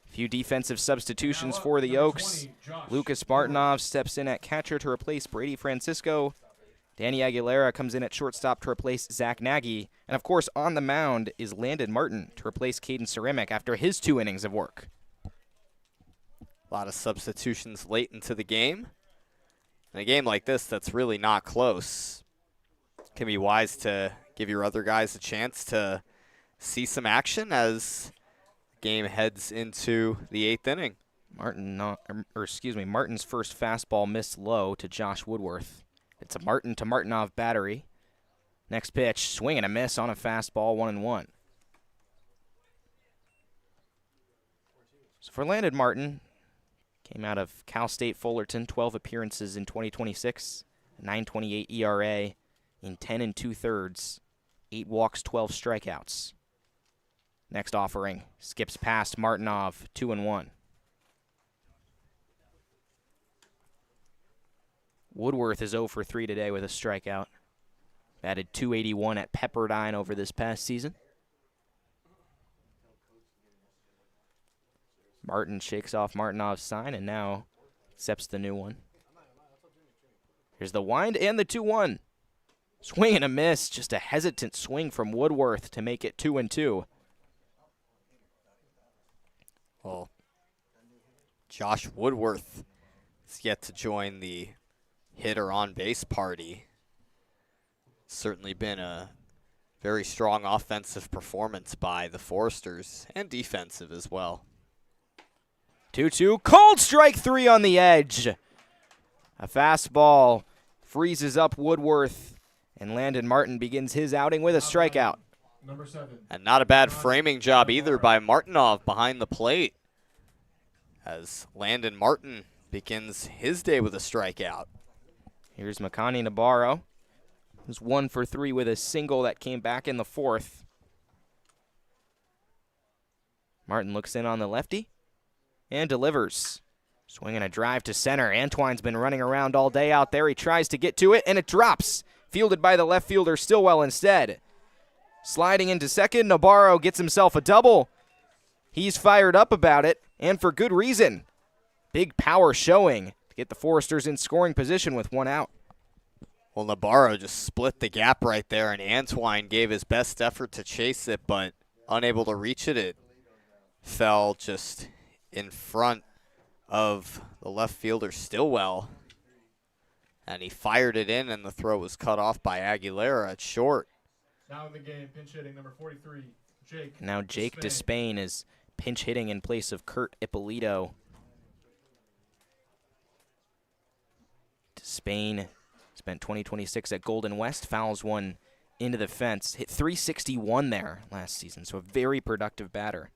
Speaker 1: Few defensive substitutions for the Oaks. Lucas Martinov steps in at catcher to replace Brady Francisco. Danny Aguilera comes in at shortstop to replace Zach Nagy. And, of course, on the mound is Landon Martin to replace Caden Ceramic after his 2 innings of work.
Speaker 2: A lot of substitutions late into the game. In a game like this that's really not close, it can be wise to give your other guys a chance to see some action as the game heads into the 8th inning.
Speaker 1: Martin's first fastball missed low to Josh Woodworth. It's a Martin to Martinov battery. Next pitch, swing and a miss on a fastball, 1-1. So for Landon Martin, came out of Cal State Fullerton, 12 appearances in 2026, 9.28 ERA in 10 2/3, 8 walks, 12 strikeouts. Next offering, skips past Martinov, 2-1. Woodworth is 0 for 3 today with a strikeout. Batted .281 at Pepperdine over this past season. Martin shakes off Martinov's sign and now accepts the new one. Here's the wind and the 2-1. Swing and a miss. Just a hesitant swing from Woodworth to make it 2-2.
Speaker 2: Well, Josh Woodworth is yet to join the hitter on base party. Certainly been a very strong offensive performance by the Foresters and defensive as well.
Speaker 1: 2-2, cold strike 3 on the edge. A fastball freezes up Woodworth, and Landon Martin begins his outing with a strikeout.
Speaker 3: Number 7.
Speaker 2: And not a bad framing job either by Martinov behind the plate as Landon Martin begins his day with a strikeout.
Speaker 1: Here's Makani Nabarro. He's 1 for 3 with a single that came back in the 4th. Martin looks in on the lefty and delivers. Swinging a drive to center. Antoine's been running around all day out there. He tries to get to it, and it drops. Fielded by the left fielder Stillwell instead. Sliding into second, Nabarro gets himself a double. He's fired up about it, and for good reason. Big power showing to get the Foresters in scoring position with 1 out.
Speaker 2: Well, Nabarro just split the gap right there, and Antoine gave his best effort to chase it, but unable to reach it. It fell just in front of the left fielder Stillwell, and he fired it in, and the throw was cut off by Aguilera at short.
Speaker 3: Now in the game, pinch hitting number 43, Jake.
Speaker 1: Now Jake Despain is pinch hitting in place of Kurt Ippolito. Despain spent 2026 at Golden West, fouls one into the fence. Hit .361 there last season, so a very productive batter.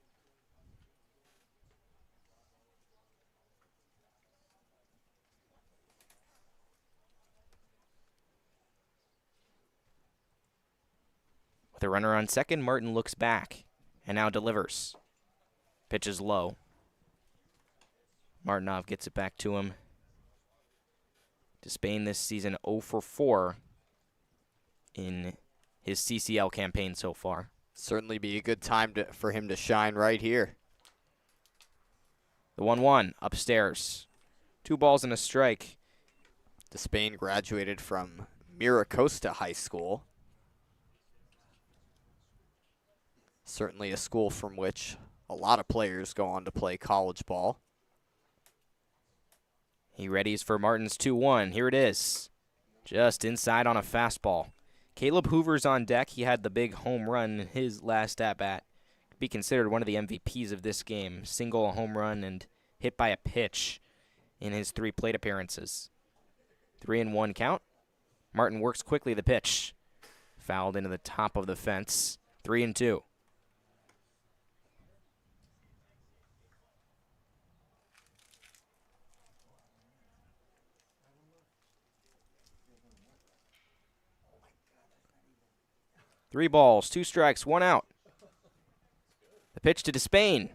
Speaker 1: With a runner on second, Martin looks back and now delivers. Pitch is low. Martinov gets it back to him. Despain this season 0 for 4 in his CCL campaign so far.
Speaker 2: Certainly be a good time for him to shine right here.
Speaker 1: The 1-1 upstairs. 2 balls and a strike.
Speaker 2: Despain graduated from Miracosta High School. Certainly a school from which a lot of players go on to play college ball.
Speaker 1: He readies for Martin's 2-1. Here it is. Just inside on a fastball. Caleb Hoover's on deck. He had the big home run in his last at-bat. Could be considered one of the MVPs of this game. Single, a home run, and hit by a pitch in his 3 plate appearances. 3-1 count. Martin works quickly the pitch. Fouled into the top of the fence. 3-2. Three balls, 2 strikes, 1 out. The pitch to Despain.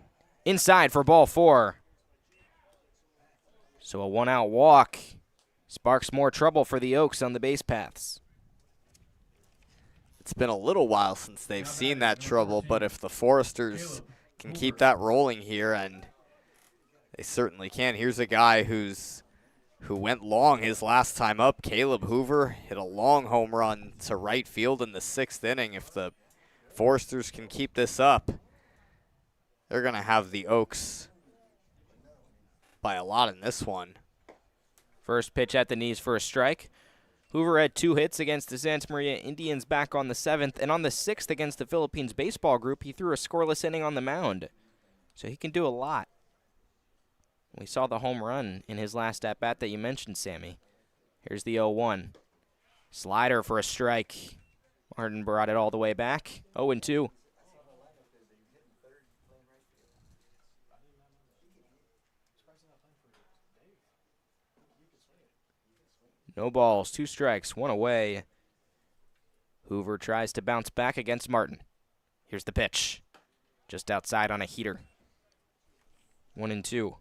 Speaker 1: Inside for ball 4. So a 1-out walk sparks more trouble for the Oaks on the base paths.
Speaker 2: It's been a little while since they've seen that trouble, but if the Foresters can keep that rolling here, and they certainly can. Here's a guy who went long his last time up. Caleb Hoover hit a long home run to right field in the 6th inning. If the Foresters can keep this up, they're going to have the Oaks by a lot in this one.
Speaker 1: First pitch at the knees for a strike. Hoover had 2 hits against the Santa Maria Indians back on the 7th, and on the 6th against the Philippines baseball group, he threw a scoreless inning on the mound. So he can do a lot. We saw the home run in his last at-bat that you mentioned, Sammy. Here's the 0-1. Slider for a strike. Martin brought it all the way back. 0-2. No balls, 2 strikes, 1 away. Hoover tries to bounce back against Martin. Here's the pitch. Just outside on a heater. 1-2.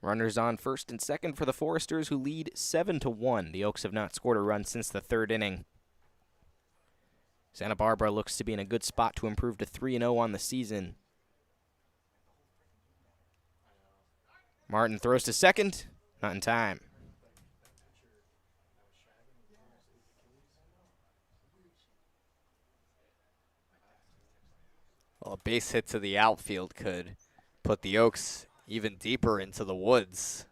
Speaker 1: Runners on first and second for the Foresters, who lead 7-1. The Oaks have not scored a run since the 3rd inning. Santa Barbara looks to be in a good spot to improve to 3-0 on the season. Martin throws to second. Not in time.
Speaker 2: Well, a base hit to the outfield could put the Oaks even deeper into the woods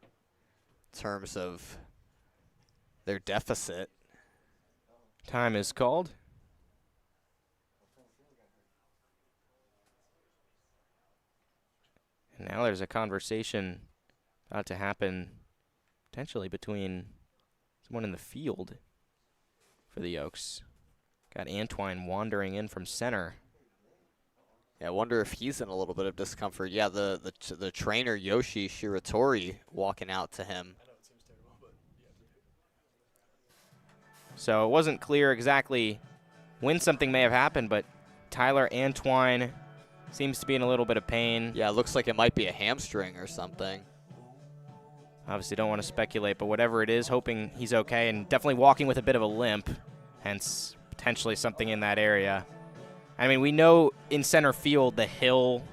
Speaker 2: in terms of their deficit.
Speaker 1: Time is called. And now there's a conversation about to happen potentially between someone in the field for the Oaks. Got Antwine wandering in from center.
Speaker 2: Yeah, I wonder if he's in a little bit of discomfort. Yeah, the trainer, Yoshi Shiratori, walking out to him.
Speaker 1: So it wasn't clear exactly when something may have happened, but Tyler Antwine seems to be in a little bit of pain.
Speaker 2: Yeah, it looks like it might be a hamstring or something.
Speaker 1: Obviously don't want to speculate, but whatever it is, hoping he's okay, and definitely walking with a bit of a limp, hence potentially something in that area. I mean, we know in center field the hill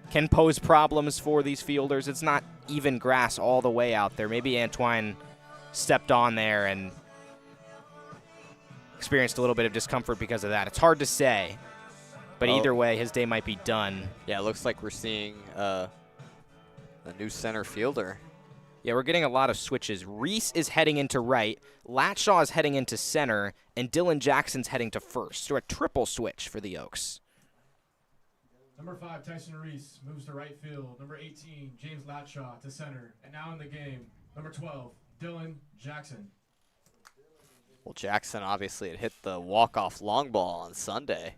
Speaker 1: can pose problems for these fielders. It's not even grass all the way out there. Maybe Antwine stepped on there and experienced a little bit of discomfort because of that. It's hard to say, but either way, his day might be done.
Speaker 2: Yeah, it looks like we're seeing the new center fielder.
Speaker 1: Yeah, we're getting a lot of switches. Reese is heading into right, Latshaw is heading into center, and Dylan Jackson's heading to first. So a triple switch for the Oaks.
Speaker 3: Number 5, Tyson Reese moves to right field. Number 18, James Latshaw to center. And now in the game, number 12, Dylan Jackson.
Speaker 2: Well, Jackson obviously had hit the walk-off long ball on Sunday.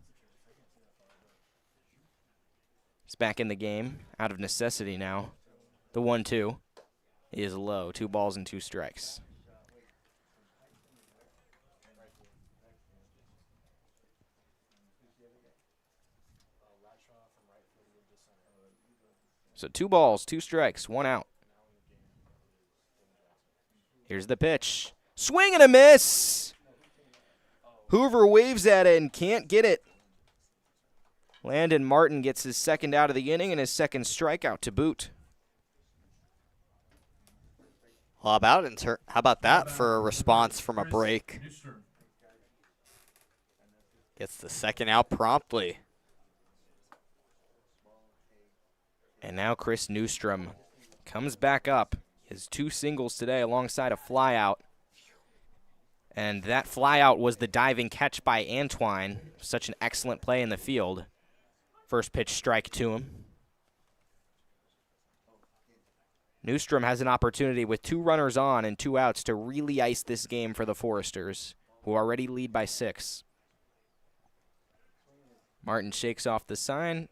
Speaker 1: He's back in the game, out of necessity now. The 1-2 is low. 2 balls and 2 strikes. So 2 balls, 2 strikes, 1 out. Here's the pitch. Swing and a miss! Hoover waves at it and can't get it. Landon Martin gets his 2nd out of the inning and his 2nd strikeout to boot.
Speaker 2: Well, how about that for a response from a break? Gets the 2nd out promptly.
Speaker 1: And now Chris Newstrom comes back up. His 2 singles today alongside a flyout. And that flyout was the diving catch by Antwine. Such an excellent play in the field. First pitch strike to him. Newstrom has an opportunity with 2 runners on and 2 outs to really ice this game for the Foresters, who already lead by 6. Martin shakes off the sign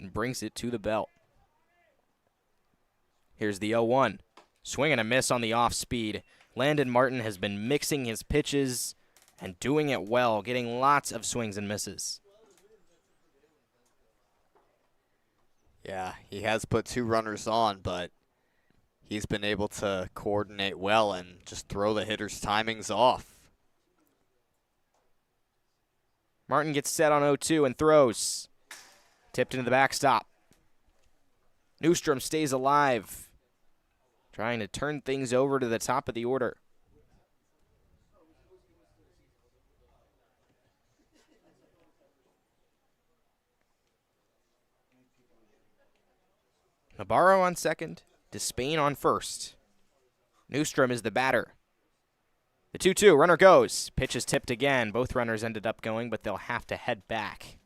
Speaker 1: and brings it to the belt. Here's the 0-1. Swing and a miss on the off speed. Landon Martin has been mixing his pitches and doing it well, getting lots of swings and misses.
Speaker 2: Yeah, he has put 2 runners on, but he's been able to coordinate well and just throw the hitter's timings off.
Speaker 1: Martin gets set on 0-2 and throws. Tipped into the backstop. Newstrom stays alive, trying to turn things over to the top of the order. Navarro on second, Despain on first. Newstrom is the batter. The 2-2, runner goes. Pitch is tipped again. Both runners ended up going, but they'll have to head back.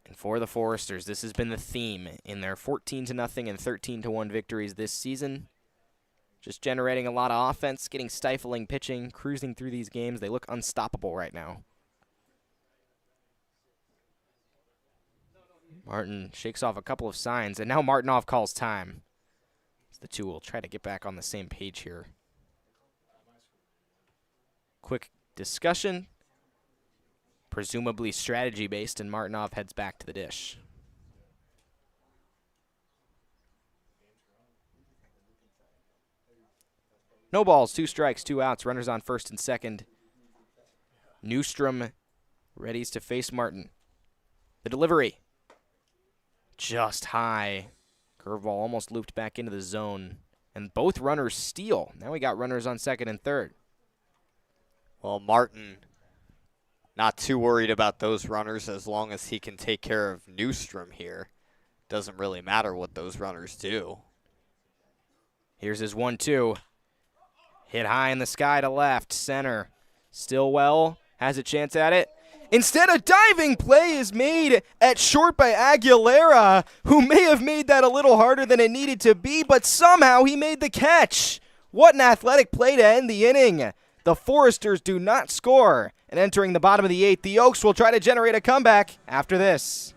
Speaker 1: And for the Foresters, this has been the theme in their 14-0 and 13-1 victories this season. Just generating a lot of offense, getting stifling pitching, cruising through these games. They look unstoppable right now. Martin shakes off a couple of signs, and now Martinov calls time. So the two will try to get back on the same page here. Quick discussion. Presumably strategy-based, and Martinov heads back to the dish. No balls, 2 strikes, 2 outs. Runners on first and second. Newstrom readies to face Martin. The delivery. Just high. Curveball almost looped back into the zone. And both runners steal. Now we got runners on second and third.
Speaker 2: Well, Martin not too worried about those runners as long as he can take care of Newstrom here. Doesn't really matter what those runners do.
Speaker 1: Here's his 1-2. Hit high in the sky to left. Center. Stillwell has a chance at it. Instead, a diving play is made at short by Aguilera, who may have made that a little harder than it needed to be, but somehow he made the catch. What an athletic play to end the inning. The Foresters do not score. And entering the bottom of the 8th, the Oaks will try to generate a comeback after this.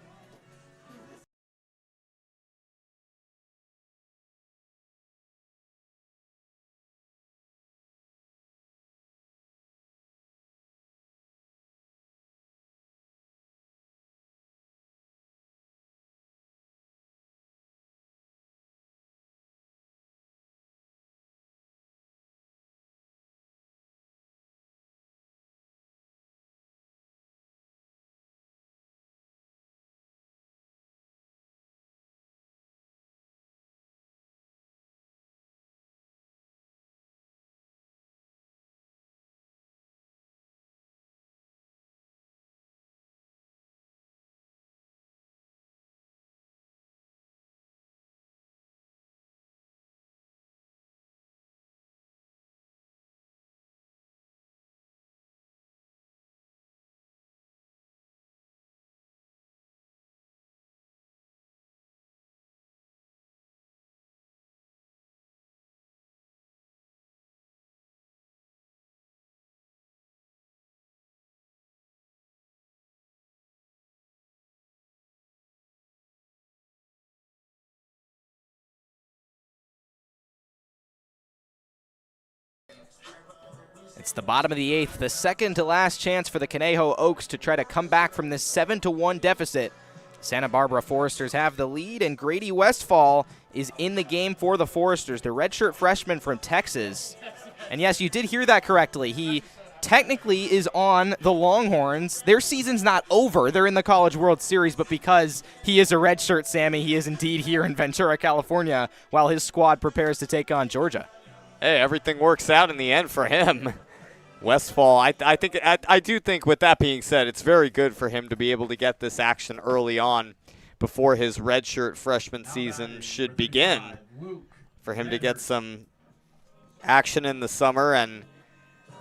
Speaker 1: It's the bottom of the 8th, the second to last chance for the Conejo Oaks to try to come back from this 7-1 deficit. Santa Barbara Foresters have the lead, and Grady Westfall is in the game for the Foresters, the redshirt freshman from Texas. And yes, you did hear that correctly. He technically is on the Longhorns. Their season's not over. They're in the College World Series, but because he is a redshirt Sammy, he is indeed here in Ventura, California, while his squad prepares to take on Georgia.
Speaker 2: Hey, everything works out in the end for him. Westfall, I do think, with that being said, it's very good for him to be able to get this action early on before his redshirt freshman season should begin, for him to get some action in the summer and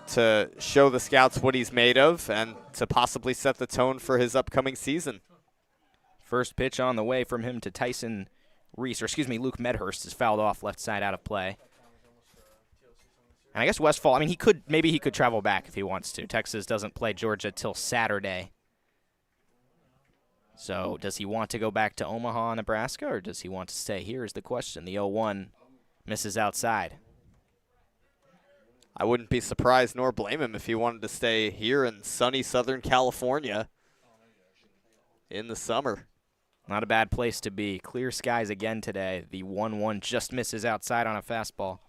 Speaker 2: to show the scouts what he's made of and to possibly set the tone for his upcoming season.
Speaker 1: First pitch on the way from him to Tyson Reese, or excuse me, Luke Medhurst is fouled off left side out of play. And I guess Westfall, I mean, maybe he could travel back if he wants to. Texas doesn't play Georgia till Saturday. So does he want to go back to Omaha, Nebraska, or does he want to stay here is the question. The 0-1 misses outside.
Speaker 2: I wouldn't be surprised nor blame him if he wanted to stay here in sunny Southern California in the summer.
Speaker 1: Not a bad place to be. Clear skies again today. The 1-1 just misses outside on a fastball.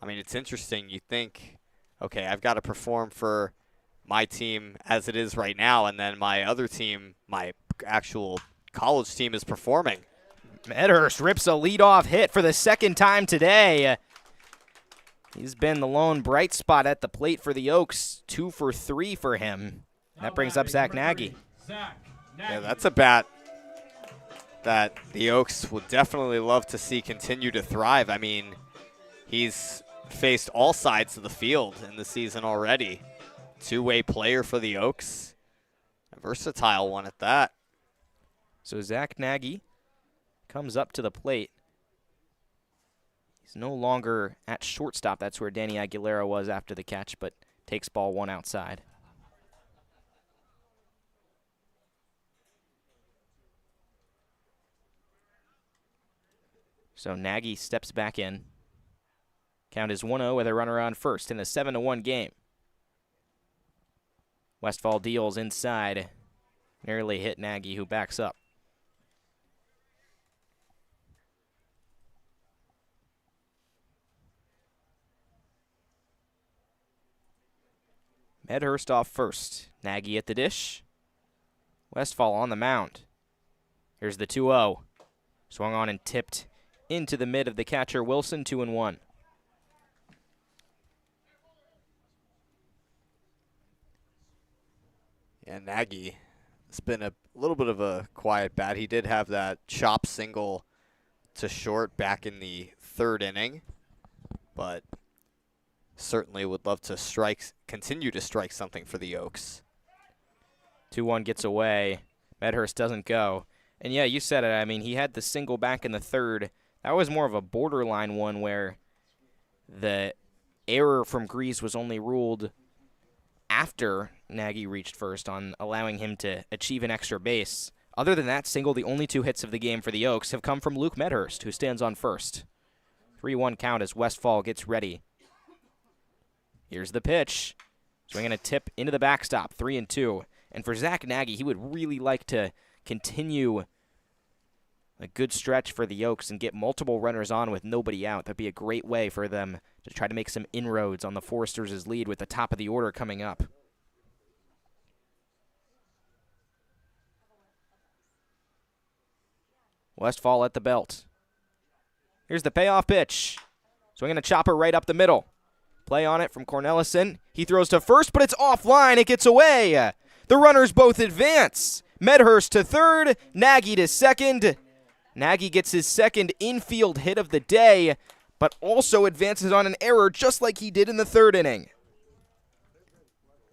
Speaker 2: I mean, it's interesting. You think, okay, I've got to perform for my team as it is right now, and then my other team, my actual college team, is performing.
Speaker 1: Medhurst rips a leadoff hit for the second time today. He's been the lone bright spot at the plate for the Oaks. 2 for 3 for him. That brings up Zach Nagy.
Speaker 2: Yeah, that's a bat that the Oaks would definitely love to see continue to thrive. I mean, he's faced all sides of the field in the season already. Two-way player for the Oaks. A versatile one at that.
Speaker 1: So Zach Nagy comes up to the plate. He's no longer at shortstop. That's where Danny Aguilera was after the catch, but takes ball 1 outside. So Nagy steps back in. Count is 1-0 with a runner on first in a 7-1 game. Westfall deals inside. Nearly hit Nagy, who backs up. Medhurst off first. Nagy at the dish. Westfall on the mound. Here's the 2-0. Swung on and tipped into the mid of the catcher, Wilson, 2-1.
Speaker 2: Yeah, Nagy, it's been a little bit of a quiet bat. He did have that chop single to short back in the 3rd inning, but certainly would love to continue to strike something for the Oaks.
Speaker 1: 2-1 gets away. Medhurst doesn't go. And yeah, you said it. I mean, he had the single back in the 3rd. That was more of a borderline one where the error from Grease was only ruled after Nagy reached first on allowing him to achieve an extra base. Other than that single, the only 2 hits of the game for the Oaks have come from Luke Medhurst, who stands on first. 3-1 count as Westfall gets ready. Here's the pitch. Swinging a tip into the backstop, 3-2. And for Zach Nagy, he would really like to continue a good stretch for the Oaks and get multiple runners on with nobody out. That'd be a great way for them to try to make some inroads on the Foresters' lead with the top of the order coming up. Westfall at the belt. Here's the payoff pitch. Swinging a chopper right up the middle. Play on it from Cornelison. He throws to first, but it's offline. It gets away. The runners both advance. Medhurst to 3rd, Nagy to 2nd. Nagy gets his 2nd infield hit of the day, but also advances on an error just like he did in the 3rd inning.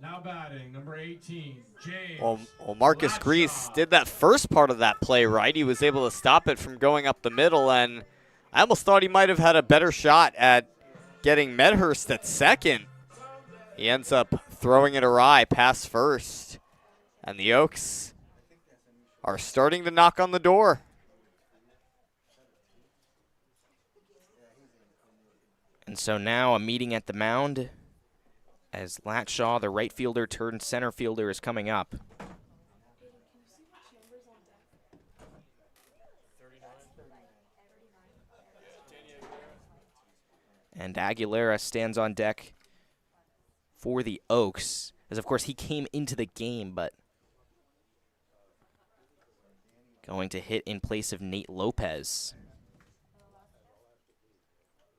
Speaker 3: Now batting, number 18, James.
Speaker 2: Well, Marcus Grease did that first part of that play right. He was able to stop it from going up the middle, and I almost thought he might have had a better shot at getting Medhurst at 2nd. He ends up throwing it awry past first, and the Oaks are starting to knock on the door.
Speaker 1: And so now a meeting at the mound as Latshaw, the right fielder turned center fielder, is coming up. And Aguilera stands on deck for the Oaks, as of course he came into the game, but going to hit in place of Nate Lopez.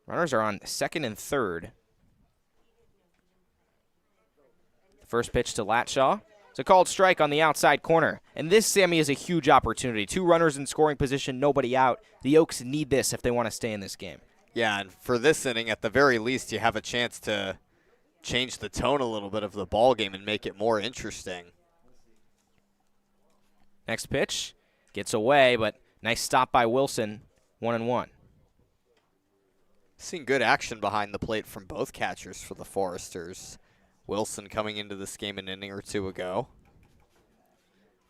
Speaker 1: Runners are on 2nd and 3rd. The first pitch to Latshaw. It's a called strike on the outside corner. And this, Sammy, is a huge opportunity. 2 runners in scoring position, nobody out. The Oaks need this if they want to stay in this game.
Speaker 2: Yeah, and for this inning, at the very least, you have a chance to change the tone a little bit of the ball game and make it more interesting.
Speaker 1: Next pitch gets away, but nice stop by Wilson. 1-1.
Speaker 2: Seen good action behind the plate from both catchers for the Foresters. Wilson coming into this game an inning or 2 ago.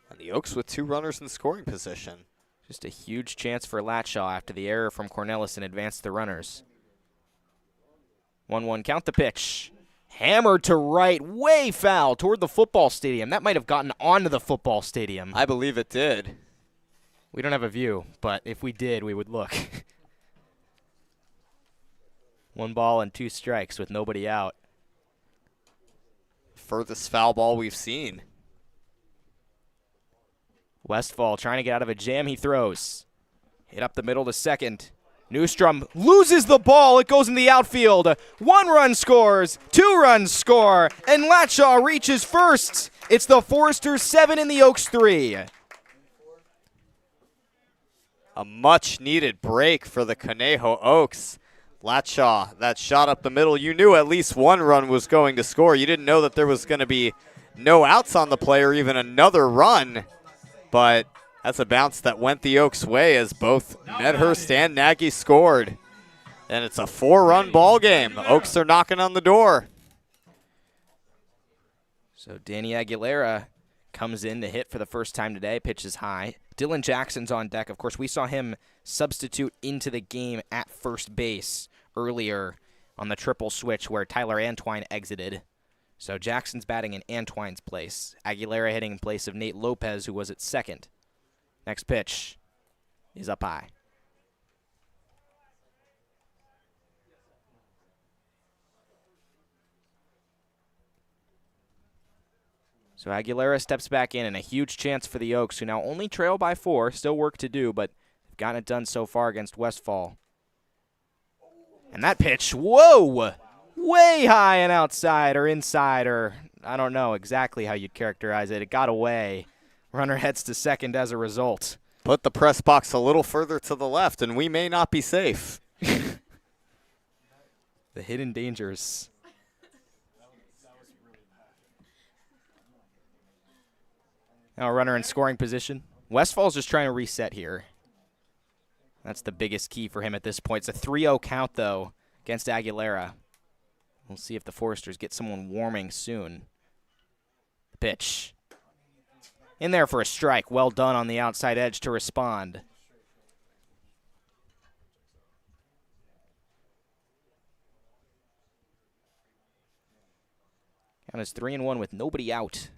Speaker 2: And the Oaks with 2 runners in scoring position.
Speaker 1: Just a huge chance for Latshaw after the error from Cornelison advanced the runners. 1-1 count. The pitch. Hammered to right, way foul toward the football stadium. That might have gotten onto the football stadium.
Speaker 2: I believe it did.
Speaker 1: We don't have a view, but if we did, we would look. 1 ball and 2 strikes with nobody out.
Speaker 2: Furthest foul ball we've seen.
Speaker 1: Westfall trying to get out of a jam. He throws. Hit up the middle to second. Newstrom loses the ball. It goes in the outfield. 1 run scores, 2 runs score, and Latshaw reaches first. It's the Foresters 7 and the Oaks 3.
Speaker 2: A much-needed break for the Conejo Oaks. Latshaw, that shot up the middle. You knew at least 1 run was going to score. You didn't know that there was going to be no outs on the play or even another run. But that's a bounce that went the Oaks' way as both Medhurst and Nagy scored. And it's a 4-run ball game. Oaks are knocking on the door.
Speaker 1: So Danny Aguilera comes in to hit for the first time today, pitches high. Dylan Jackson's on deck. Of course, we saw him substitute into the game at first base earlier on the triple switch where Tyler Antwine exited. So Jackson's batting in Antwine's place. Aguilera hitting in place of Nate Lopez, who was at second. Next pitch is up high. So Aguilera steps back in, and a huge chance for the Oaks, who now only trail by 4. Still work to do, but they've gotten it done so far against Westfall. And that pitch, whoa! Way high and outside or inside, or I don't know exactly how you'd characterize it. It got away. Runner heads to second as a result.
Speaker 2: Put the press box a little further to the left, and we may not be safe.
Speaker 1: The hidden dangers. Now a runner in scoring position. Westfall's just trying to reset here. That's the biggest key for him at this point. It's a 3-0 count, though, against Aguilera. We'll see if the Foresters get someone warming soon. The pitch. In there for a strike. Well done on the outside edge to respond. Count is 3-1 with nobody out.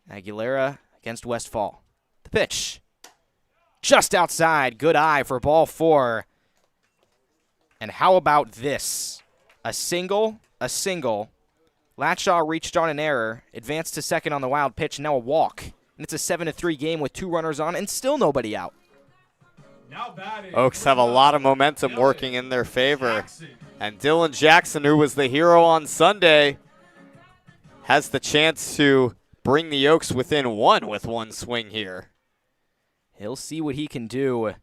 Speaker 1: Aguilera against Westfall. The pitch. Just outside. Good eye for ball 4. And how about this? A single. Latshaw reached on an error, advanced to second on the wild pitch, now a walk. And it's a 7-3 game with 2 runners on and still nobody out.
Speaker 3: Now batting.
Speaker 2: Oaks have a lot of momentum working in their favor. And Dylan Jackson, who was the hero on Sunday, has the chance to bring the Oaks within 1 with 1 swing here.
Speaker 1: He'll see what he can do.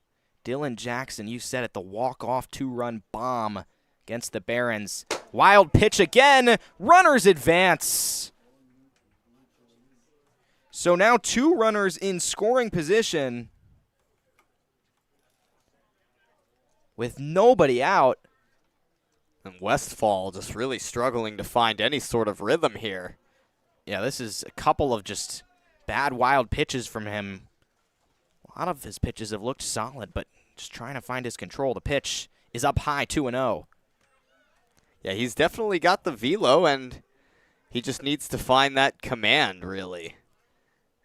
Speaker 1: Dylan Jackson, you said it, the walk-off 2-run bomb against the Barons. Wild pitch again. Runners advance. So now 2 runners in scoring position with nobody out.
Speaker 2: And Westfall just really struggling to find any sort of rhythm here.
Speaker 1: Yeah, this is a couple of just bad wild pitches from him. A lot of his pitches have looked solid, but just trying to find his control. The pitch is up high, 2-0.
Speaker 2: Yeah, he's definitely got the velo, and he just needs to find that command, really.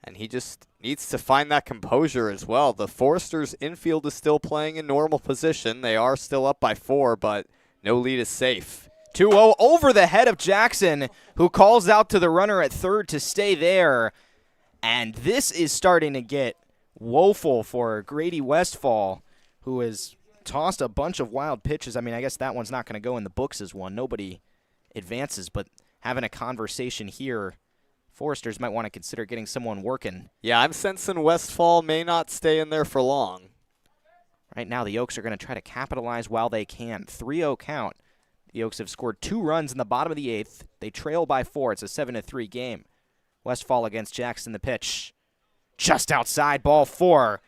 Speaker 2: And he just needs to find that composure as well. The Foresters' infield is still playing in normal position. They are still up by 4, but no lead is safe.
Speaker 1: 2-0 over the head of Jackson, who calls out to the runner at third to stay there. And this is starting to get woeful for Grady Westfall, who has tossed a bunch of wild pitches. I mean, I guess that one's not going to go in the books as one. Nobody advances, but having a conversation here, Foresters might want to consider getting someone working.
Speaker 2: Yeah, I'm sensing Westfall may not stay in there for long.
Speaker 1: Right now, the Oaks are going to try to capitalize while they can. 3-0 count. The Oaks have scored 2 runs in the bottom of the 8th. They trail by 4. It's a 7-3 game. Westfall against Jackson, the pitch. Just outside, ball 4.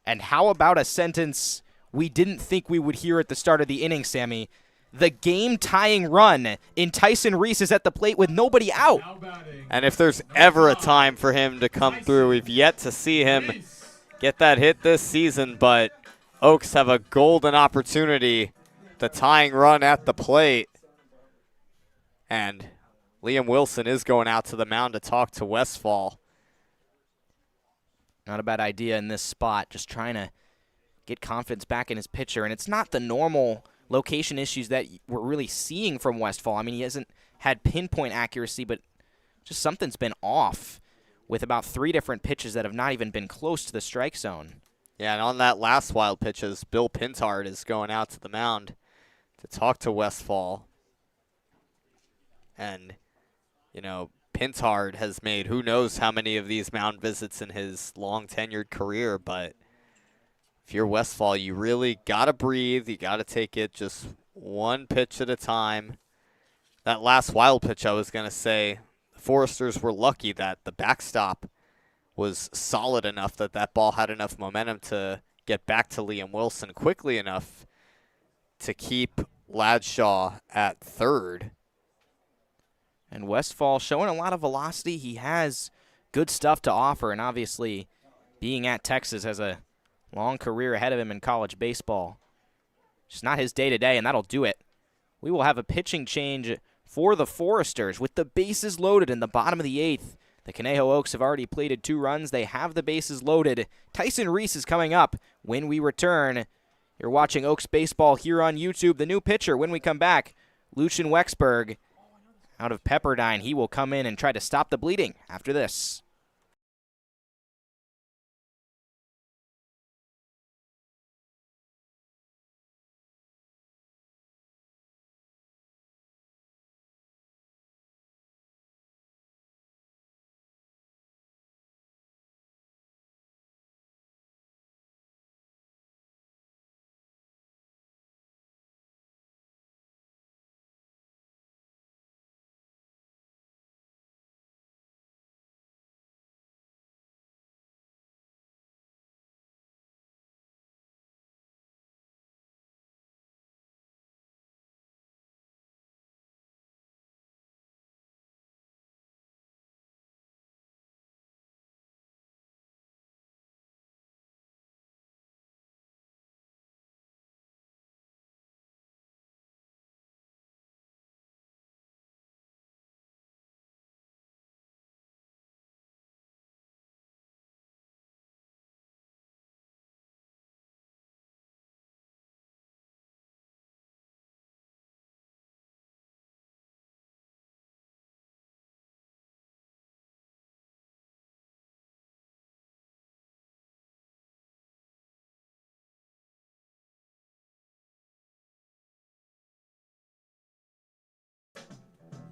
Speaker 1: And how about a sentence we didn't think we would hear at the start of the inning, Sammy? The game-tying run in Tyson Reese is at the plate with nobody out.
Speaker 2: And if there's ever a time for him to come through, we've yet to see him get that hit this season, but Oaks have a golden opportunity the tying run at the plate. And Liam Wilson is going out to the mound to talk to Westfall.
Speaker 1: Not a bad idea in this spot, just trying to get confidence back in his pitcher. And it's not the normal location issues that we're really seeing from Westfall. I mean, he hasn't had pinpoint accuracy, but just something's been off with about 3 different pitches that have not even been close to the strike zone.
Speaker 2: Yeah, and on that last wild pitch, as Bill Pintard is going out to the mound to talk to Westfall. And, you know, Pintard has made who knows how many of these mound visits in his long-tenured career, but if you're Westfall, you really got to breathe. You got to take it just one pitch at a time. That last wild pitch, I was going to say, the Foresters were lucky that the backstop was solid enough that that ball had enough momentum to get back to Liam Wilson quickly enough to keep Ladshaw at third.
Speaker 1: And Westfall showing a lot of velocity. He has good stuff to offer, and obviously being at Texas has a long career ahead of him in college baseball. Just not his day-to-day, and that'll do it. We will have a pitching change for the Foresters with the bases loaded in the bottom of the 8th. The Conejo Oaks have already plated 2 runs. They have the bases loaded. Tyson Reese is coming up when we return. You're watching Oaks baseball here on YouTube. The new pitcher when we come back, Lucian Wexberg out of Pepperdine. He will come in and try to stop the bleeding after this.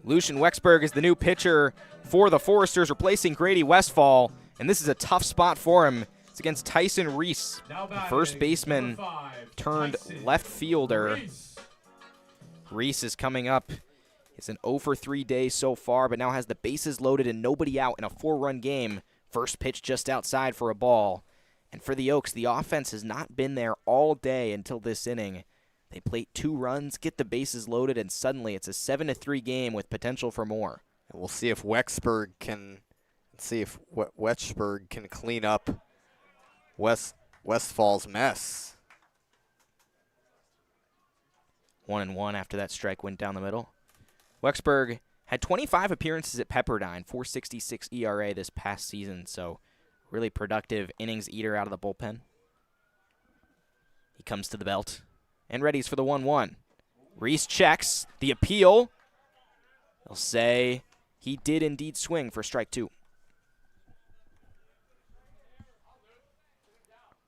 Speaker 1: Lucian Wexberg is the new pitcher for the Foresters, replacing Grady Westfall, and this is a tough spot for him. It's against Tyson Reese, the first baseman turned left fielder. Reese is coming up. It's an 0 for 3 day so far, but now has the bases loaded and nobody out in a 4-run game. First pitch just outside for a ball. And for the Oaks, the offense has not been there all day until this inning. They plate 2 runs, get the bases loaded, and suddenly it's a 7-3 game with potential for more.
Speaker 2: And we'll see if Wexberg can clean up Westfall's mess.
Speaker 1: 1-1 after that strike went down the middle. Wexberg had 25 appearances at Pepperdine, 4.66 ERA this past season, so really productive innings eater out of the bullpen. He comes to the belt and readies for the 1-1. Reese checks the appeal. They'll say he did indeed swing for strike 2.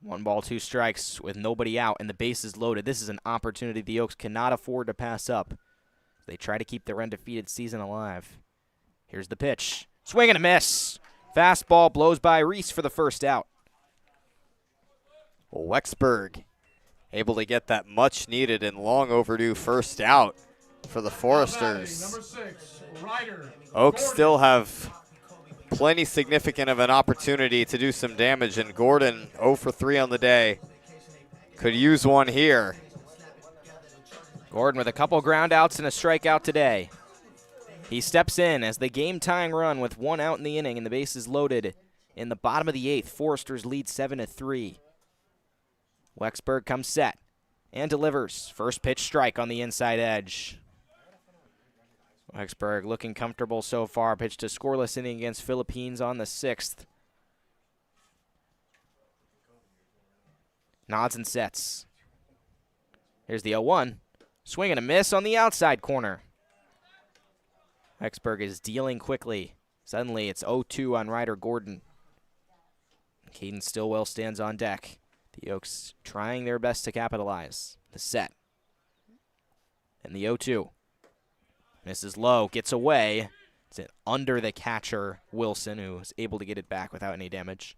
Speaker 1: 1 ball, 2 strikes with nobody out and the bases loaded. This is an opportunity the Oaks cannot afford to pass up. They try to keep their undefeated season alive. Here's the pitch. Swing and a miss. Fastball blows by Reese for the first out.
Speaker 2: Well, Wexberg able to get that much needed and long overdue first out for the Foresters.
Speaker 3: Number 6, Ryder.
Speaker 2: Oaks still have plenty significant of an opportunity to do some damage, and Gordon 0 for 3 on the day. Could use one here.
Speaker 1: Gordon with a couple ground outs and a strikeout today. He steps in as the game-tying run with 1 out in the inning and the bases loaded in the bottom of the 8th. Foresters lead 7-3. Wexberg comes set and delivers. First pitch strike on the inside edge. Wexberg looking comfortable so far. Pitched a scoreless inning against Philippines on the 6th. Nods and sets. Here's the 0-1. Swing and a miss on the outside corner. Wexberg is dealing quickly. Suddenly it's 0-2 on Ryder Gordon. Caden Stillwell stands on deck. The Oaks trying their best to capitalize. The set. And the 0-2. Misses low, gets away. It's under the catcher, Wilson, who was able to get it back without any damage.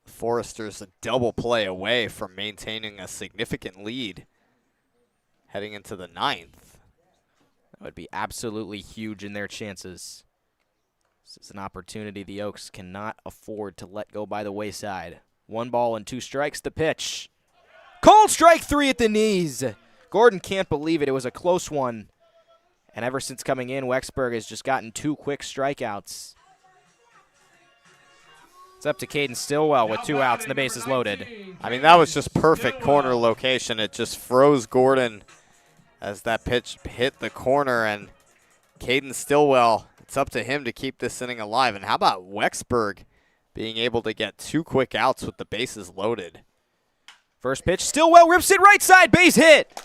Speaker 2: Foresters a double play away from maintaining a significant lead heading into the 9th.
Speaker 1: That would be absolutely huge in their chances. This is an opportunity the Oaks cannot afford to let go by the wayside. 1 ball and 2 strikes, the pitch. Cold strike 3 at the knees. Gordon can't believe it. It was a close one. And ever since coming in, Wexberg has just gotten 2 quick strikeouts. It's up to Caden Stillwell with 2 outs and the bases loaded.
Speaker 2: I mean, that was just perfect corner location. It just froze Gordon as that pitch hit the corner. And Caden Stillwell, it's up to him to keep this inning alive. And how about Wexberg being able to get 2 quick outs with the bases loaded?
Speaker 1: First pitch, Stillwell rips it right side, base hit.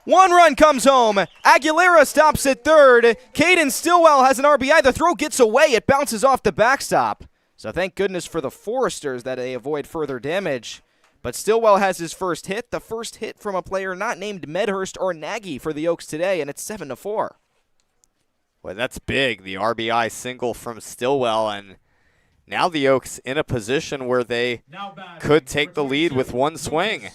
Speaker 1: 1 run comes home. Aguilera stops at third. Caden Stillwell has an RBI. The throw gets away. It bounces off the backstop. So thank goodness for the Foresters that they avoid further damage. But Stillwell has his first hit, the first hit from a player not named Medhurst or Nagy for the Oaks today, and it's 7-4.
Speaker 2: Well, that's big, the RBI single from Stillwell, and now the Oaks in a position where they could take the lead with 1 swing.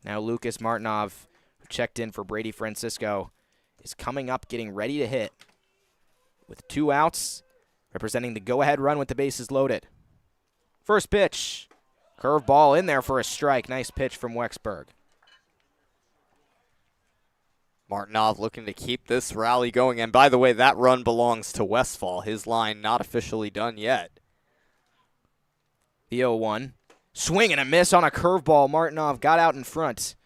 Speaker 1: Now Lucas Martinov, who checked in for Brady Francisco, is coming up, getting ready to hit. With 2 outs, representing the go-ahead run with the bases loaded. First pitch. Curveball in there for a strike. Nice pitch from Wexberg.
Speaker 2: Martinov looking to keep this rally going. And by the way, that run belongs to Westfall. His line not officially done yet.
Speaker 1: The 0-1. Swing and a miss on a curveball. Martinov got out in front.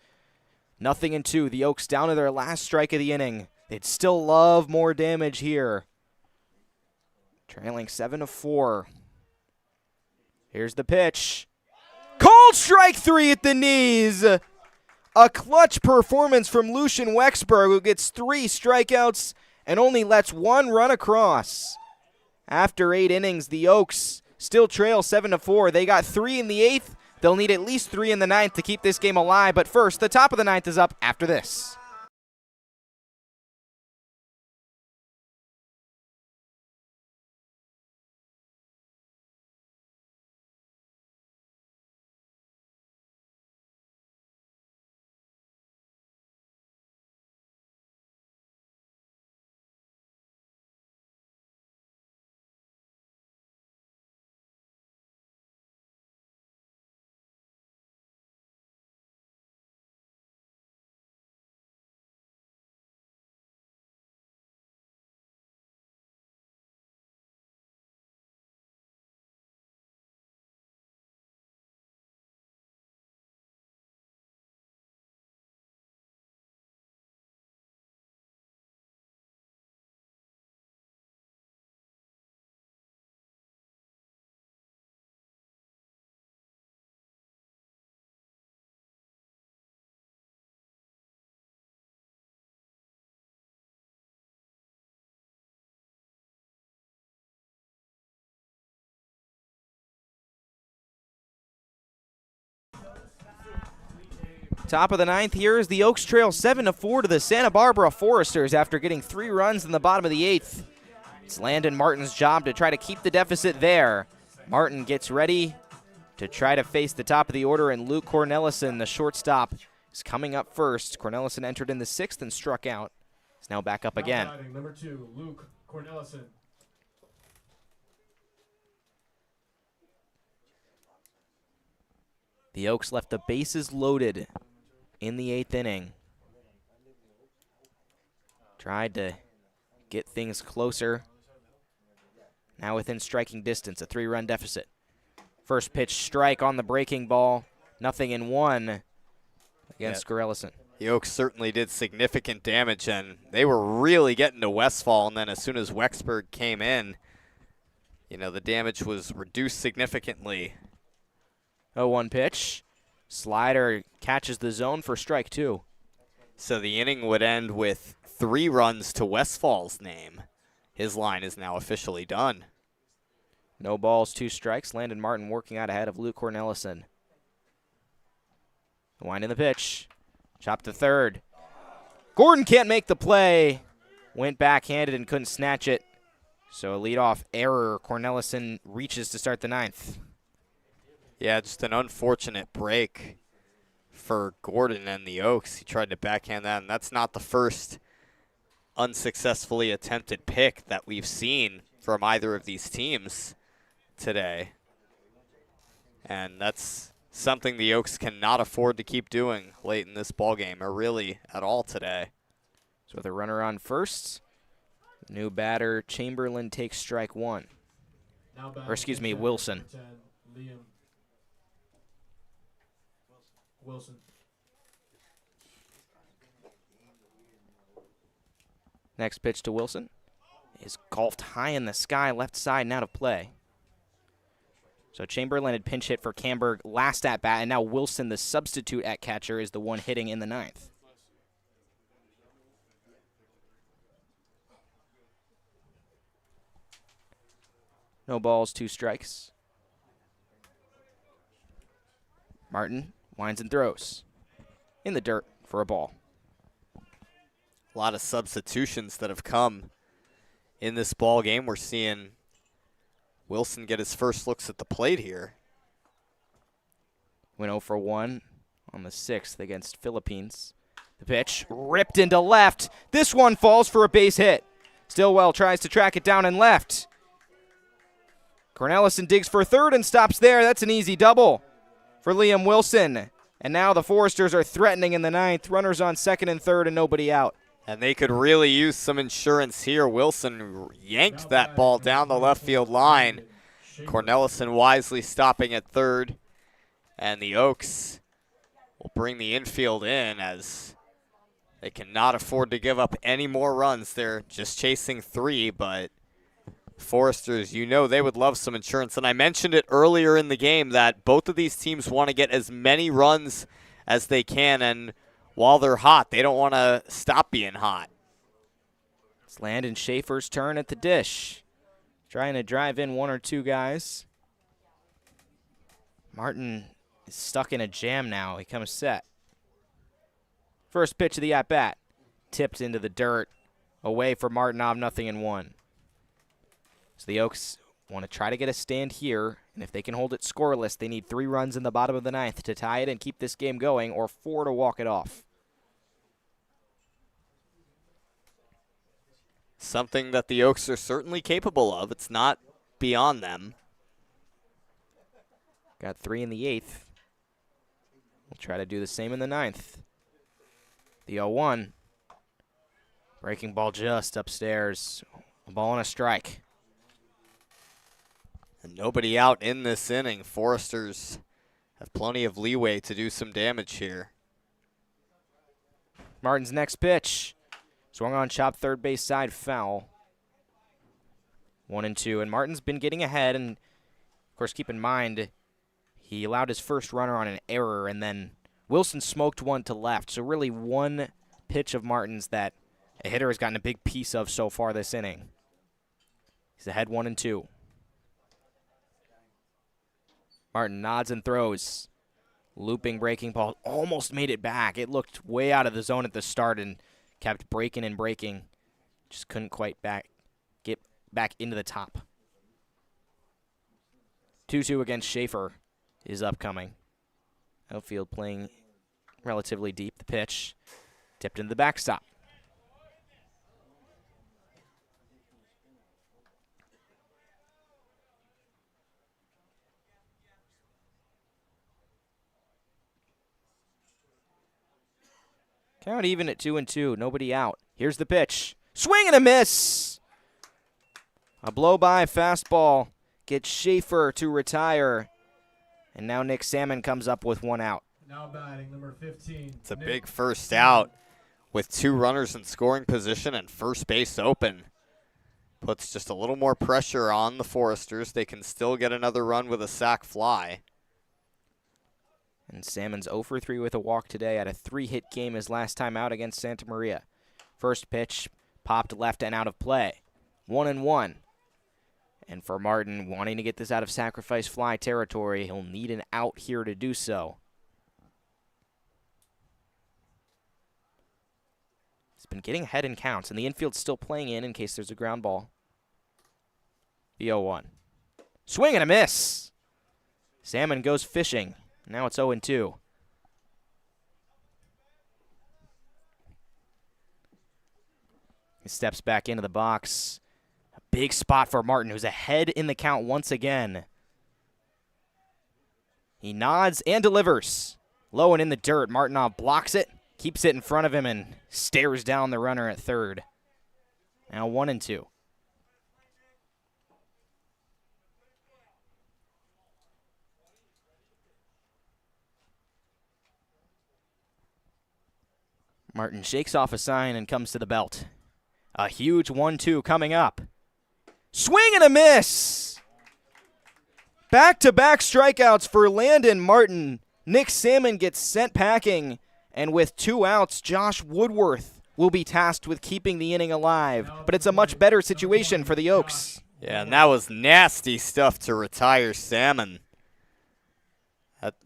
Speaker 1: 0-2. The Oaks down to their last strike of the inning. They'd still love more damage here. Trailing 7-4. Here's the pitch. Cold strike 3 at the knees. A clutch performance from Lucian Wexberg, who gets 3 strikeouts and only lets 1 run across. After 8 innings, the Oaks still trail 7-4. They got 3 in the 8th. They'll need at least 3 in the 9th to keep this game alive. But first, the top of the 9th is up after this. Top of the 9th here is the Oaks trail 7-4 to the Santa Barbara Foresters after getting 3 runs in the bottom of the 8th. It's Landon Martin's job to try to keep the deficit there. Martin gets ready to try to face the top of the order, and Luke Cornelison, the shortstop, is coming up first. Cornelison entered in the 6th and struck out. He's now back up again.
Speaker 3: Number 2, Luke Cornelison.
Speaker 1: The Oaks left the bases loaded in the 8th inning. Tried to get things closer. now within striking distance, a 3-run deficit. First pitch strike on the breaking ball, 0-1 against Gorellison.
Speaker 2: The Oaks certainly did significant damage, and they were really getting to Westfall, and then as soon as Wexburg came in, you know, the damage was reduced significantly.
Speaker 1: 0-1 pitch. Slider catches the zone for strike 2.
Speaker 2: So the inning would end with 3 runs to Westfall's name. His line is now officially done.
Speaker 1: No balls, 2 strikes. Landon Martin working out ahead of Luke Cornelison. Wind in the pitch. Chop to third. Gordon can't make the play. Went backhanded and couldn't snatch it. So a leadoff error. Cornelison reaches to start the 9th.
Speaker 2: Yeah, just an unfortunate break for Gordon and the Oaks. He tried to backhand that, and that's not the first unsuccessfully attempted pick that we've seen from either of these teams today. And that's something the Oaks cannot afford to keep doing late in this ballgame, or really at all today.
Speaker 1: So with a runner on first, new batter Chamberlain takes strike 1. Or excuse me, Wilson.
Speaker 3: 10, Liam Wilson.
Speaker 1: Next pitch to Wilson is golfed high in the sky, left side, and out of play. So Chamberlain had pinch hit for Camberg last at bat, and now Wilson, the substitute at catcher, is the one hitting in the 9th. No balls, 2 strikes. Martin winds and throws in the dirt for a ball.
Speaker 2: A lot of substitutions that have come in this ball game. We're seeing Wilson get his first looks at the plate here.
Speaker 1: Went 0 for 1 on the 6th against Philippines. The pitch ripped into left. This one falls for a base hit. Stillwell tries to track it down and left. Cornelison digs for third and stops there. That's an easy double for Liam Wilson. And now the Foresters are threatening in the 9th. Runners on second and third and nobody out.
Speaker 2: And they could really use some insurance here. Wilson yanked that ball down the left field line. Cornelison wisely stopping at third. And the Oaks will bring the infield in as they cannot afford to give up any more runs. They're just chasing 3, but Foresters, you know they would love some insurance. And I mentioned it earlier in the game that both of these teams want to get as many runs as they can, and while they're hot, they don't want to stop being hot.
Speaker 1: It's Landon Schaefer's turn at the dish. Trying to drive in 1 or 2 guys. Martin is stuck in a jam now. He comes set. First pitch of the at-bat. Tipped into the dirt. Away for Martinov, 0-1. So the Oaks want to try to get a stand here, and if they can hold it scoreless, they need 3 runs in the bottom of the 9th to tie it and keep this game going, or 4 to walk it off.
Speaker 2: Something that the Oaks are certainly capable of. It's not beyond them.
Speaker 1: Got 3 in the 8th. We'll try to do the same in the 9th. The 0-1. Breaking ball just upstairs. A ball and a strike.
Speaker 2: And nobody out in this inning. Foresters have plenty of leeway to do some damage here.
Speaker 1: Martin's next pitch. Swung on, chop, third base side, foul. 1-2, and Martin's been getting ahead, and of course keep in mind he allowed his first runner on an error, and then Wilson smoked one to left. So really one pitch of Martin's that a hitter has gotten a big piece of so far this inning. He's ahead 1-2. Martin nods and throws. Looping breaking ball, almost made it back. It looked way out of the zone at the start and kept breaking and breaking. Just couldn't quite get back into the top. 2-2 against Schaefer is upcoming. Outfield playing relatively deep. The pitch tipped into the backstop. Count even at 2-2. Nobody out. Here's the pitch. Swing and a miss. A blow-by fastball gets Schaefer to retire. And now Nick Salmon comes up with one out.
Speaker 3: Now batting, number 15.
Speaker 2: It's a big first out with 2 runners in scoring position and first base open. Puts just a little more pressure on the Foresters. They can still get another run with a sac fly.
Speaker 1: And Salmon's 0 for 3 with a walk today. Had a 3-hit game his last time out against Santa Maria. First pitch popped left and out of play. 1-1. And for Martin, wanting to get this out of sacrifice fly territory, he'll need an out here to do so. He's been getting ahead in counts, and the infield's still playing in case there's a ground ball. The 0-1. Swing and a miss. Salmon goes fishing. Now it's 0-2. He steps back into the box. A big spot for Martin, who's ahead in the count once again. He nods and delivers. Low and in the dirt. Martinov blocks it, keeps it in front of him, and stares down the runner at third. Now 1-2. Martin shakes off a sign and comes to the belt. A huge 1-2 coming up. Swing and a miss! Back-to-back strikeouts for Landon Martin. Nick Salmon gets sent packing, and with 2 outs, Josh Woodworth will be tasked with keeping the inning alive. But it's a much better situation for the Oaks.
Speaker 2: Yeah, and that was nasty stuff to retire Salmon.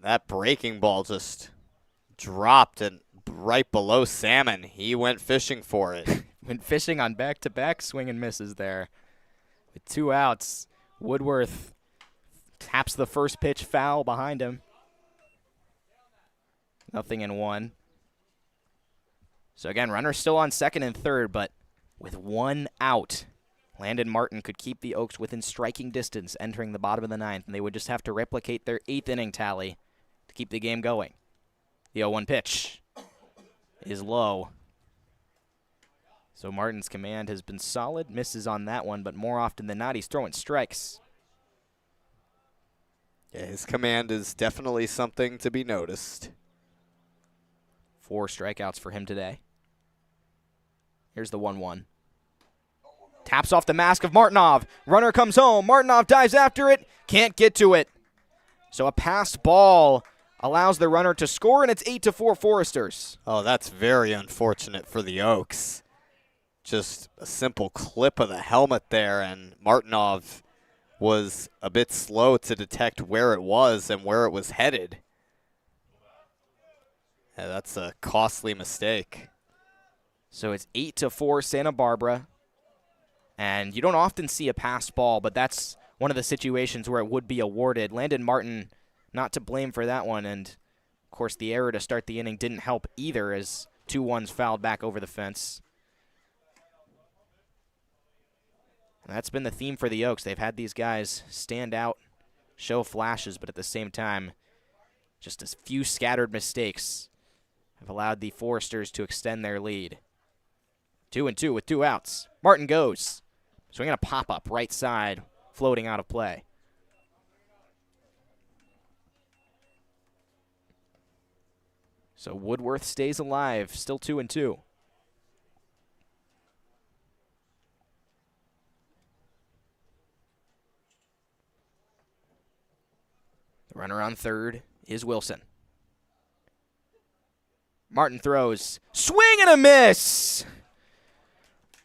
Speaker 2: That breaking ball just dropped and right below Salmon. He went fishing for it.
Speaker 1: Went fishing on back-to-back swing and misses there. With 2 outs, Woodworth taps the first pitch foul behind him. 0-1. So again, runners still on second and third, but with 1 out, Landon Martin could keep the Oaks within striking distance entering the bottom of the 9th, and they would just have to replicate their 8th inning tally to keep the game going. The 0-1 pitch is low. So Martin's command has been solid. Misses on that one, but more often than not, he's throwing strikes.
Speaker 2: Yeah, his command is definitely something to be noticed.
Speaker 1: 4 strikeouts for him today. Here's the 1-1. Taps off the mask of Martinov. Runner comes home. Martinov dives after it. Can't get to it. So a passed ball allows the runner to score, and it's 8-4 Foresters.
Speaker 2: Oh, that's very unfortunate for the Oaks. Just a simple clip of the helmet there, and Martinov was a bit slow to detect where it was and where it was headed. Yeah, that's a costly mistake.
Speaker 1: So it's 8-4 Santa Barbara. And you don't often see a passed ball, but that's one of the situations where it would be awarded. Landon Martin not to blame for that one, and of course the error to start the inning didn't help either as 2-1s fouled back over the fence. And that's been the theme for the Oaks. They've had these guys stand out, show flashes, but at the same time, just a few scattered mistakes have allowed the Foresters to extend their lead. 2-2 with 2 outs. Martin goes. Swinging a pop-up right side, floating out of play. So Woodworth stays alive, still 2-2. The runner on third is Wilson. Martin throws. Swing and a miss!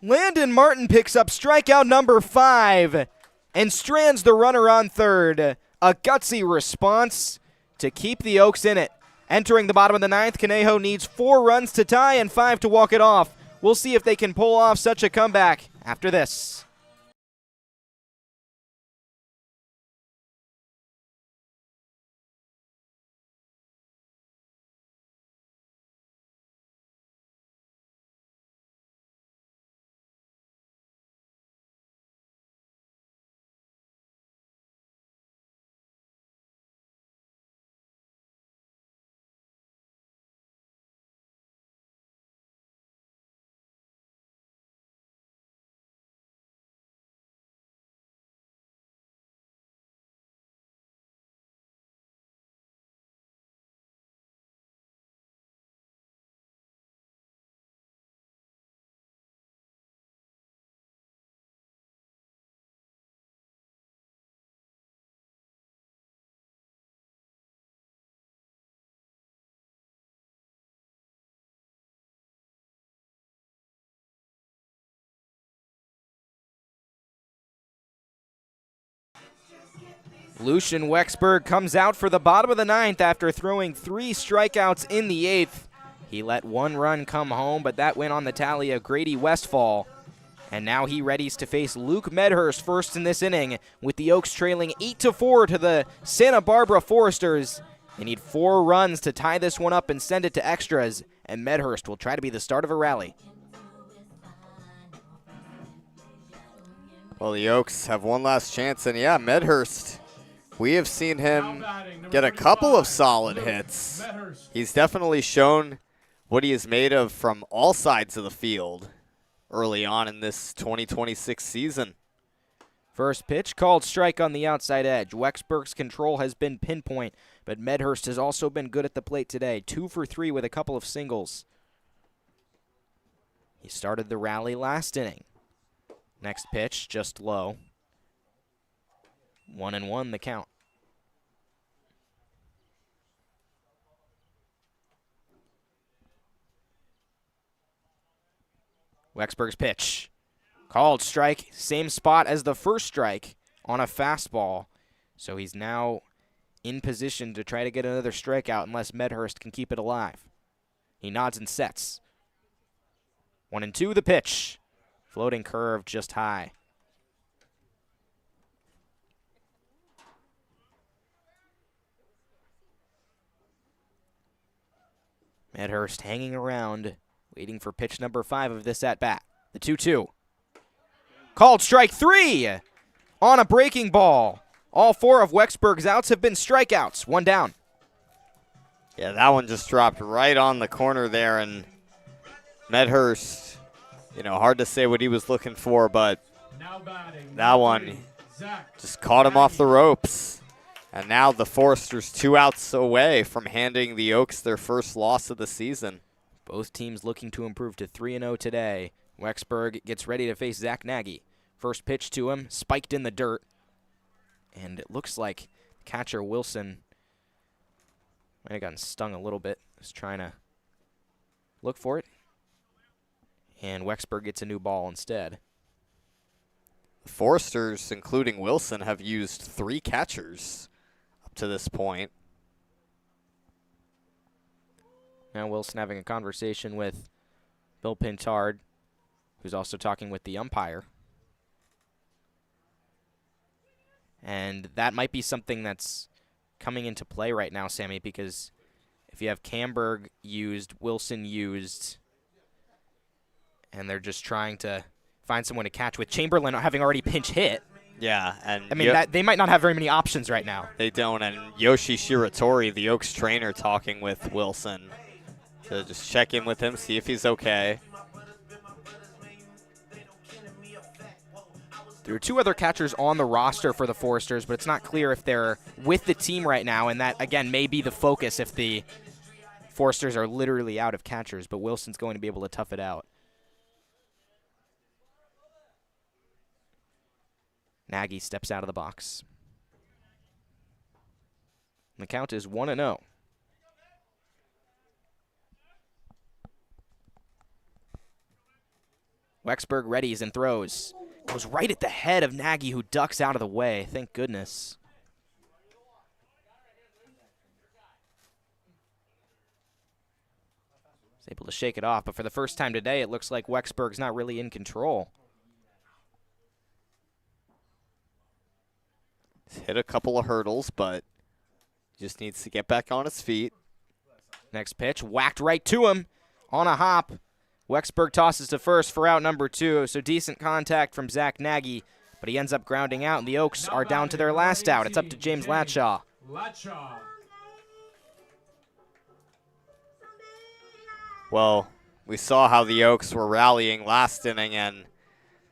Speaker 1: Landon Martin picks up strikeout number 5 and strands the runner on third. A gutsy response to keep the Oaks in it. Entering the bottom of the 9th, Conejo needs 4 runs to tie and 5 to walk it off. We'll see if they can pull off such a comeback after this. Lucian Wexberg comes out for the bottom of the ninth after throwing 3 strikeouts in the 8th. He let 1 run come home, but that went on the tally of Grady Westfall. And now he readies to face Luke Medhurst first in this inning, with the Oaks trailing 8-4 to the Santa Barbara Foresters. They need 4 runs to tie this one up and send it to extras, and Medhurst will try to be the start of a rally.
Speaker 2: Well, the Oaks have one last chance, and yeah, Medhurst, we have seen him get a couple of solid hits. He's definitely shown what he is made of from all sides of the field early on in this 2026 season.
Speaker 1: First pitch, called strike on the outside edge. Wexberg's control has been pinpoint, but Medhurst has also been good at the plate today. 2 for 3 with a couple of singles. He started the rally last inning. Next pitch, just low. 1-1 the count. Wexberg's pitch. Called strike, same spot as the first strike on a fastball. So he's now in position to try to get another strikeout unless Medhurst can keep it alive. He nods and sets. 1-2 the pitch. Floating curve just high. Medhurst hanging around, waiting for pitch number 5 of this at-bat. The 2-2. Called strike 3 on a breaking ball. All 4 of Wexberg's outs have been strikeouts. 1 down.
Speaker 2: Yeah, that one just dropped right on the corner there, and Medhurst, you know, hard to say what he was looking for, but that one just caught him off the ropes. And now the Foresters 2 outs away from handing the Oaks their first loss of the season.
Speaker 1: Both teams looking to improve to 3-0 today. Wexberg gets ready to face Zach Nagy. First pitch to him, spiked in the dirt. And it looks like catcher Wilson might have gotten stung a little bit. Just trying to look for it. And Wexberg gets a new ball instead.
Speaker 2: The Foresters, including Wilson, have used 3 catchers up to this point.
Speaker 1: Now Wilson having a conversation with Bill Pintard, who's also talking with the umpire. And that might be something that's coming into play right now, Sammy, because if you have Camberg used, Wilson used, and they're just trying to find someone to catch with Chamberlain having already pinch hit.
Speaker 2: Yeah, and
Speaker 1: I mean, they might not have very many options right now.
Speaker 2: They don't, and Yoshi Shiratori, the Oaks trainer, talking with Wilson to just check in with him, see if he's okay.
Speaker 1: There are 2 other catchers on the roster for the Foresters, but it's not clear if they're with the team right now, and that, again, may be the focus if the Foresters are literally out of catchers, but Wilson's going to be able to tough it out. Nagy steps out of the box. And the count is 1-0. Wexberg readies and throws. Goes right at the head of Nagy, who ducks out of the way. Thank goodness. He's able to shake it off, but for the first time today, it looks like Wexberg's not really in control.
Speaker 2: He's hit a couple of hurdles, but just needs to get back on his feet.
Speaker 1: Next pitch, whacked right to him on a hop. Wexberg tosses to first for out number 2, so decent contact from Zach Nagy, but he ends up grounding out, and the Oaks are down to their last out. It's up to James Latshaw.
Speaker 2: Well, we saw how the Oaks were rallying last inning, and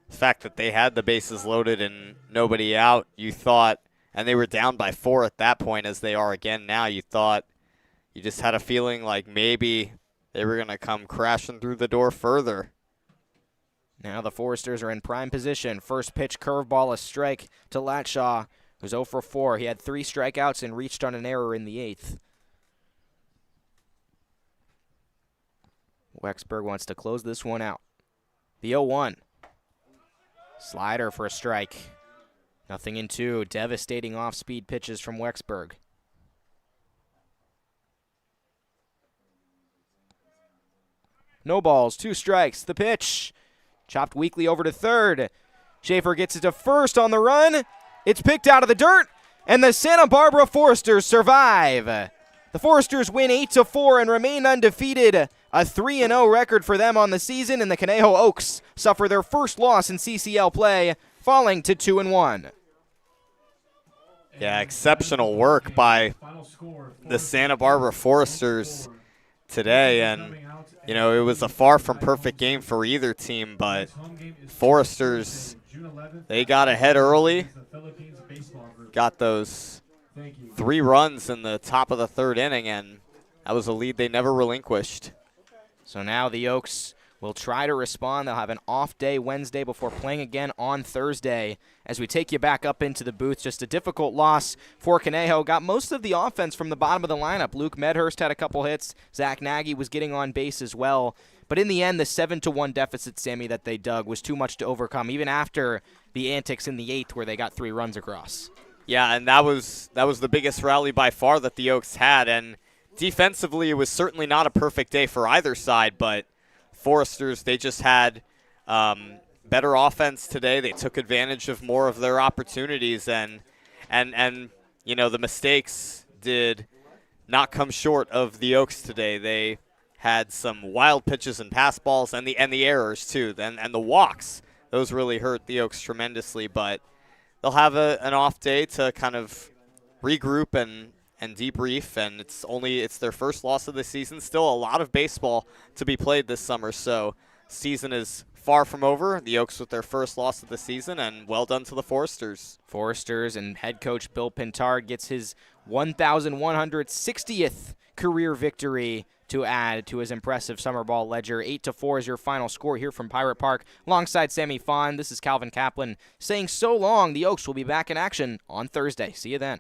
Speaker 2: the fact that they had the bases loaded and nobody out, you thought, and they were down by 4 at that point as they are again now, you thought, you just had a feeling like maybe they were going to come crashing through the door further.
Speaker 1: Now the Foresters are in prime position. First pitch curveball, a strike to Latshaw, who's 0 for 4. He had 3 strikeouts and reached on an error in the 8th. Wexberg wants to close this one out. The 0-1. Slider for a strike. Nothing in 2. Devastating off-speed pitches from Wexberg. No balls, 2 strikes. The pitch. Chopped weakly over to third. Schaefer gets it to first on the run. It's picked out of the dirt, and the Santa Barbara Foresters survive. The Foresters win 8-4 and remain undefeated. A 3-0 record for them on the season, and the Conejo Oaks suffer their first loss in CCL play, falling to 2-1.
Speaker 2: Yeah, exceptional work by the Santa Barbara Foresters today, and you know, it was a far from perfect game for either team, but Foresters, they got ahead early, got those 3 runs in the top of the 3rd inning, and that was a lead they never relinquished.
Speaker 1: So now the Oaks will try to respond. They'll have an off day Wednesday before playing again on Thursday. As we take you back up into the booth, just a difficult loss for Conejo. Got most of the offense from the bottom of the lineup. Luke Medhurst had a couple hits. Zach Nagy was getting on base as well. But in the end, the 7-1 deficit, Sammy, that they dug was too much to overcome, even after the antics in the 8th where they got 3 runs across.
Speaker 2: Yeah, and that was the biggest rally by far that the Oaks had. And defensively, it was certainly not a perfect day for either side, but Foresters, they just had better offense today. They took advantage of more of their opportunities, and you know, the mistakes did not come short of the Oaks today. They had some wild pitches and pass balls, and the errors too, and the walks. Those really hurt the Oaks tremendously, but they'll have an off day to kind of regroup and debrief, and it's their first loss of the season. Still a lot of baseball to be played this summer, so season is far from over. The Oaks with their first loss of the season, and well done to the Foresters.
Speaker 1: Foresters and head coach Bill Pintard gets his 1,160th career victory to add to his impressive summer ball ledger. 8-4 is your final score here from Pirate Park. Alongside Sammy Fon, this is Calvin Kaplan saying so long. The Oaks will be back in action on Thursday. See you then.